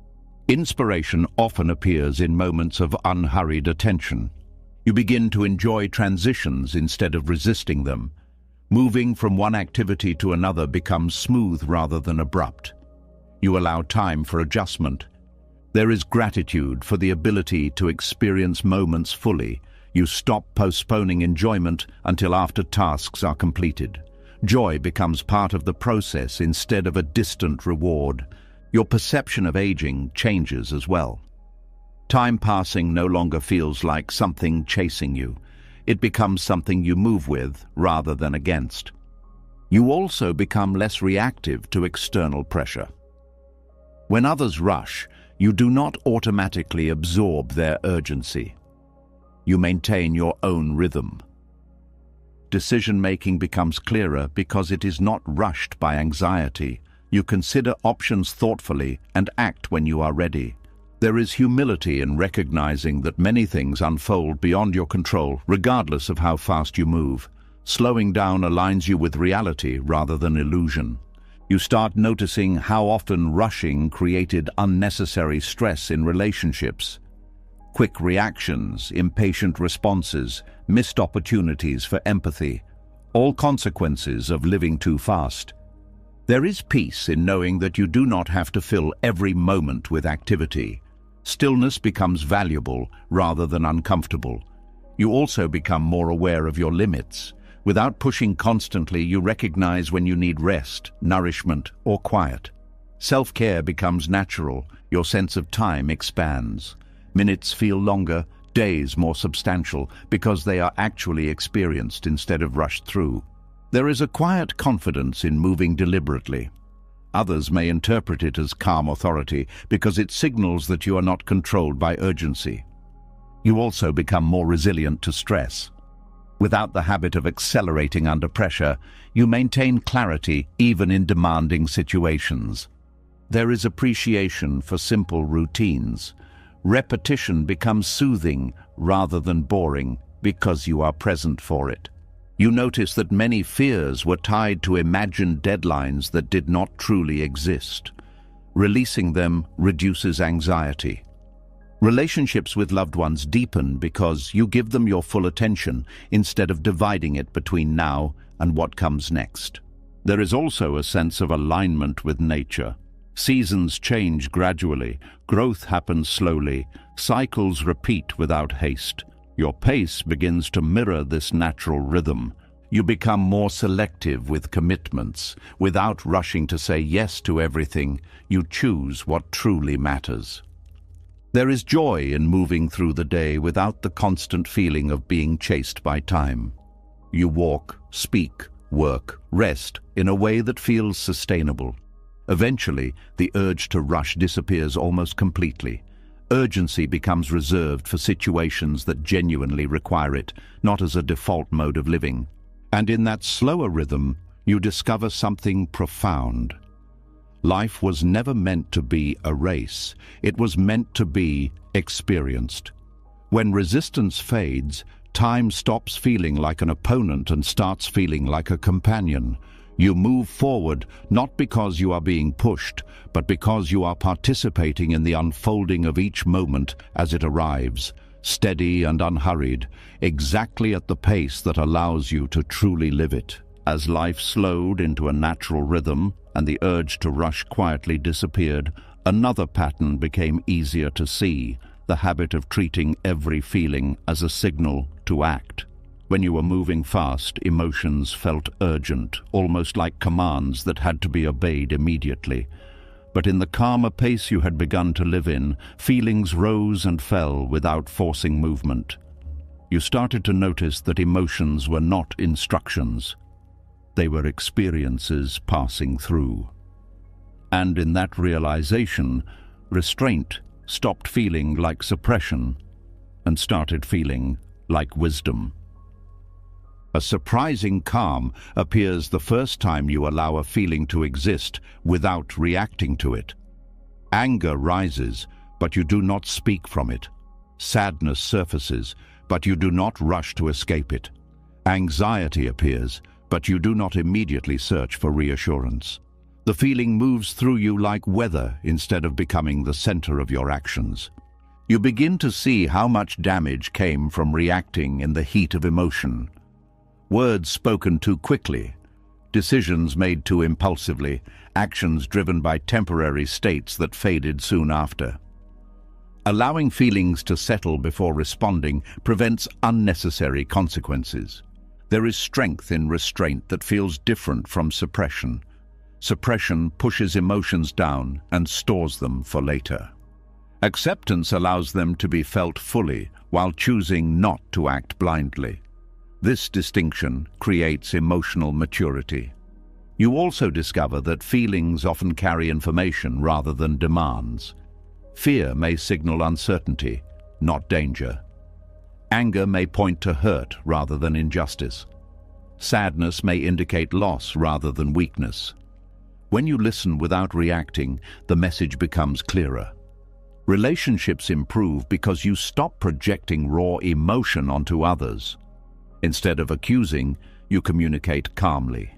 Speaker 1: Inspiration often appears in moments of unhurried attention. You begin to enjoy transitions instead of resisting them. Moving from one activity to another becomes smooth rather than abrupt. You allow time for adjustment. There is gratitude for the ability to experience moments fully. You stop postponing enjoyment until after tasks are completed. Joy becomes part of the process instead of a distant reward. Your perception of aging changes as well. Time passing no longer feels like something chasing you. It becomes something you move with rather than against. You also become less reactive to external pressure. When others rush, you do not automatically absorb their urgency. You maintain your own rhythm. Decision-making becomes clearer because it is not rushed by anxiety. You consider options thoughtfully and act when you are ready. There is humility in recognizing that many things unfold beyond your control, regardless of how fast you move. Slowing down aligns you with reality rather than illusion. You start noticing how often rushing created unnecessary stress in relationships. Quick reactions, impatient responses, missed opportunities for empathy, all consequences of living too fast. There is peace in knowing that you do not have to fill every moment with activity. Stillness becomes valuable rather than uncomfortable. You also become more aware of your limits. Without pushing constantly, you recognize when you need rest, nourishment, or quiet. Self-care becomes natural. Your sense of time expands. Minutes feel longer, days more substantial, because they are actually experienced instead of rushed through. There is a quiet confidence in moving deliberately. Others may interpret it as calm authority because it signals that you are not controlled by urgency. You also become more resilient to stress. Without the habit of accelerating under pressure, you maintain clarity even in demanding situations. There is appreciation for simple routines. Repetition becomes soothing rather than boring because you are present for it. You notice that many fears were tied to imagined deadlines that did not truly exist. Releasing them reduces anxiety. Relationships with loved ones deepen because you give them your full attention instead of dividing it between now and what comes next. There is also a sense of alignment with nature. Seasons change gradually, growth happens slowly, cycles repeat without haste. Your pace begins to mirror this natural rhythm. You become more selective with commitments. Without rushing to say yes to everything, you choose what truly matters. There is joy in moving through the day without the constant feeling of being chased by time. You walk, speak, work, rest in a way that feels sustainable. Eventually, the urge to rush disappears almost completely. Urgency becomes reserved for situations that genuinely require it, not as a default mode of living. And in that slower rhythm, you discover something profound. Life was never meant to be a race. It was meant to be experienced. When resistance fades, time stops feeling like an opponent and starts feeling like a companion. You move forward not because you are being pushed, but because you are participating in the unfolding of each moment as it arrives, steady and unhurried, exactly at the pace that allows you to truly live it. As life slowed into a natural rhythm and the urge to rush quietly disappeared, another pattern became easier to see, the habit of treating every feeling as a signal to act. When you were moving fast, emotions felt urgent, almost like commands that had to be obeyed immediately. But in the calmer pace you had begun to live in, feelings rose and fell without forcing movement. You started to notice that emotions were not instructions. They were experiences passing through. And in that realization, restraint stopped feeling like suppression and started feeling like wisdom. A surprising calm appears the first time you allow a feeling to exist without reacting to it. Anger rises, but you do not speak from it. Sadness surfaces, but you do not rush to escape it. Anxiety appears, but you do not immediately search for reassurance. The feeling moves through you like weather instead of becoming the center of your actions. You begin to see how much damage came from reacting in the heat of emotion. Words spoken too quickly, decisions made too impulsively, actions driven by temporary states that faded soon after. Allowing feelings to settle before responding prevents unnecessary consequences. There is strength in restraint that feels different from suppression. Suppression pushes emotions down and stores them for later. Acceptance allows them to be felt fully while choosing not to act blindly. This distinction creates emotional maturity. You also discover that feelings often carry information rather than demands. Fear may signal uncertainty, not danger. Anger may point to hurt rather than injustice. Sadness may indicate loss rather than weakness. When you listen without reacting, the message becomes clearer. Relationships improve because you stop projecting raw emotion onto others. Instead of accusing, you communicate calmly.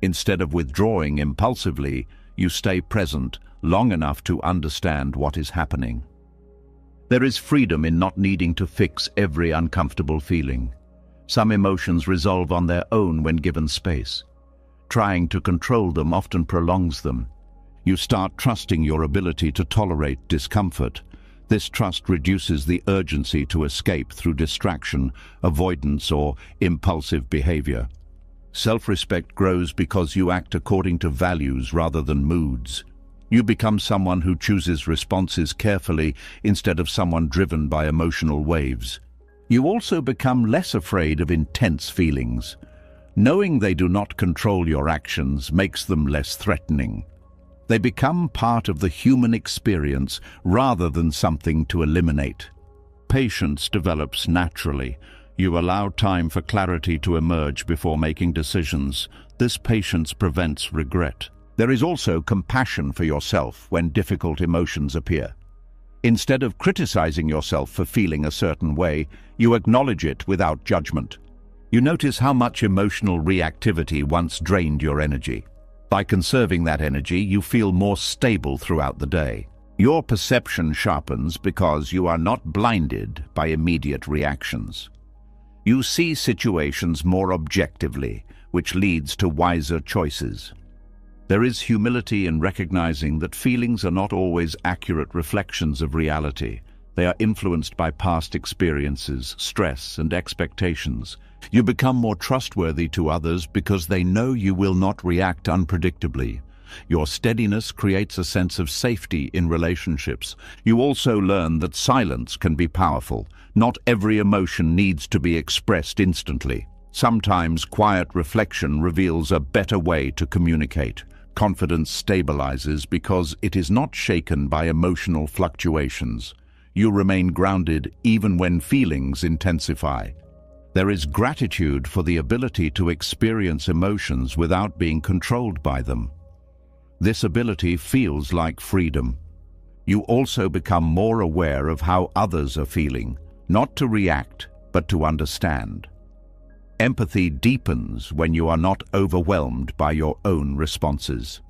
Speaker 1: Instead of withdrawing impulsively, you stay present long enough to understand what is happening. There is freedom in not needing to fix every uncomfortable feeling. Some emotions resolve on their own when given space. Trying to control them often prolongs them. You start trusting your ability to tolerate discomfort. This trust reduces the urgency to escape through distraction, avoidance, or impulsive behavior. Self-respect grows because you act according to values rather than moods. You become someone who chooses responses carefully instead of someone driven by emotional waves. You also become less afraid of intense feelings. Knowing they do not control your actions makes them less threatening. They become part of the human experience rather than something to eliminate. Patience develops naturally. You allow time for clarity to emerge before making decisions. This patience prevents regret. There is also compassion for yourself when difficult emotions appear. Instead of criticizing yourself for feeling a certain way, you acknowledge it without judgment. You notice how much emotional reactivity once drained your energy. By conserving that energy, you feel more stable throughout the day. Your perception sharpens because you are not blinded by immediate reactions. You see situations more objectively, which leads to wiser choices. There is humility in recognizing that feelings are not always accurate reflections of reality. They are influenced by past experiences, stress, and expectations. You become more trustworthy to others because they know you will not react unpredictably. Your steadiness creates a sense of safety in relationships. You also learn that silence can be powerful. Not every emotion needs to be expressed instantly. Sometimes quiet reflection reveals a better way to communicate. Confidence stabilizes because it is not shaken by emotional fluctuations. You remain grounded even when feelings intensify. There is gratitude for the ability to experience emotions without being controlled by them. This ability feels like freedom. You also become more aware of how others are feeling, not to react, but to understand. Empathy deepens when you are not overwhelmed by your own responses.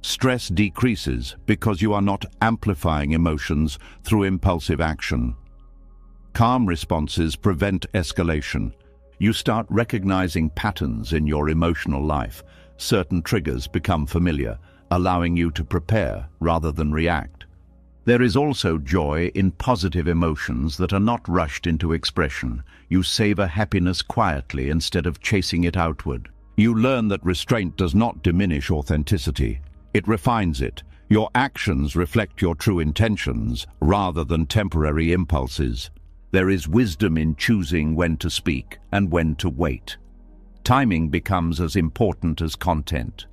Speaker 1: Stress decreases because you are not amplifying emotions through impulsive action. Calm responses prevent escalation. You start recognizing patterns in your emotional life. Certain triggers become familiar, allowing you to prepare rather than react. There is also joy in positive emotions that are not rushed into expression. You savor happiness quietly instead of chasing it outward. You learn that restraint does not diminish authenticity. It refines it. Your actions reflect your true intentions rather than temporary impulses. There is wisdom in choosing when to speak and when to wait. Timing becomes as important as content.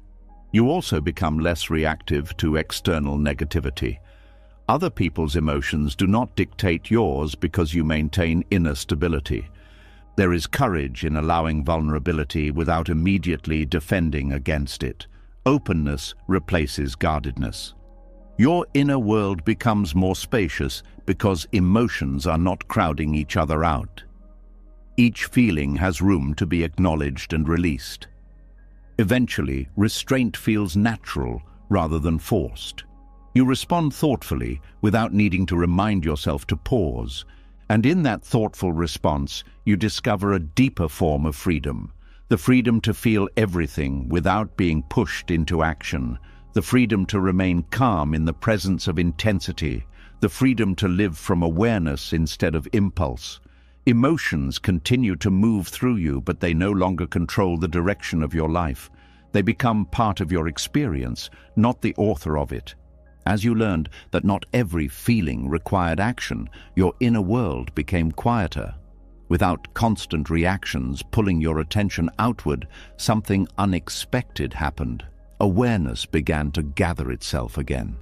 Speaker 1: You also become less reactive to external negativity. Other people's emotions do not dictate yours because you maintain inner stability. There is courage in allowing vulnerability without immediately defending against it. Openness replaces guardedness. Your inner world becomes more spacious because emotions are not crowding each other out. Each feeling has room to be acknowledged and released. Eventually, restraint feels natural rather than forced. You respond thoughtfully without needing to remind yourself to pause, and in that thoughtful response, you discover a deeper form of freedom. The freedom to feel everything without being pushed into action. The freedom to remain calm in the presence of intensity. The freedom to live from awareness instead of impulse. Emotions continue to move through you, but they no longer control the direction of your life. They become part of your experience, not the author of it. As you learned that not every feeling required action, your inner world became quieter. Without constant reactions pulling your attention outward, something unexpected happened. Awareness began to gather itself again.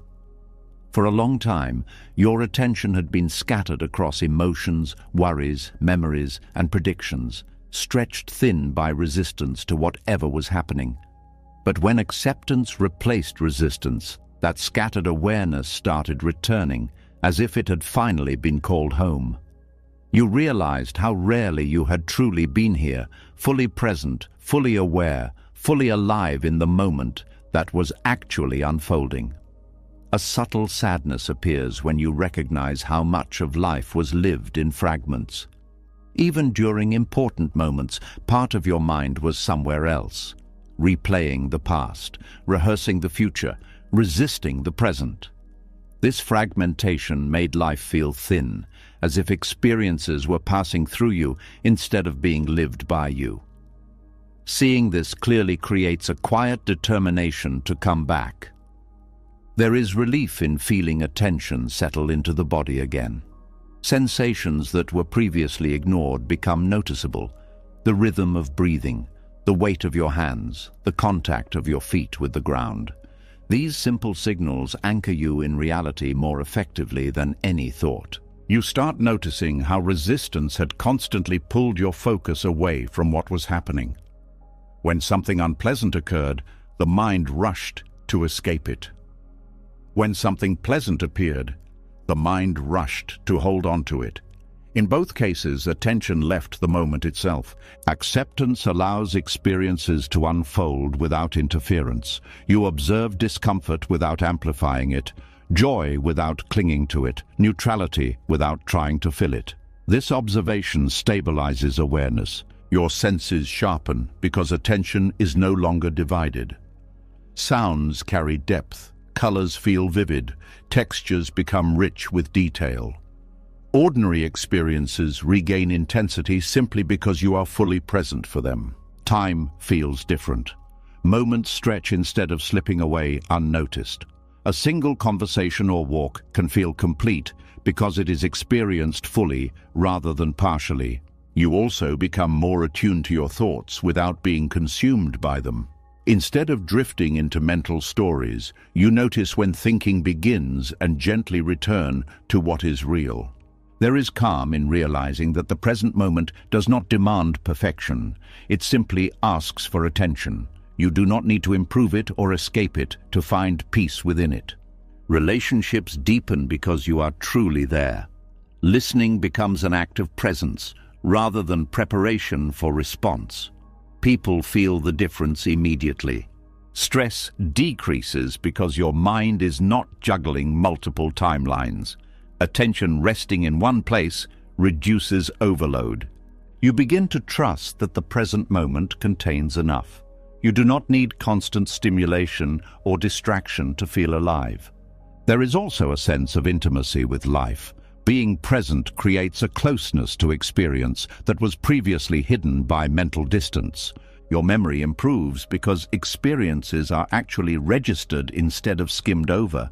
Speaker 1: For a long time, your attention had been scattered across emotions, worries, memories, and predictions, stretched thin by resistance to whatever was happening. But when acceptance replaced resistance, that scattered awareness started returning, as if it had finally been called home. You realized how rarely you had truly been here, fully present, fully aware, fully alive in the moment that was actually unfolding. A subtle sadness appears when you recognize how much of life was lived in fragments. Even during important moments, part of your mind was somewhere else, replaying the past, rehearsing the future, resisting the present. This fragmentation made life feel thin, as if experiences were passing through you instead of being lived by you. Seeing this clearly creates a quiet determination to come back. There is relief in feeling attention settle into the body again. Sensations that were previously ignored become noticeable. The rhythm of breathing, the weight of your hands, the contact of your feet with the ground. These simple signals anchor you in reality more effectively than any thought. You start noticing how resistance had constantly pulled your focus away from what was happening. When something unpleasant occurred, the mind rushed to escape it. When something pleasant appeared, the mind rushed to hold on to it. In both cases, attention left the moment itself. Acceptance allows experiences to unfold without interference. You observe discomfort without amplifying it, joy without clinging to it, neutrality without trying to fill it. This observation stabilizes awareness. Your senses sharpen because attention is no longer divided. Sounds carry depth. Colors feel vivid, textures become rich with detail. Ordinary experiences regain intensity simply because you are fully present for them. Time feels different. Moments stretch instead of slipping away unnoticed. A single conversation or walk can feel complete because it is experienced fully rather than partially. You also become more attuned to your thoughts without being consumed by them. Instead of drifting into mental stories, you notice when thinking begins and gently return to what is real. There is calm in realizing that the present moment does not demand perfection. It simply asks for attention. You do not need to improve it or escape it to find peace within it. Relationships deepen because you are truly there. Listening becomes an act of presence rather than preparation for response. People feel the difference immediately. Stress decreases because your mind is not juggling multiple timelines. Attention resting in one place reduces overload. You begin to trust that the present moment contains enough. You do not need constant stimulation or distraction to feel alive. There is also a sense of intimacy with life. Being present creates a closeness to experience that was previously hidden by mental distance. Your memory improves because experiences are actually registered instead of skimmed over.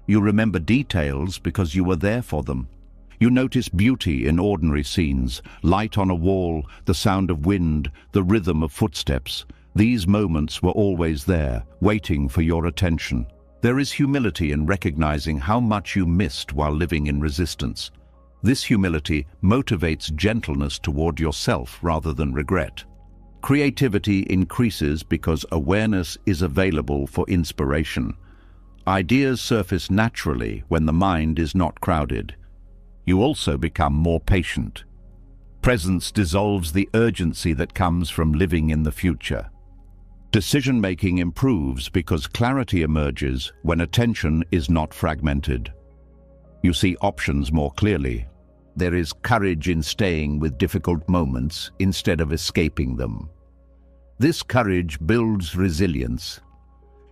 Speaker 1: You remember details because you were there for them. You notice beauty in ordinary scenes, light on a wall, the sound of wind, the rhythm of footsteps. These moments were always there, waiting for your attention. There is humility in recognizing how much you missed while living in resistance. This humility motivates gentleness toward yourself rather than regret. Creativity increases because awareness is available for inspiration. Ideas surface naturally when the mind is not crowded. You also become more patient. Presence dissolves the urgency that comes from living in the future. Decision-making improves because clarity emerges when attention is not fragmented. You see options more clearly. There is courage in staying with difficult moments instead of escaping them. This courage builds resilience.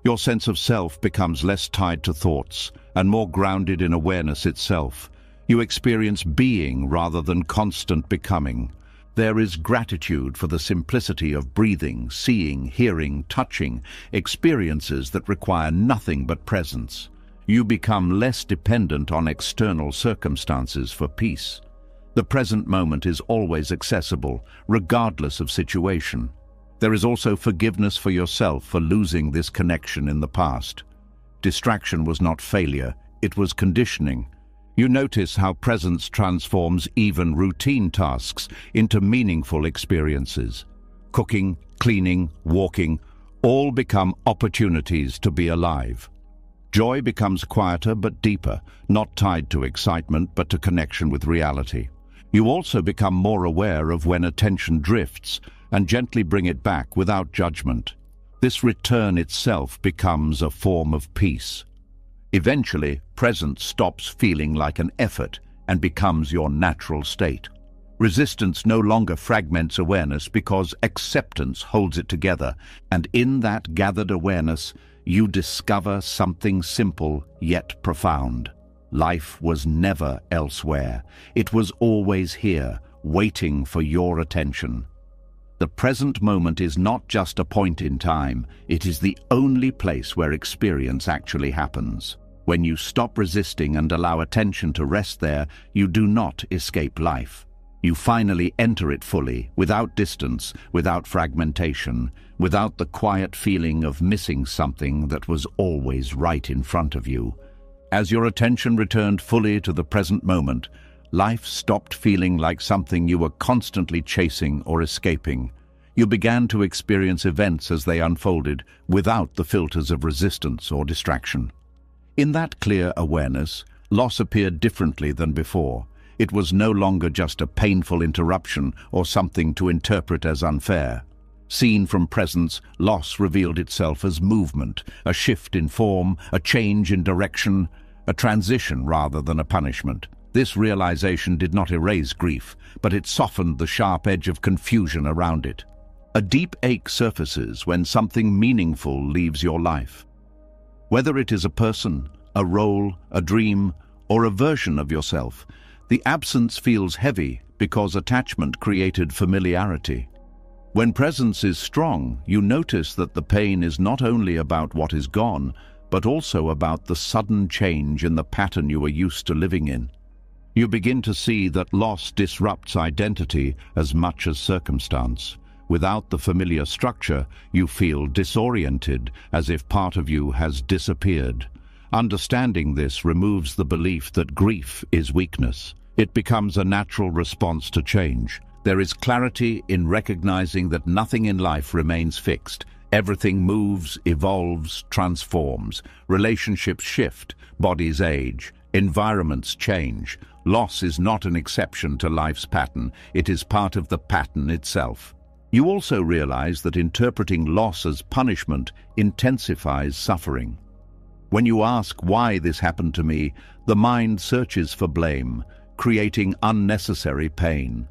Speaker 1: Your sense of self becomes less tied to thoughts and more grounded in awareness itself. You experience being rather than constant becoming. There is gratitude for the simplicity of breathing, seeing, hearing, touching, experiences that require nothing but presence. You become less dependent on external circumstances for peace. The present moment is always accessible, regardless of situation. There is also forgiveness for yourself for losing this connection in the past. Distraction was not failure, it was conditioning. You notice how presence transforms even routine tasks into meaningful experiences. Cooking, cleaning, walking, all become opportunities to be alive. Joy becomes quieter but deeper, not tied to excitement but to connection with reality. You also become more aware of when attention drifts and gently bring it back without judgment. This return itself becomes a form of peace. Eventually, presence stops feeling like an effort and becomes your natural state. Resistance no longer fragments awareness because acceptance holds it together, and in that gathered awareness, you discover something simple yet profound. Life was never elsewhere. It was always here, waiting for your attention. The present moment is not just a point in time, it is the only place where experience actually happens. When you stop resisting and allow attention to rest there, you do not escape life. You finally enter it fully, without distance, without fragmentation, without the quiet feeling of missing something that was always right in front of you. As your attention returned fully to the present moment, life stopped feeling like something you were constantly chasing or escaping. You began to experience events as they unfolded, without the filters of resistance or distraction. In that clear awareness, loss appeared differently than before. It was no longer just a painful interruption or something to interpret as unfair. Seen from presence, loss revealed itself as movement, a shift in form, a change in direction, a transition rather than a punishment. This realization did not erase grief, but it softened the sharp edge of confusion around it. A deep ache surfaces when something meaningful leaves your life. Whether it is a person, a role, a dream, or a version of yourself, the absence feels heavy because attachment created familiarity. When presence is strong, you notice that the pain is not only about what is gone, but also about the sudden change in the pattern you are used to living in. You begin to see that loss disrupts identity as much as circumstance. Without the familiar structure, you feel disoriented, as if part of you has disappeared. Understanding this removes the belief that grief is weakness. It becomes a natural response to change. There is clarity in recognizing that nothing in life remains fixed. Everything moves, evolves, transforms. Relationships shift, bodies age, environments change. Loss is not an exception to life's pattern. It is part of the pattern itself. You also realize that interpreting loss as punishment intensifies suffering. When you ask why this happened to me, the mind searches for blame, creating unnecessary pain.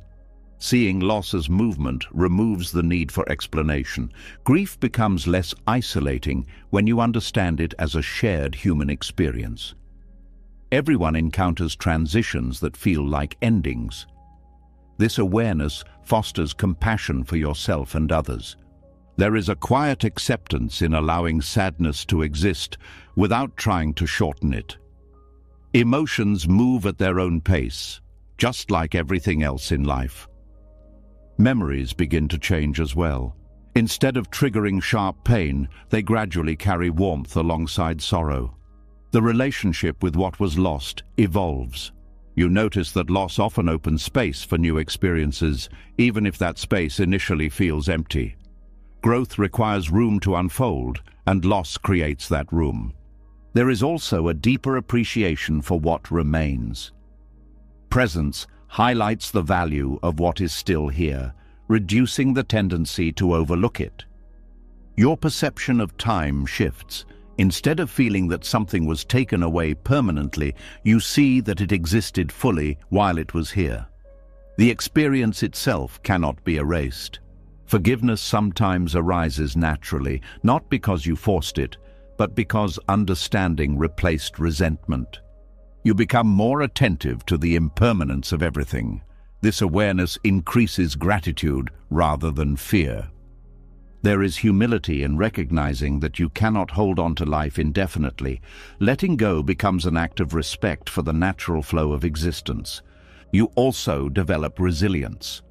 Speaker 1: Seeing loss as movement removes the need for explanation. Grief becomes less isolating when you understand it as a shared human experience. Everyone encounters transitions that feel like endings. This awareness fosters compassion for yourself and others. There is a quiet acceptance in allowing sadness to exist without trying to shorten it. Emotions move at their own pace, just like everything else in life. Memories begin to change as well. Instead of triggering sharp pain, they gradually carry warmth alongside sorrow. The relationship with what was lost evolves. You notice that loss often opens space for new experiences, even if that space initially feels empty. Growth requires room to unfold, and loss creates that room. There is also a deeper appreciation for what remains. Presence highlights the value of what is still here, reducing the tendency to overlook it. Your perception of time shifts. Instead of feeling that something was taken away permanently, you see that it existed fully while it was here. The experience itself cannot be erased. Forgiveness sometimes arises naturally, not because you forced it, but because understanding replaced resentment. You become more attentive to the impermanence of everything. This awareness increases gratitude rather than fear. There is humility in recognizing that you cannot hold on to life indefinitely. Letting go becomes an act of respect for the natural flow of existence. You also develop resilience.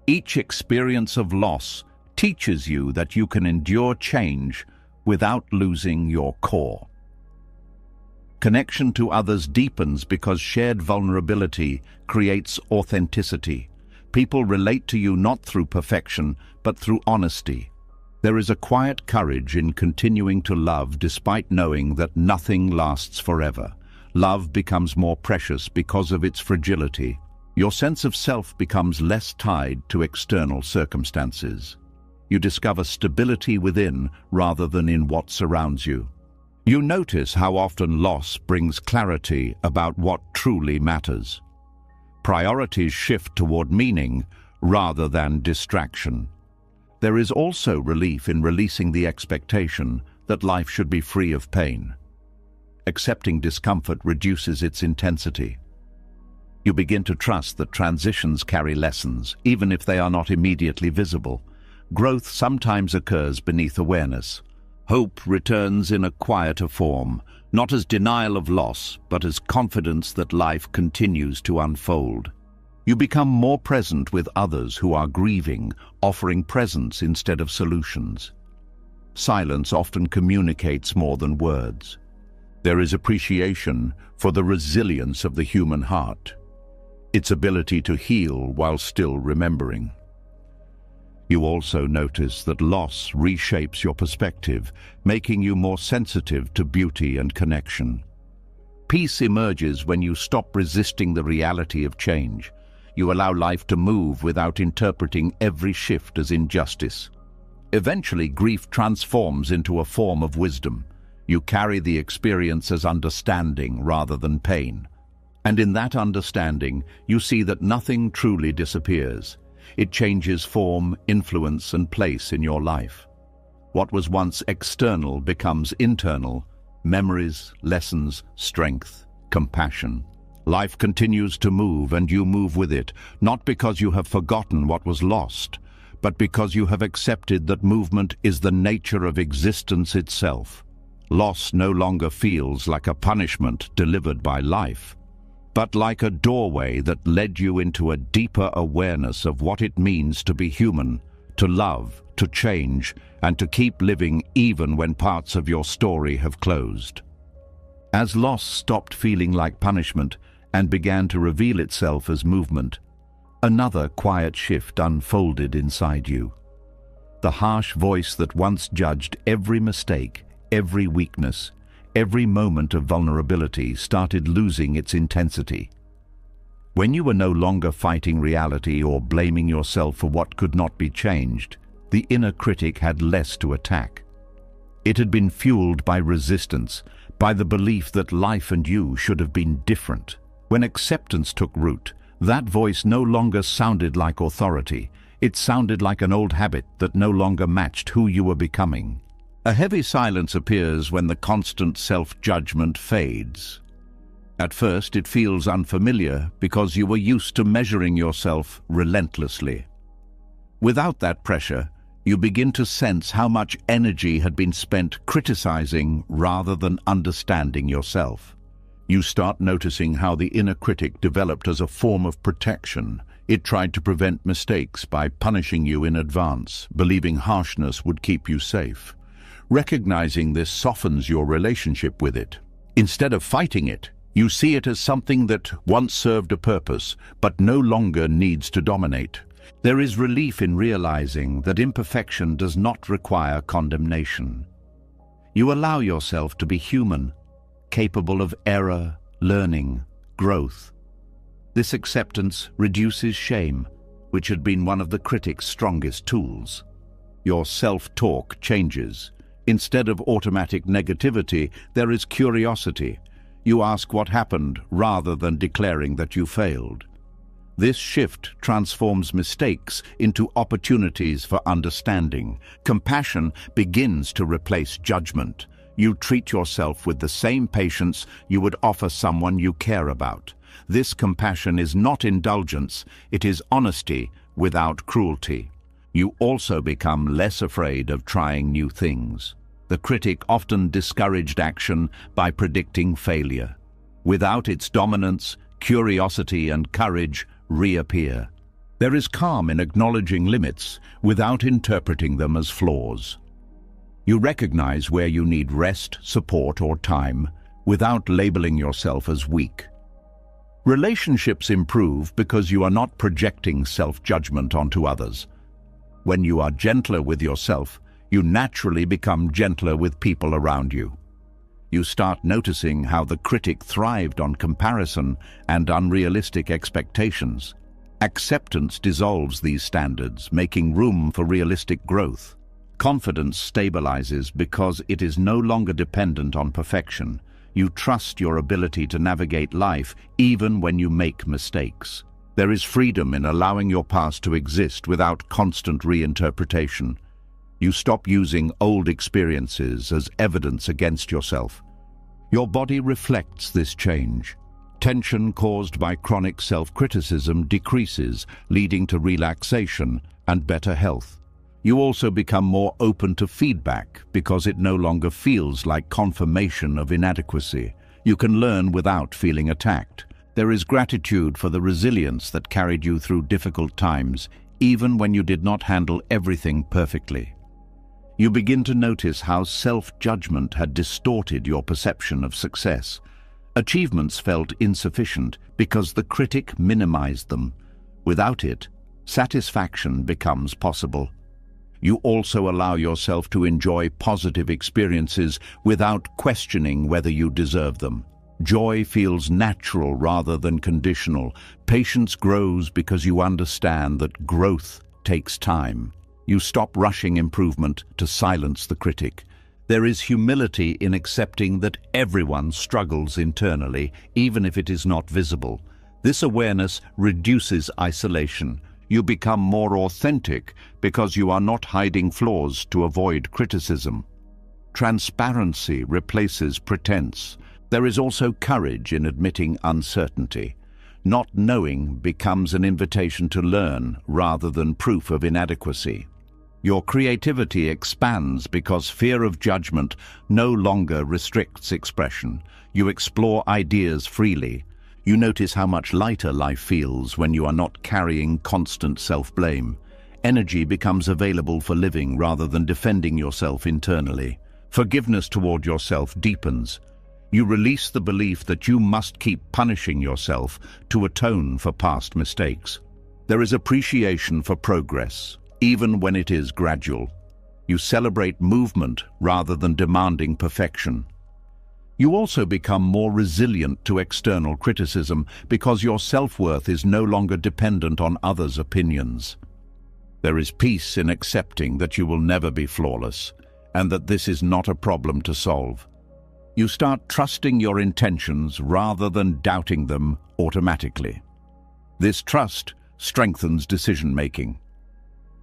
Speaker 1: Each experience of loss teaches you that you can endure change without losing your core. Connection to others deepens because shared vulnerability creates authenticity. People relate to you not through perfection, but through honesty. There is a quiet courage in continuing to love despite knowing that nothing lasts forever. Love becomes more precious because of its fragility. Your sense of self becomes less tied to external circumstances. You discover stability within rather than in what surrounds you. You notice how often loss brings clarity about what truly matters. Priorities shift toward meaning rather than distraction. There is also relief in releasing the expectation that life should be free of pain. Accepting discomfort reduces its intensity. You begin to trust that transitions carry lessons, even if they are not immediately visible. Growth sometimes occurs beneath awareness. Hope returns in a quieter form, not as denial of loss, but as confidence that life continues to unfold. You become more present with others who are grieving, offering presence instead of solutions. Silence often communicates more than words. There is appreciation for the resilience of the human heart, its ability to heal while still remembering. You also notice that loss reshapes your perspective, making you more sensitive to beauty and connection. Peace emerges when you stop resisting the reality of change. You allow life to move without interpreting every shift as injustice. Eventually, grief transforms into a form of wisdom. You carry the experience as understanding rather than pain. And in that understanding, you see that nothing truly disappears. It changes form, influence, and place in your life. What was once external becomes internal: memories, lessons, strength, compassion. Life continues to move, and you move with it, not because you have forgotten what was lost, but because you have accepted that movement is the nature of existence itself. Loss no longer feels like a punishment delivered by life, but like a doorway that led you into a deeper awareness of what it means to be human, to love, to change, and to keep living even when parts of your story have closed. As loss stopped feeling like punishment and began to reveal itself as movement, another quiet shift unfolded inside you. The harsh voice that once judged every mistake, every weakness, every moment of vulnerability started losing its intensity. When you were no longer fighting reality or blaming yourself for what could not be changed, the inner critic had less to attack. It had been fueled by resistance, by the belief that life and you should have been different. When acceptance took root, that voice no longer sounded like authority. It sounded like an old habit that no longer matched who you were becoming. A heavy silence appears when the constant self-judgment fades. At first, it feels unfamiliar because you were used to measuring yourself relentlessly. Without that pressure, you begin to sense how much energy had been spent criticizing rather than understanding yourself. You start noticing how the inner critic developed as a form of protection. It tried to prevent mistakes by punishing you in advance, believing harshness would keep you safe. Recognizing this softens your relationship with it. Instead of fighting it, you see it as something that once served a purpose, but no longer needs to dominate. There is relief in realizing that imperfection does not require condemnation. You allow yourself to be human, capable of error, learning, growth. This acceptance reduces shame, which had been one of the critic's strongest tools. Your self-talk changes. Instead of automatic negativity, there is curiosity. You ask what happened rather than declaring that you failed. This shift transforms mistakes into opportunities for understanding. Compassion begins to replace judgment. You treat yourself with the same patience you would offer someone you care about. This compassion is not indulgence, it is honesty without cruelty. You also become less afraid of trying new things. The critic often discouraged action by predicting failure. Without its dominance, curiosity and courage reappear. There is calm in acknowledging limits without interpreting them as flaws. You recognize where you need rest, support, or time, without labeling yourself as weak. Relationships improve because you are not projecting self-judgment onto others. When you are gentler with yourself, you naturally become gentler with people around you. You start noticing how the critic thrived on comparison and unrealistic expectations. Acceptance dissolves these standards, making room for realistic growth. Confidence stabilizes because it is no longer dependent on perfection. You trust your ability to navigate life even when you make mistakes. There is freedom in allowing your past to exist without constant reinterpretation. You stop using old experiences as evidence against yourself. Your body reflects this change. Tension caused by chronic self-criticism decreases, leading to relaxation and better health. You also become more open to feedback because it no longer feels like confirmation of inadequacy. You can learn without feeling attacked. There is gratitude for the resilience that carried you through difficult times, even when you did not handle everything perfectly. You begin to notice how self-judgment had distorted your perception of success. Achievements felt insufficient because the critic minimized them. Without it, satisfaction becomes possible. You also allow yourself to enjoy positive experiences without questioning whether you deserve them. Joy feels natural rather than conditional. Patience grows because you understand that growth takes time. You stop rushing improvement to silence the critic. There is humility in accepting that everyone struggles internally, even if it is not visible. This awareness reduces isolation. You become more authentic because you are not hiding flaws to avoid criticism. Transparency replaces pretense. There is also courage in admitting uncertainty. Not knowing becomes an invitation to learn rather than proof of inadequacy. Your creativity expands because fear of judgment no longer restricts expression. You explore ideas freely. You notice how much lighter life feels when you are not carrying constant self-blame. Energy becomes available for living rather than defending yourself internally. Forgiveness toward yourself deepens. You release the belief that you must keep punishing yourself to atone for past mistakes. There is appreciation for progress, even when it is gradual. You celebrate movement rather than demanding perfection. You also become more resilient to external criticism because your self-worth is no longer dependent on others' opinions. There is peace in accepting that you will never be flawless, and that this is not a problem to solve. You start trusting your intentions rather than doubting them automatically. This trust strengthens decision-making.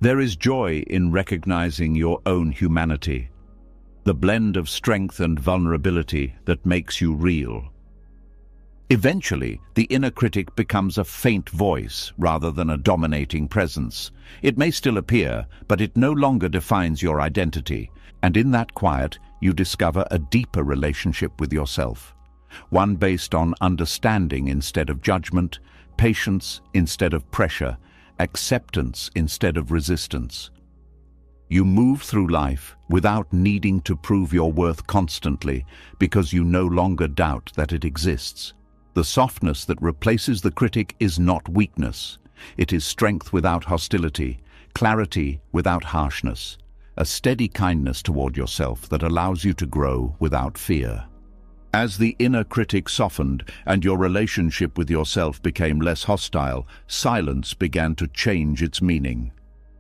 Speaker 1: There is joy in recognizing your own humanity, the blend of strength and vulnerability that makes you real. Eventually, the inner critic becomes a faint voice rather than a dominating presence. It may still appear, but it no longer defines your identity, and in that quiet, you discover a deeper relationship with yourself. One based on understanding instead of judgment, patience instead of pressure, acceptance instead of resistance. You move through life without needing to prove your worth constantly because you no longer doubt that it exists. The softness that replaces the critic is not weakness. It is strength without hostility, clarity without harshness, a steady kindness toward yourself that allows you to grow without fear. As the inner critic softened and your relationship with yourself became less hostile, silence began to change its meaning.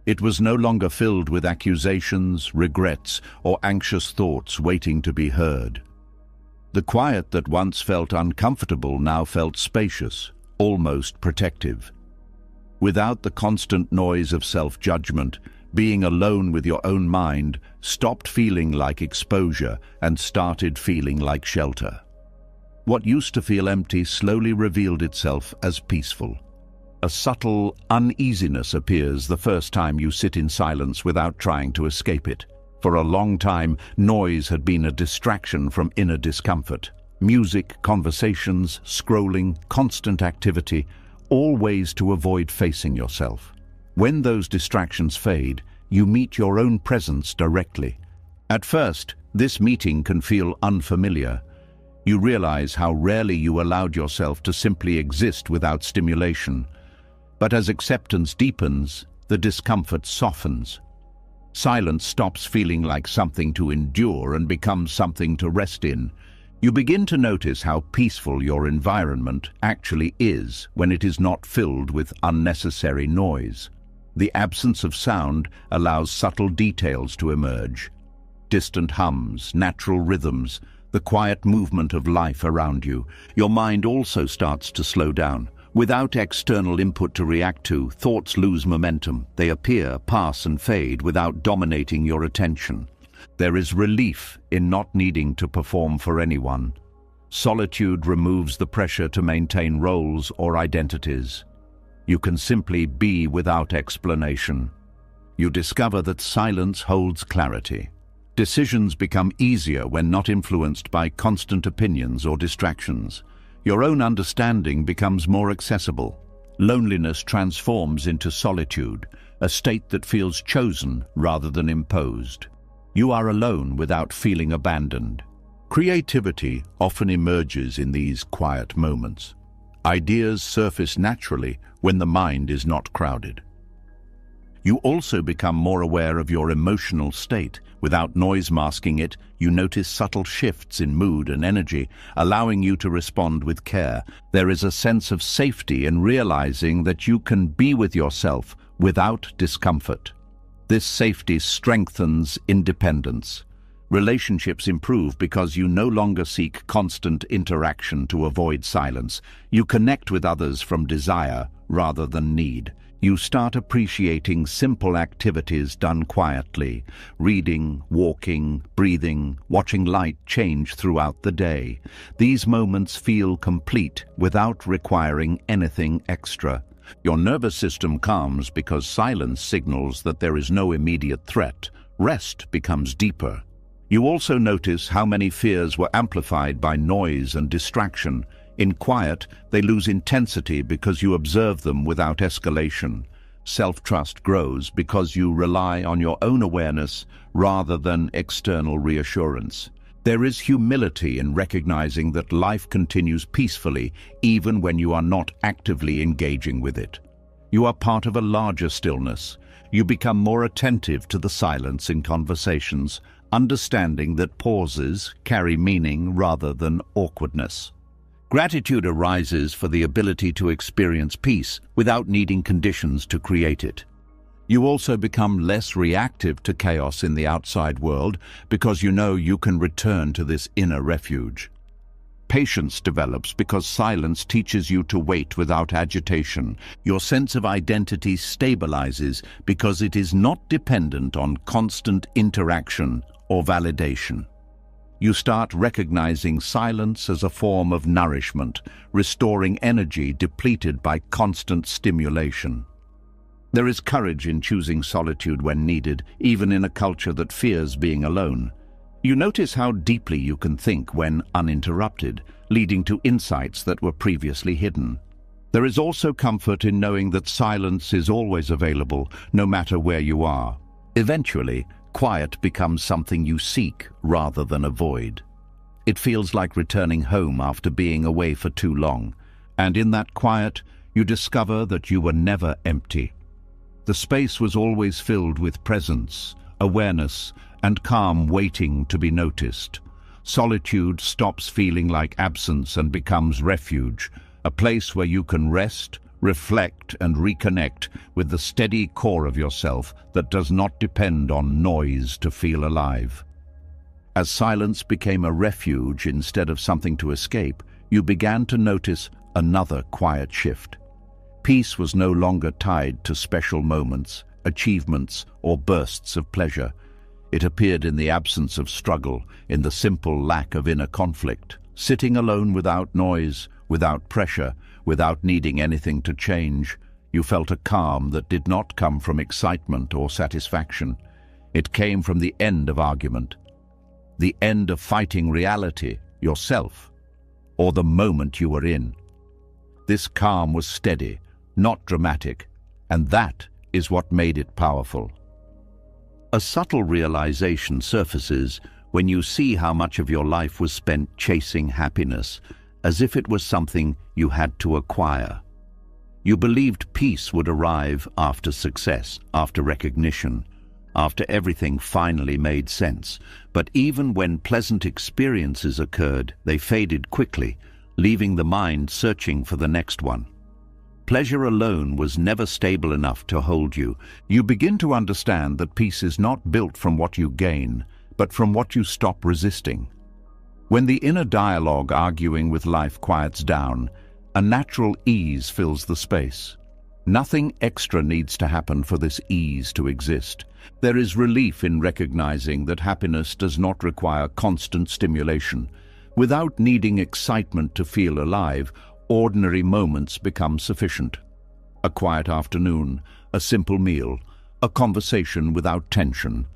Speaker 1: It was no longer filled with accusations, regrets, or anxious thoughts waiting to be heard. The quiet that once felt uncomfortable now felt spacious, almost protective. Without the constant noise of self-judgment, being alone with your own mind stopped feeling like exposure and started feeling like shelter. What used to feel empty slowly revealed itself as peaceful. A subtle uneasiness appears the first time you sit in silence without trying to escape it. For a long time, noise had been a distraction from inner discomfort. Music, conversations, scrolling, constant activity, all ways to avoid facing yourself. When those distractions fade, you meet your own presence directly. At first, this meeting can feel unfamiliar. You realize how rarely you allowed yourself to simply exist without stimulation. But as acceptance deepens, the discomfort softens. Silence stops feeling like something to endure and becomes something to rest in. You begin to notice how peaceful your environment actually is when it is not filled with unnecessary noise. The absence of sound allows subtle details to emerge. Distant hums, natural rhythms, the quiet movement of life around you. Your mind also starts to slow down. Without external input to react to, thoughts lose momentum. They appear, pass, and fade without dominating your attention. There is relief in not needing to perform for anyone. Solitude removes the pressure to maintain roles or identities. You can simply be without explanation. You discover that silence holds clarity. Decisions become easier when not influenced by constant opinions or distractions. Your own understanding becomes more accessible. Loneliness transforms into solitude, a state that feels chosen rather than imposed. You are alone without feeling abandoned. Creativity often emerges in these quiet moments. Ideas surface naturally when the mind is not crowded. You also become more aware of your emotional state. Without noise masking it, you notice subtle shifts in mood and energy, allowing you to respond with care. There is a sense of safety in realizing that you can be with yourself without discomfort. This safety strengthens independence. Relationships improve because you no longer seek constant interaction to avoid silence. You connect with others from desire rather than need. You start appreciating simple activities done quietly: reading, walking, breathing, watching light change throughout the day. These moments feel complete without requiring anything extra. Your nervous system calms because silence signals that there is no immediate threat. Rest becomes deeper. You also notice how many fears were amplified by noise and distraction. In quiet, they lose intensity because you observe them without escalation. Self-trust grows because you rely on your own awareness rather than external reassurance. There is humility in recognizing that life continues peacefully even when you are not actively engaging with it. You are part of a larger stillness. You become more attentive to the silence in conversations, understanding that pauses carry meaning rather than awkwardness. Gratitude arises for the ability to experience peace without needing conditions to create it. You also become less reactive to chaos in the outside world because you know you can return to this inner refuge. Patience develops because silence teaches you to wait without agitation. Your sense of identity stabilizes because it is not dependent on constant interaction or validation. You start recognizing silence as a form of nourishment, restoring energy depleted by constant stimulation. There is courage in choosing solitude when needed, even in a culture that fears being alone. You notice how deeply you can think when uninterrupted, leading to insights that were previously hidden. There is also comfort in knowing that silence is always available, no matter where you are. Eventually, quiet becomes something you seek rather than avoid. It feels like returning home after being away for too long, and in that quiet, you discover that you were never empty. The space was always filled with presence, awareness, and calm waiting to be noticed. Solitude stops feeling like absence and becomes refuge, a place where you can rest, reflect, and reconnect with the steady core of yourself that does not depend on noise to feel alive. As silence became a refuge instead of something to escape, you began to notice another quiet shift. Peace was no longer tied to special moments, achievements, or bursts of pleasure. It appeared in the absence of struggle, in the simple lack of inner conflict. Sitting alone without noise, without pressure, without needing anything to change, you felt a calm that did not come from excitement or satisfaction. It came from the end of argument, the end of fighting reality, yourself, or the moment you were in. This calm was steady, not dramatic, and that is what made it powerful. A subtle realization surfaces when you see how much of your life was spent chasing happiness, as if it was something you had to acquire. You believed peace would arrive after success, after recognition, after everything finally made sense. But even when pleasant experiences occurred, they faded quickly, leaving the mind searching for the next one. Pleasure alone was never stable enough to hold you. You begin to understand that peace is not built from what you gain, but from what you stop resisting. When the inner dialogue arguing with life quiets down, a natural ease fills the space. Nothing extra needs to happen for this ease to exist. There is relief in recognizing that happiness does not require constant stimulation. Without needing excitement to feel alive, ordinary moments become sufficient. A quiet afternoon, a simple meal, a conversation without tension.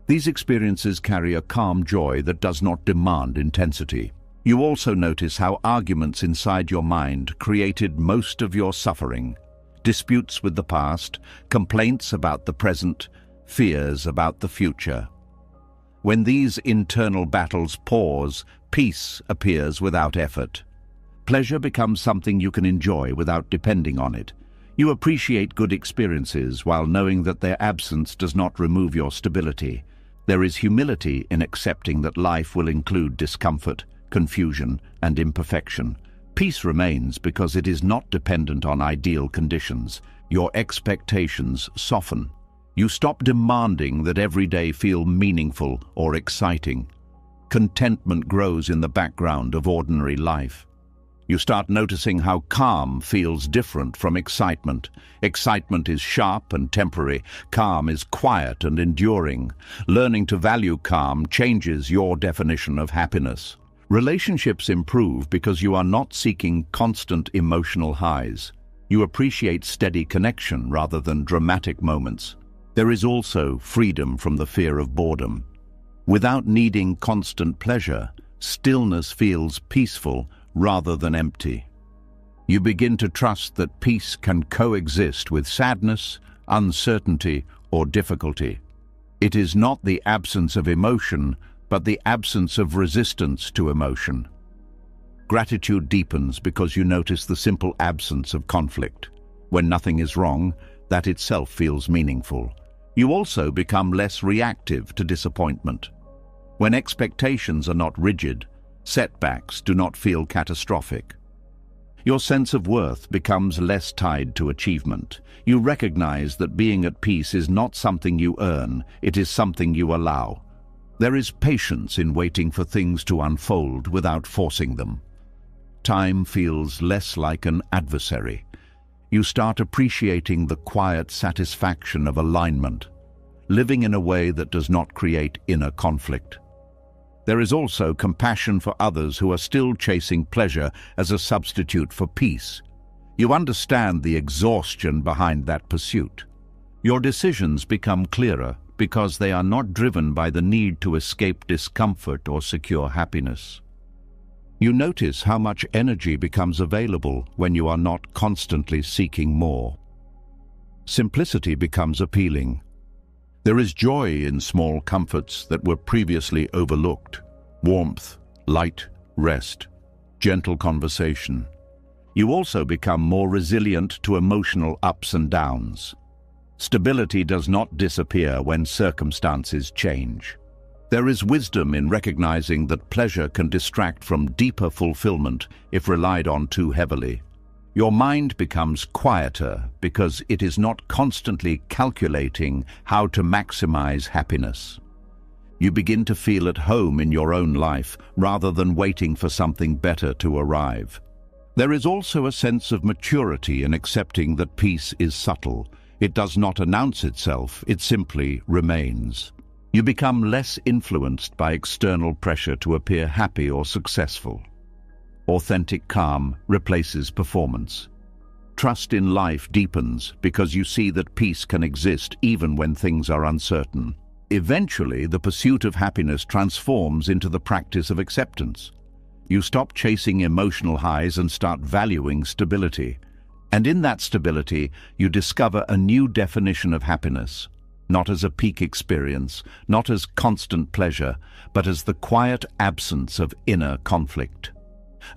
Speaker 1: These experiences carry a calm joy that does not demand intensity. You also notice how arguments inside your mind created most of your suffering. Disputes with the past, complaints about the present, fears about the future. When these internal battles pause, peace appears without effort. Pleasure becomes something you can enjoy without depending on it. You appreciate good experiences while knowing that their absence does not remove your stability. There is humility in accepting that life will include discomfort, confusion, and imperfection. Peace remains because it is not dependent on ideal conditions. Your expectations soften. You stop demanding that every day feel meaningful or exciting. Contentment grows in the background of ordinary life. You start noticing how calm feels different from excitement. Excitement is sharp and temporary. Calm is quiet and enduring. Learning to value calm changes your definition of happiness. Relationships improve because you are not seeking constant emotional highs. You appreciate steady connection rather than dramatic moments. There is also freedom from the fear of boredom. Without needing constant pleasure, stillness feels peaceful rather than empty. You begin to trust that peace can coexist with sadness, uncertainty, or difficulty. It is not the absence of emotion, but the absence of resistance to emotion. Gratitude deepens because you notice the simple absence of conflict. When nothing is wrong, that itself feels meaningful. You also become less reactive to disappointment. When expectations are not rigid, setbacks do not feel catastrophic. Your sense of worth becomes less tied to achievement. You recognize that being at peace is not something you earn, it is something you allow. There is patience in waiting for things to unfold without forcing them. Time feels less like an adversary. You start appreciating the quiet satisfaction of alignment, living in a way that does not create inner conflict. There is also compassion for others who are still chasing pleasure as a substitute for peace. You understand the exhaustion behind that pursuit. Your decisions become clearer because they are not driven by the need to escape discomfort or secure happiness. You notice how much energy becomes available when you are not constantly seeking more. Simplicity becomes appealing. There is joy in small comforts that were previously overlooked. Warmth, light, rest, gentle conversation. You also become more resilient to emotional ups and downs. Stability does not disappear when circumstances change. There is wisdom in recognizing that pleasure can distract from deeper fulfillment if relied on too heavily. Your mind becomes quieter because it is not constantly calculating how to maximize happiness. You begin to feel at home in your own life rather than waiting for something better to arrive. There is also a sense of maturity in accepting that peace is subtle. It does not announce itself, it simply remains. You become less influenced by external pressure to appear happy or successful. Authentic calm replaces performance. Trust in life deepens because you see that peace can exist even when things are uncertain. Eventually, the pursuit of happiness transforms into the practice of acceptance. You stop chasing emotional highs and start valuing stability. And in that stability, you discover a new definition of happiness. not as a peak experience, not as constant pleasure, but as the quiet absence of inner conflict.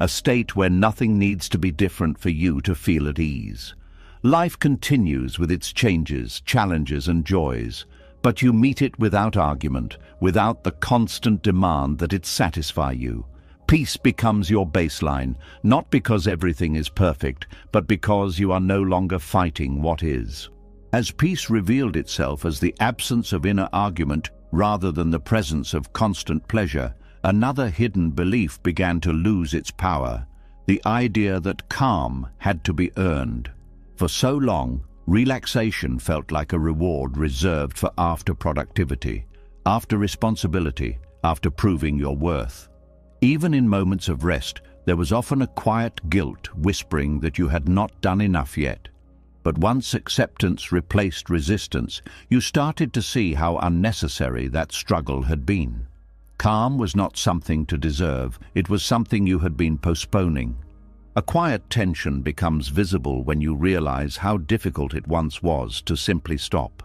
Speaker 1: A state where nothing needs to be different for you to feel at ease. Life continues with its changes, challenges and joys, but you meet it without argument, without the constant demand that it satisfy you. Peace becomes your baseline, not because everything is perfect, but because you are no longer fighting what is. As peace revealed itself as the absence of inner argument rather than the presence of constant pleasure, another hidden belief began to lose its power, the idea that calm had to be earned. For so long, relaxation felt like a reward reserved for after productivity, after responsibility, after proving your worth. Even in moments of rest, there was often a quiet guilt whispering that you had not done enough yet. But once acceptance replaced resistance, you started to see how unnecessary that struggle had been. Calm was not something to deserve, it was something you had been postponing. A quiet tension becomes visible when you realize how difficult it once was to simply stop.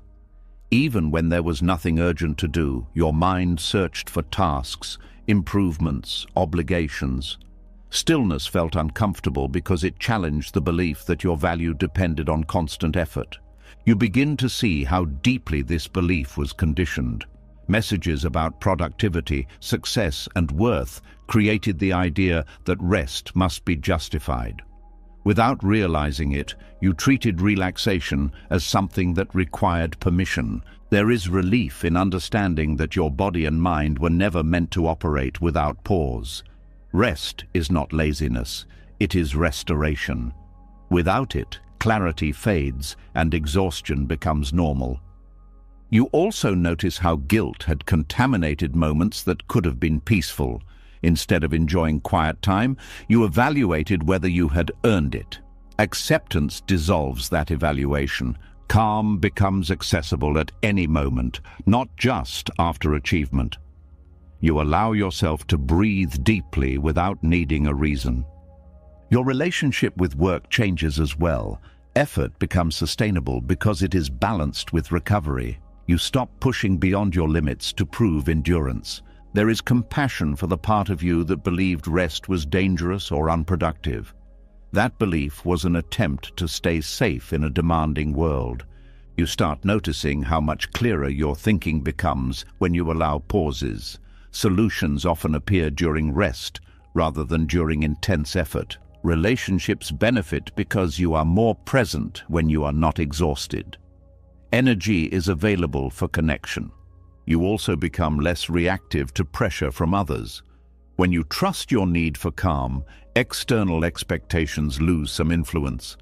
Speaker 1: Even when there was nothing urgent to do, your mind searched for tasks, improvements, obligations. Stillness felt uncomfortable because it challenged the belief that your value depended on constant effort. You begin to see how deeply this belief was conditioned. Messages about productivity, success, and worth created the idea that rest must be justified. Without realizing it, you treated relaxation as something that required permission. There is relief in understanding that your body and mind were never meant to operate without pause. Rest is not laziness, it is restoration. Without it, clarity fades and exhaustion becomes normal. You also notice how guilt had contaminated moments that could have been peaceful. Instead of enjoying quiet time, you evaluated whether you had earned it. Acceptance dissolves that evaluation. Calm becomes accessible at any moment, not just after achievement. You allow yourself to breathe deeply without needing a reason. Your relationship with work changes as well. Effort becomes sustainable because it is balanced with recovery. You stop pushing beyond your limits to prove endurance. There is compassion for the part of you that believed rest was dangerous or unproductive. That belief was an attempt to stay safe in a demanding world. You start noticing how much clearer your thinking becomes when you allow pauses. Solutions often appear during rest rather than during intense effort. Relationships benefit because you are more present when you are not exhausted. Energy is available for connection. You also become less reactive to pressure from others. When you trust your need for calm, external expectations lose some influence.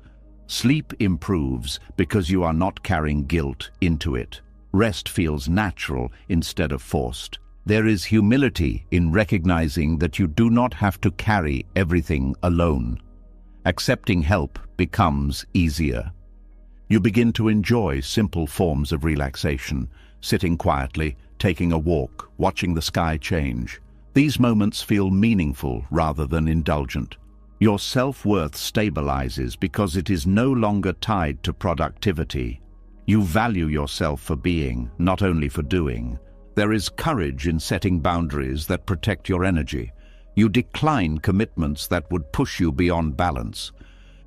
Speaker 1: Sleep improves because you are not carrying guilt into it. Rest feels natural instead of forced. There is humility in recognizing that you do not have to carry everything alone. Accepting help becomes easier. You begin to enjoy simple forms of relaxation, sitting quietly, taking a walk, watching the sky change. These moments feel meaningful rather than indulgent. Your self-worth stabilizes because it is no longer tied to productivity. You value yourself for being, not only for doing. There is courage in setting boundaries that protect your energy. You decline commitments that would push you beyond balance.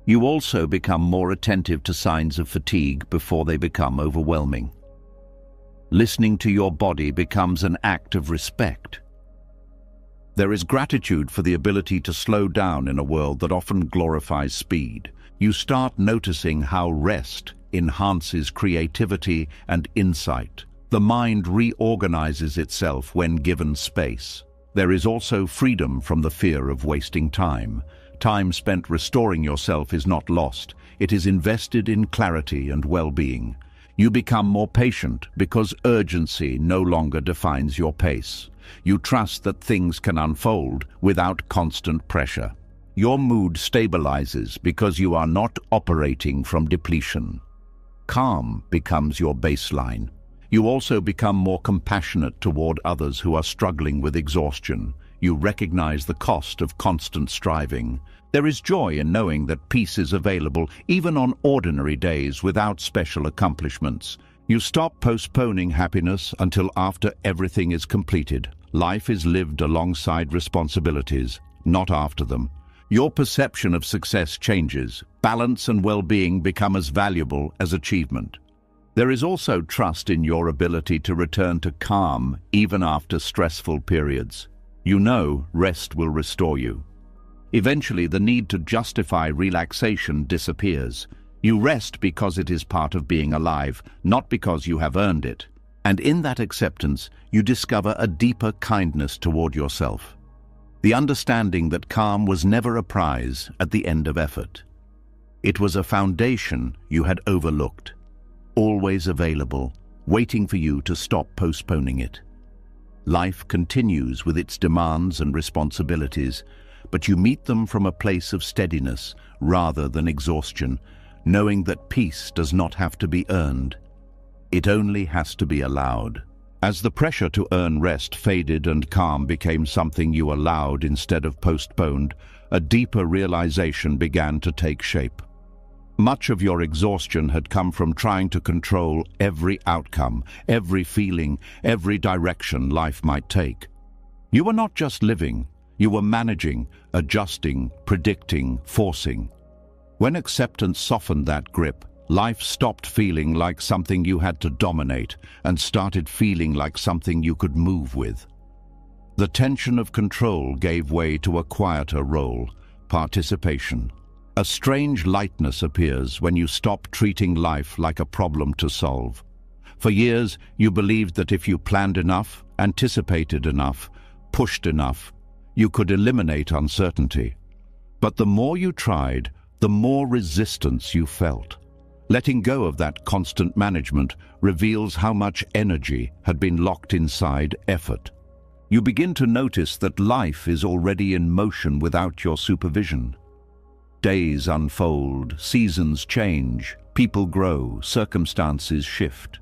Speaker 1: You also become more attentive to signs of fatigue before they become overwhelming. Listening to your body becomes an act of respect. There is gratitude for the ability to slow down in a world that often glorifies speed. You start noticing how rest enhances creativity and insight. The mind reorganizes itself when given space. There is also freedom from the fear of wasting time. Time spent restoring yourself is not lost. It is invested in clarity and well-being. You become more patient because urgency no longer defines your pace. You trust that things can unfold without constant pressure. Your mood stabilizes because you are not operating from depletion. Calm becomes your baseline. You also become more compassionate toward others who are struggling with exhaustion. You recognize the cost of constant striving. There is joy in knowing that peace is available even on ordinary days without special accomplishments. You stop postponing happiness until after everything is completed. Life is lived alongside responsibilities, not after them. Your perception of success changes. Balance and well-being become as valuable as achievement. There is also trust in your ability to return to calm even after stressful periods. You know rest will restore you. Eventually, the need to justify relaxation disappears. You rest because it is part of being alive, not because you have earned it. And in that acceptance, you discover a deeper kindness toward yourself. The understanding that calm was never a prize at the end of effort. It was a foundation you had overlooked, always available, waiting for you to stop postponing it. Life continues with its demands and responsibilities, but you meet them from a place of steadiness rather than exhaustion, knowing that peace does not have to be earned. It only has to be allowed. As the pressure to earn rest faded and calm became something you allowed instead of postponed, a deeper realization began to take shape. Much of your exhaustion had come from trying to control every outcome, every feeling, every direction life might take. You were not just living, you were managing, adjusting, predicting, forcing. When acceptance softened that grip, life stopped feeling like something you had to dominate and started feeling like something you could move with. The tension of control gave way to a quieter role, participation. A strange lightness appears when you stop treating life like a problem to solve. For years, you believed that if you planned enough, anticipated enough, pushed enough, you could eliminate uncertainty. But the more you tried, the more resistance you felt. Letting go of that constant management reveals how much energy had been locked inside effort. You begin to notice that life is already in motion without your supervision. Days unfold, seasons change, people grow, circumstances shift.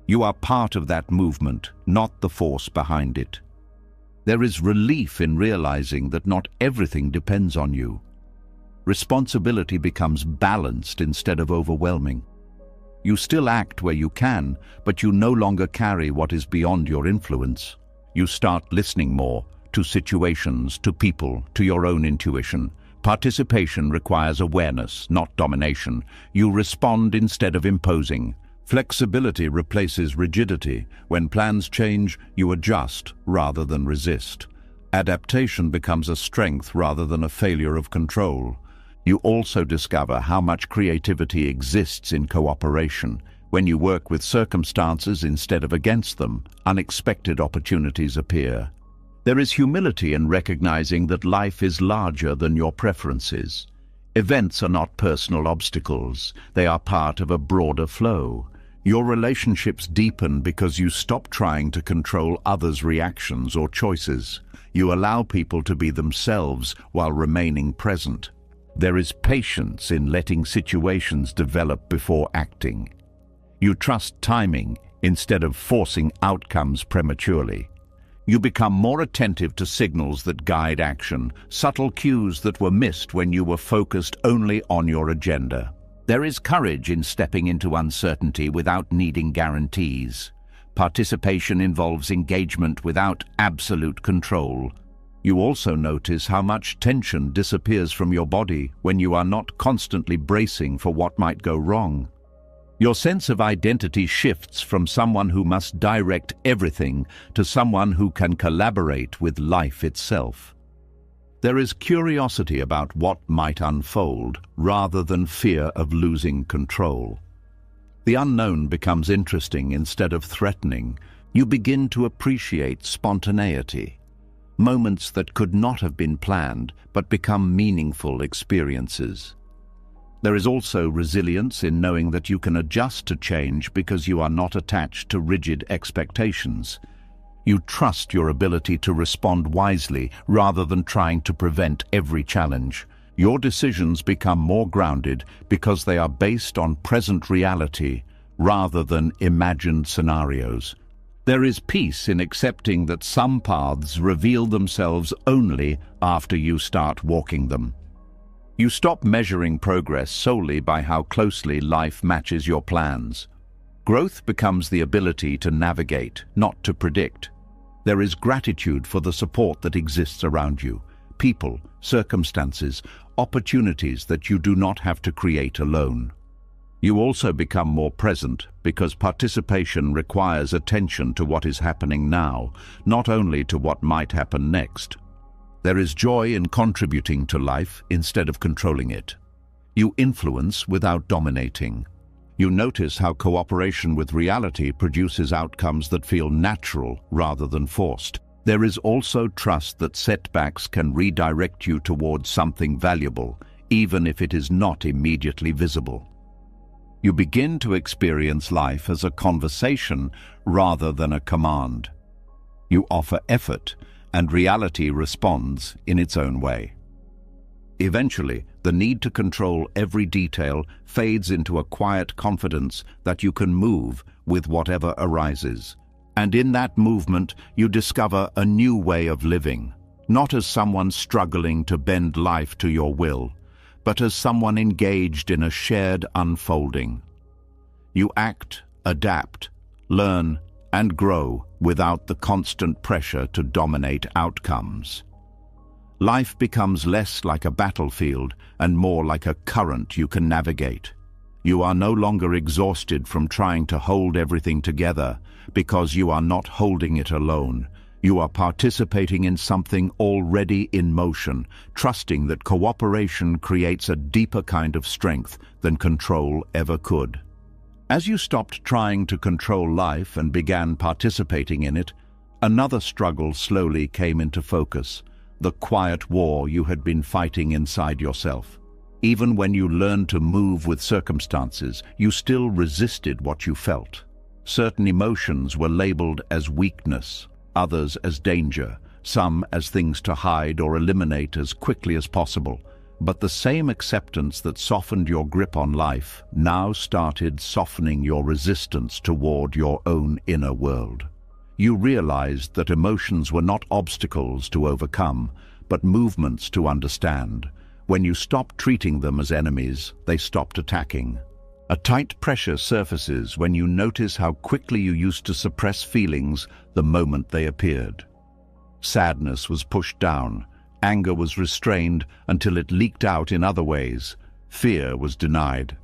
Speaker 1: You are part of that movement, not the force behind it. There is relief in realizing that not everything depends on you. Responsibility becomes balanced instead of overwhelming. You still act where you can, but you no longer carry what is beyond your influence. You start listening more to situations, to people, to your own intuition. Participation requires awareness, not domination. You respond instead of imposing. Flexibility replaces rigidity. When plans change, you adjust rather than resist. Adaptation becomes a strength rather than a failure of control. You also discover how much creativity exists in cooperation. When you work with circumstances instead of against them, unexpected opportunities appear. There is humility in recognizing that life is larger than your preferences. Events are not personal obstacles. They are part of a broader flow. Your relationships deepen because you stop trying to control others' reactions or choices. You allow people to be themselves while remaining present. There is patience in letting situations develop before acting. You trust timing instead of forcing outcomes prematurely. You become more attentive to signals that guide action, subtle cues that were missed when you were focused only on your agenda. There is courage in stepping into uncertainty without needing guarantees. Participation involves engagement without absolute control. You also notice how much tension disappears from your body when you are not constantly bracing for what might go wrong. Your sense of identity shifts from someone who must direct everything to someone who can collaborate with life itself. There is curiosity about what might unfold rather than fear of losing control. The unknown becomes interesting instead of threatening. You begin to appreciate spontaneity. Moments that could not have been planned but become meaningful experiences. There is also resilience in knowing that you can adjust to change because you are not attached to rigid expectations. You trust your ability to respond wisely rather than trying to prevent every challenge. Your decisions become more grounded because they are based on present reality rather than imagined scenarios. There is peace in accepting that some paths reveal themselves only after you start walking them. You stop measuring progress solely by how closely life matches your plans. Growth becomes the ability to navigate, not to predict. There is gratitude for the support that exists around you, people, circumstances, opportunities that you do not have to create alone. You also become more present because participation requires attention to what is happening now, not only to what might happen next. There is joy in contributing to life instead of controlling it. You influence without dominating. You notice how cooperation with reality produces outcomes that feel natural rather than forced. There is also trust that setbacks can redirect you towards something valuable, even if it is not immediately visible. You begin to experience life as a conversation rather than a command. You offer effort, and reality responds in its own way. Eventually, the need to control every detail fades into a quiet confidence that you can move with whatever arises. And in that movement, you discover a new way of living, not as someone struggling to bend life to your will, but as someone engaged in a shared unfolding. You act, adapt, learn, and grow without the constant pressure to dominate outcomes. Life becomes less like a battlefield and more like a current you can navigate. You are no longer exhausted from trying to hold everything together because you are not holding it alone. You are participating in something already in motion, trusting that cooperation creates a deeper kind of strength than control ever could. As you stopped trying to control life and began participating in it, another struggle slowly came into focus. The quiet war you had been fighting inside yourself. Even when you learned to move with circumstances, you still resisted what you felt. Certain emotions were labeled as weakness, others as danger, some as things to hide or eliminate as quickly as possible. But the same acceptance that softened your grip on life now started softening your resistance toward your own inner world. You realized that emotions were not obstacles to overcome, but movements to understand. When you stopped treating them as enemies, they stopped attacking. A tight pressure surfaces when you notice how quickly you used to suppress feelings the moment they appeared. Sadness was pushed down, anger was restrained until it leaked out in other ways, fear was denied.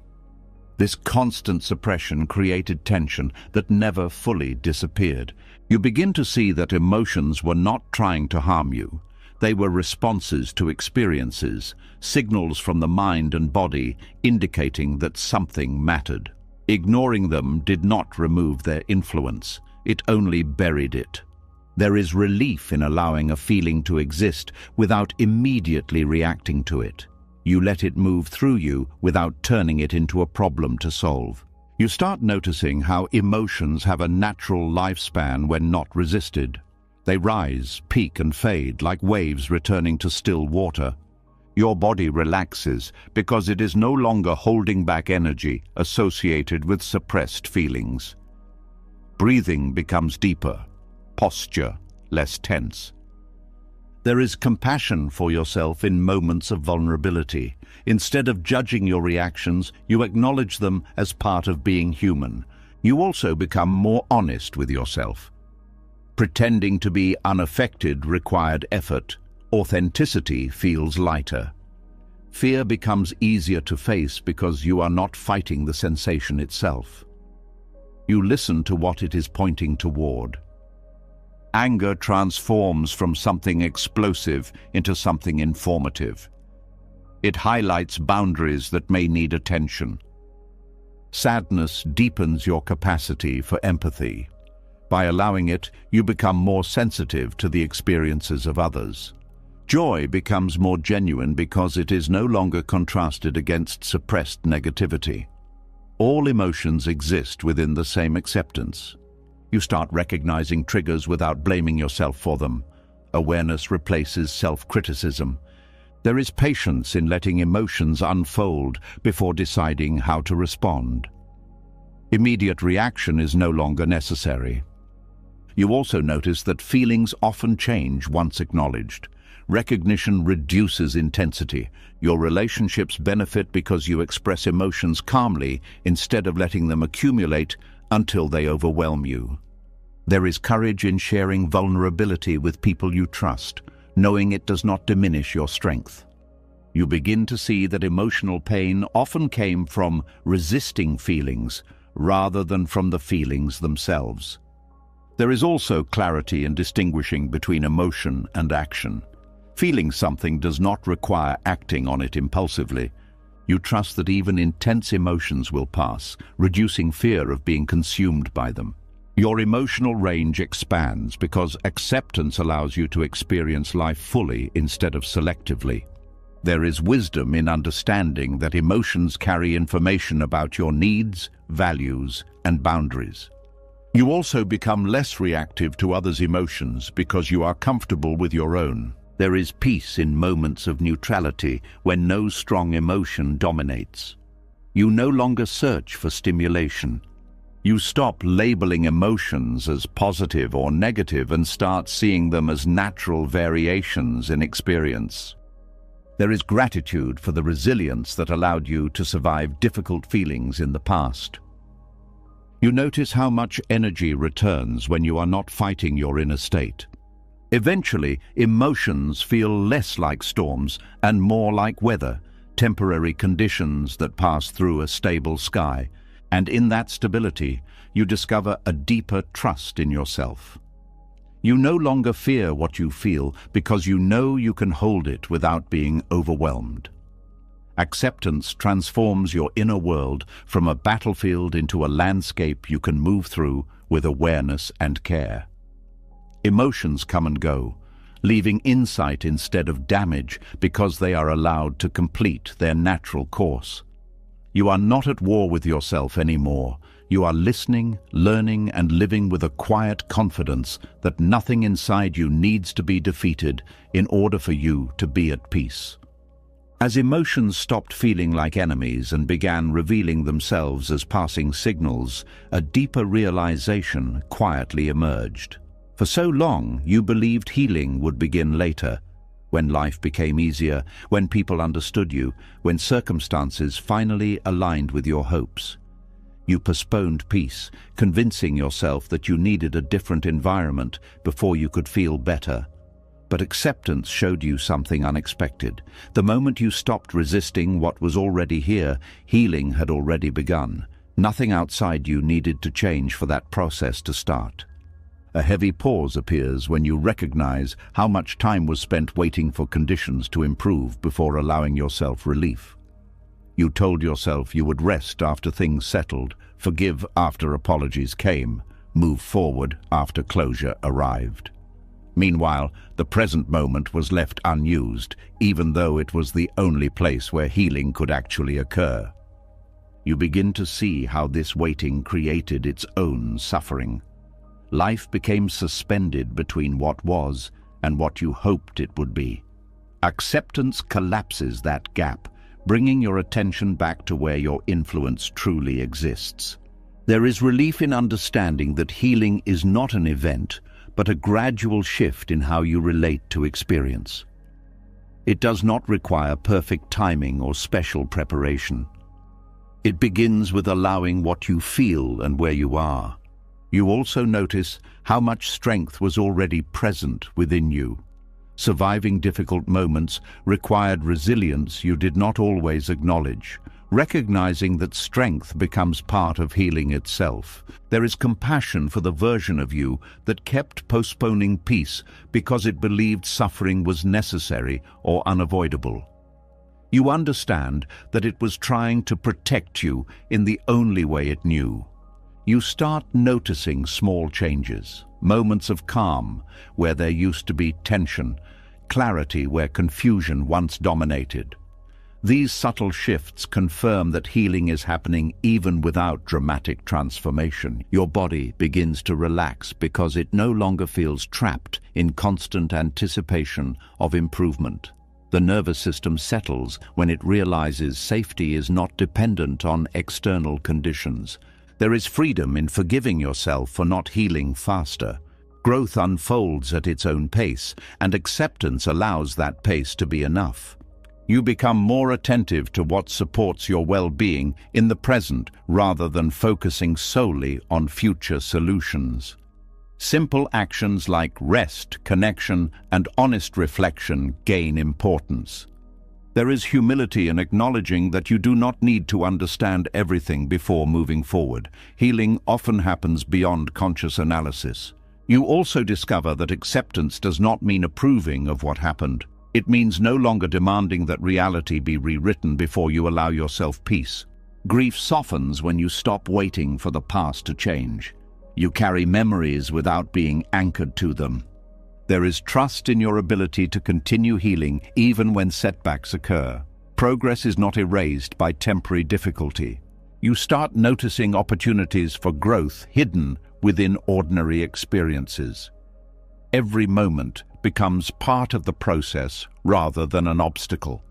Speaker 1: This constant suppression created tension that never fully disappeared. You begin to see that emotions were not trying to harm you. They were responses to experiences, signals from the mind and body indicating that something mattered. Ignoring them did not remove their influence, it only buried it. There is relief in allowing a feeling to exist without immediately reacting to it. You let it move through you without turning it into a problem to solve. You start noticing how emotions have a natural lifespan when not resisted. They rise, peak and fade like waves returning to still water. Your body relaxes because it is no longer holding back energy associated with suppressed feelings. Breathing becomes deeper, posture less tense. There is compassion for yourself in moments of vulnerability. Instead of judging your reactions, you acknowledge them as part of being human. You also become more honest with yourself. Pretending to be unaffected required effort. Authenticity feels lighter. Fear becomes easier to face because you are not fighting the sensation itself. You listen to what it is pointing toward. Anger transforms from something explosive into something informative. It highlights boundaries that may need attention. Sadness deepens your capacity for empathy. By allowing it, you become more sensitive to the experiences of others. Joy becomes more genuine because it is no longer contrasted against suppressed negativity. All emotions exist within the same acceptance. You start recognizing triggers without blaming yourself for them. Awareness replaces self-criticism. There is patience in letting emotions unfold before deciding how to respond. Immediate reaction is no longer necessary. You also notice that feelings often change once acknowledged. Recognition reduces intensity. Your relationships benefit because you express emotions calmly instead of letting them accumulate until they overwhelm you. There is courage in sharing vulnerability with people you trust, knowing it does not diminish your strength. You begin to see that emotional pain often came from resisting feelings rather than from the feelings themselves. There is also clarity in distinguishing between emotion and action. Feeling something does not require acting on it impulsively. You trust that even intense emotions will pass, reducing fear of being consumed by them. Your emotional range expands because acceptance allows you to experience life fully instead of selectively. There is wisdom in understanding that emotions carry information about your needs, values, and boundaries. You also become less reactive to others' emotions because you are comfortable with your own. There is peace in moments of neutrality when no strong emotion dominates. You no longer search for stimulation. You stop labeling emotions as positive or negative and start seeing them as natural variations in experience. There is gratitude for the resilience that allowed you to survive difficult feelings in the past. You notice how much energy returns when you are not fighting your inner state. Eventually, emotions feel less like storms and more like weather, temporary conditions that pass through a stable sky, and in that stability, you discover a deeper trust in yourself. You no longer fear what you feel because you know you can hold it without being overwhelmed. Acceptance transforms your inner world from a battlefield into a landscape you can move through with awareness and care. Emotions come and go, leaving insight instead of damage because they are allowed to complete their natural course. You are not at war with yourself anymore. You are listening, learning, and living with a quiet confidence that nothing inside you needs to be defeated in order for you to be at peace. As emotions stopped feeling like enemies and began revealing themselves as passing signals, a deeper realization quietly emerged. For so long, you believed healing would begin later, when life became easier, when people understood you, when circumstances finally aligned with your hopes. You postponed peace, convincing yourself that you needed a different environment before you could feel better. But acceptance showed you something unexpected. The moment you stopped resisting what was already here, healing had already begun. Nothing outside you needed to change for that process to start. A heavy pause appears when you recognize how much time was spent waiting for conditions to improve before allowing yourself relief. You told yourself you would rest after things settled, forgive after apologies came, move forward after closure arrived. Meanwhile, the present moment was left unused, even though it was the only place where healing could actually occur. You begin to see how this waiting created its own suffering. Life became suspended between what was and what you hoped it would be. Acceptance collapses that gap, bringing your attention back to where your influence truly exists. There is relief in understanding that healing is not an event, but a gradual shift in how you relate to experience. It does not require perfect timing or special preparation. It begins with allowing what you feel and where you are. You also notice how much strength was already present within you. Surviving difficult moments required resilience you did not always acknowledge. Recognizing that strength becomes part of healing itself, there is compassion for the version of you that kept postponing peace because it believed suffering was necessary or unavoidable. You understand that it was trying to protect you in the only way it knew. You start noticing small changes, moments of calm where there used to be tension, clarity where confusion once dominated. These subtle shifts confirm that healing is happening even without dramatic transformation. Your body begins to relax because it no longer feels trapped in constant anticipation of improvement. The nervous system settles when it realizes safety is not dependent on external conditions. There is freedom in forgiving yourself for not healing faster. Growth unfolds at its own pace, and acceptance allows that pace to be enough. You become more attentive to what supports your well-being in the present rather than focusing solely on future solutions. Simple actions like rest, connection, and honest reflection gain importance. There is humility in acknowledging that you do not need to understand everything before moving forward. Healing often happens beyond conscious analysis. You also discover that acceptance does not mean approving of what happened. It means no longer demanding that reality be rewritten before you allow yourself peace. Grief softens when you stop waiting for the past to change. You carry memories without being anchored to them. There is trust in your ability to continue healing even when setbacks occur. Progress is not erased by temporary difficulty. You start noticing opportunities for growth hidden within ordinary experiences. Every moment becomes part of the process rather than an obstacle.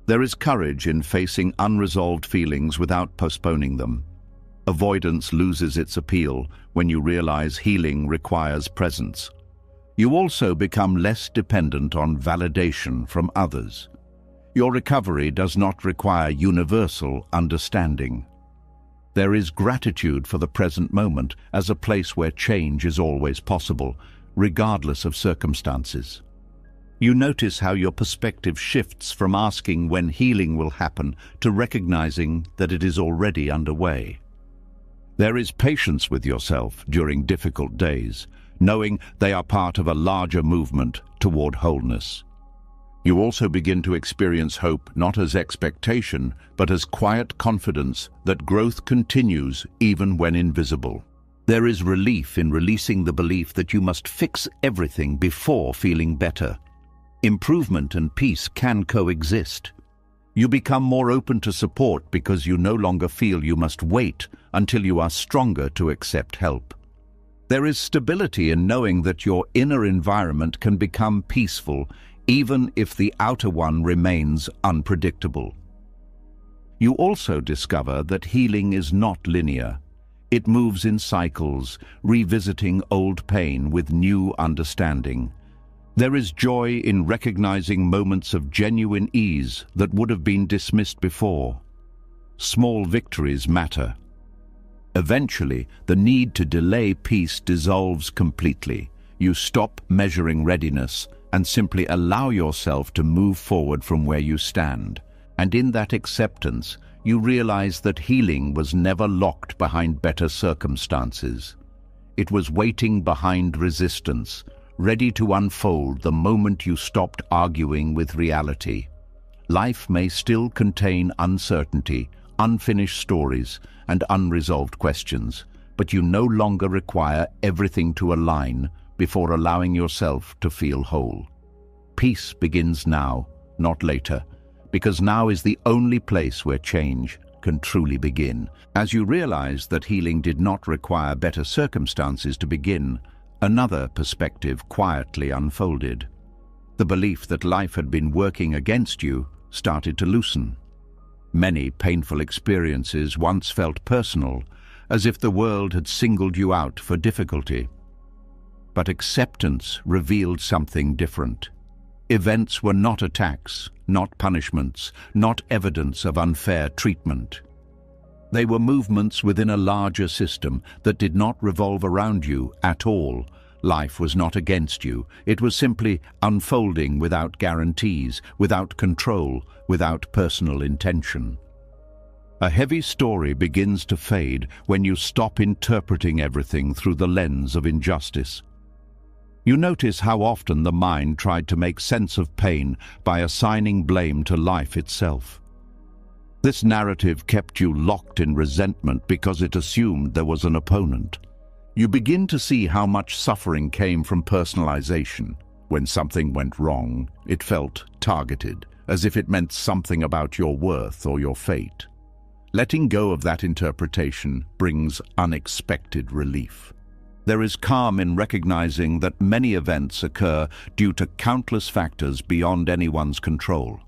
Speaker 1: There is courage in facing unresolved feelings without postponing them. Avoidance loses its appeal when you realize healing requires presence. You also become less dependent on validation from others. Your recovery does not require universal understanding. There is gratitude for the present moment as a place where change is always possible, regardless of circumstances. You notice how your perspective shifts from asking when healing will happen to recognizing that it is already underway. There is patience with yourself during difficult days, knowing they are part of a larger movement toward wholeness. You also begin to experience hope not as expectation, but as quiet confidence that growth continues even when invisible. There is relief in releasing the belief that you must fix everything before feeling better. Improvement and peace can coexist. You become more open to support because you no longer feel you must wait until you are stronger to accept help. There is stability in knowing that your inner environment can become peaceful even if the outer one remains unpredictable. You also discover that healing is not linear. It moves in cycles, revisiting old pain with new understanding. There is joy in recognizing moments of genuine ease that would have been dismissed before. Small victories matter. Eventually, the need to delay peace dissolves completely. You stop measuring readiness and simply allow yourself to move forward from where you stand. And in that acceptance, you realize that healing was never locked behind better circumstances. It was waiting behind resistance, ready to unfold the moment you stopped arguing with reality. Life may still contain uncertainty, unfinished stories, and unresolved questions, but you no longer require everything to align before allowing yourself to feel whole. Peace begins now, not later, because now is the only place where change can truly begin. As you realize that healing did not require better circumstances to begin, another perspective quietly unfolded. The belief that life had been working against you started to loosen. Many painful experiences once felt personal, as if the world had singled you out for difficulty. But acceptance revealed something different. Events were not attacks, not punishments, not evidence of unfair treatment. They were movements within a larger system that did not revolve around you at all. Life was not against you. It was simply unfolding without guarantees, without control, without personal intention. A heavy story begins to fade when you stop interpreting everything through the lens of injustice. You notice how often the mind tried to make sense of pain by assigning blame to life itself. This narrative kept you locked in resentment because it assumed there was an opponent. You begin to see how much suffering came from personalization. When something went wrong, it felt targeted, as if it meant something about your worth or your fate. Letting go of that interpretation brings unexpected relief. There is calm in recognizing that many events occur due to countless factors beyond anyone's control.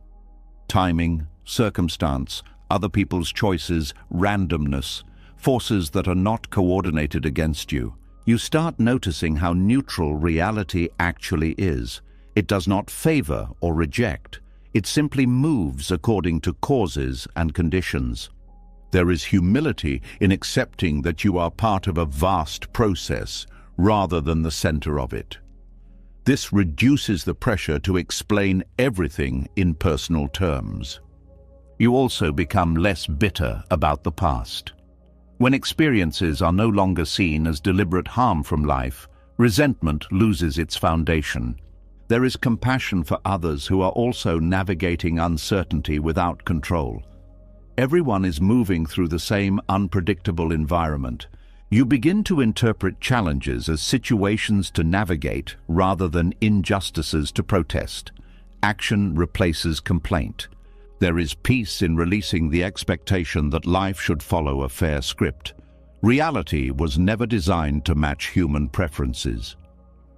Speaker 1: Timing, circumstance, other people's choices, randomness, forces that are not coordinated against you. You start noticing how neutral reality actually is. It does not favor or reject. It simply moves according to causes and conditions. There is humility in accepting that you are part of a vast process rather than the center of it. This reduces the pressure to explain everything in personal terms. You also become less bitter about the past. When experiences are no longer seen as deliberate harm from life, resentment loses its foundation. There is compassion for others who are also navigating uncertainty without control. Everyone is moving through the same unpredictable environment. You begin to interpret challenges as situations to navigate rather than injustices to protest. Action replaces complaint. There is peace in releasing the expectation that life should follow a fair script. Reality was never designed to match human preferences.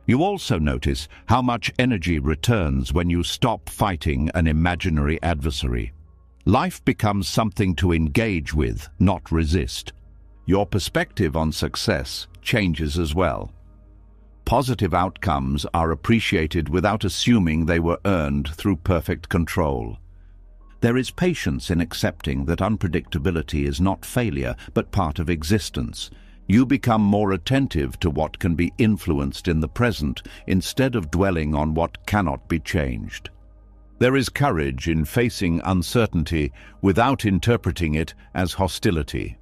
Speaker 1: You also notice how much energy returns when you stop fighting an imaginary adversary. Life becomes something to engage with, not resist. Your perspective on success changes as well. Positive outcomes are appreciated without assuming they were earned through perfect control. There is patience in accepting that unpredictability is not failure, but part of existence. You become more attentive to what can be influenced in the present instead of dwelling on what cannot be changed. There is courage in facing uncertainty without interpreting it as hostility.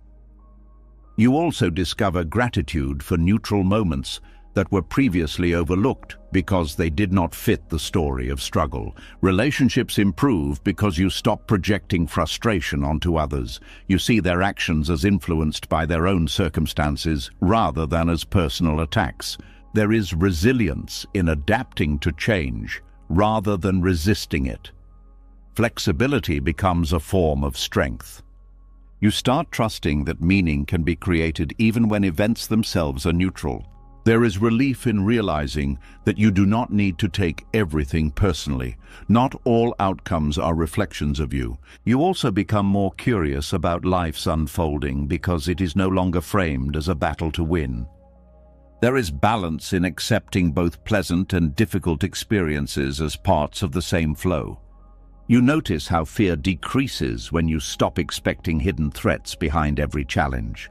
Speaker 1: You also discover gratitude for neutral moments that were previously overlooked because they did not fit the story of struggle. Relationships improve because you stop projecting frustration onto others. You see their actions as influenced by their own circumstances rather than as personal attacks. There is resilience in adapting to change rather than resisting it. Flexibility becomes a form of strength. You start trusting that meaning can be created even when events themselves are neutral. There is relief in realizing that you do not need to take everything personally. Not all outcomes are reflections of you. You also become more curious about life's unfolding because it is no longer framed as a battle to win. There is balance in accepting both pleasant and difficult experiences as parts of the same flow. You notice how fear decreases when you stop expecting hidden threats behind every challenge.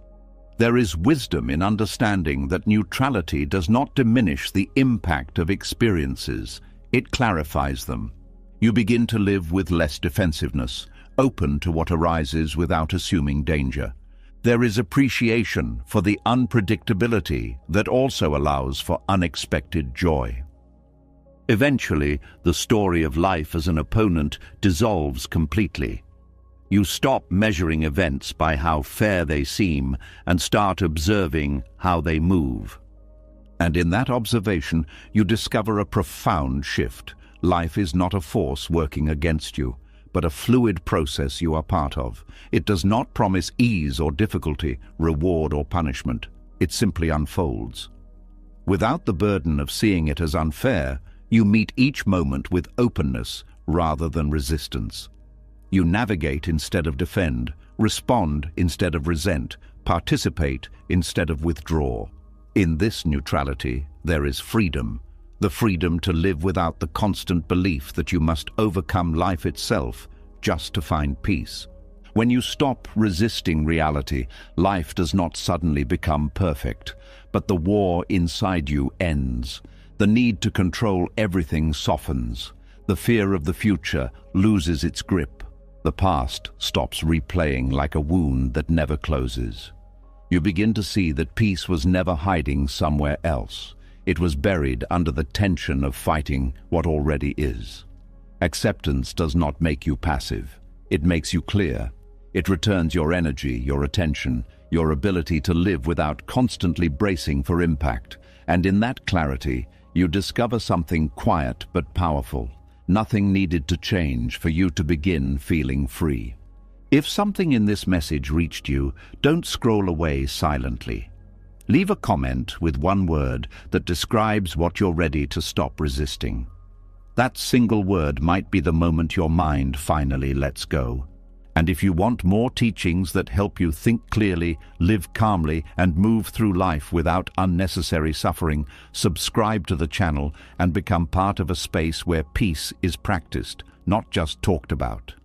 Speaker 1: There is wisdom in understanding that neutrality does not diminish the impact of experiences, it clarifies them. You begin to live with less defensiveness, open to what arises without assuming danger. There is appreciation for the unpredictability that also allows for unexpected joy. Eventually, the story of life as an opponent dissolves completely. You stop measuring events by how fair they seem and start observing how they move. And in that observation, you discover a profound shift. Life is not a force working against you, but a fluid process you are part of. It does not promise ease or difficulty, reward or punishment. It simply unfolds. Without the burden of seeing it as unfair, you meet each moment with openness rather than resistance. You navigate instead of defend, respond instead of resent, participate instead of withdraw. In this neutrality, there is freedom. The freedom to live without the constant belief that you must overcome life itself just to find peace. When you stop resisting reality, life does not suddenly become perfect, but the war inside you ends. The need to control everything softens. The fear of the future loses its grip. The past stops replaying like a wound that never closes. You begin to see that peace was never hiding somewhere else. It was buried under the tension of fighting what already is. Acceptance does not make you passive. It makes you clear. It returns your energy, your attention, your ability to live without constantly bracing for impact. And in that clarity, you discover something quiet but powerful. Nothing needed to change for you to begin feeling free. If something in this message reached you, don't scroll away silently. Leave a comment with one word that describes what you're ready to stop resisting. That single word might be the moment your mind finally lets go. And if you want more teachings that help you think clearly, live calmly, and move through life without unnecessary suffering, subscribe to the channel and become part of a space where peace is practiced, not just talked about.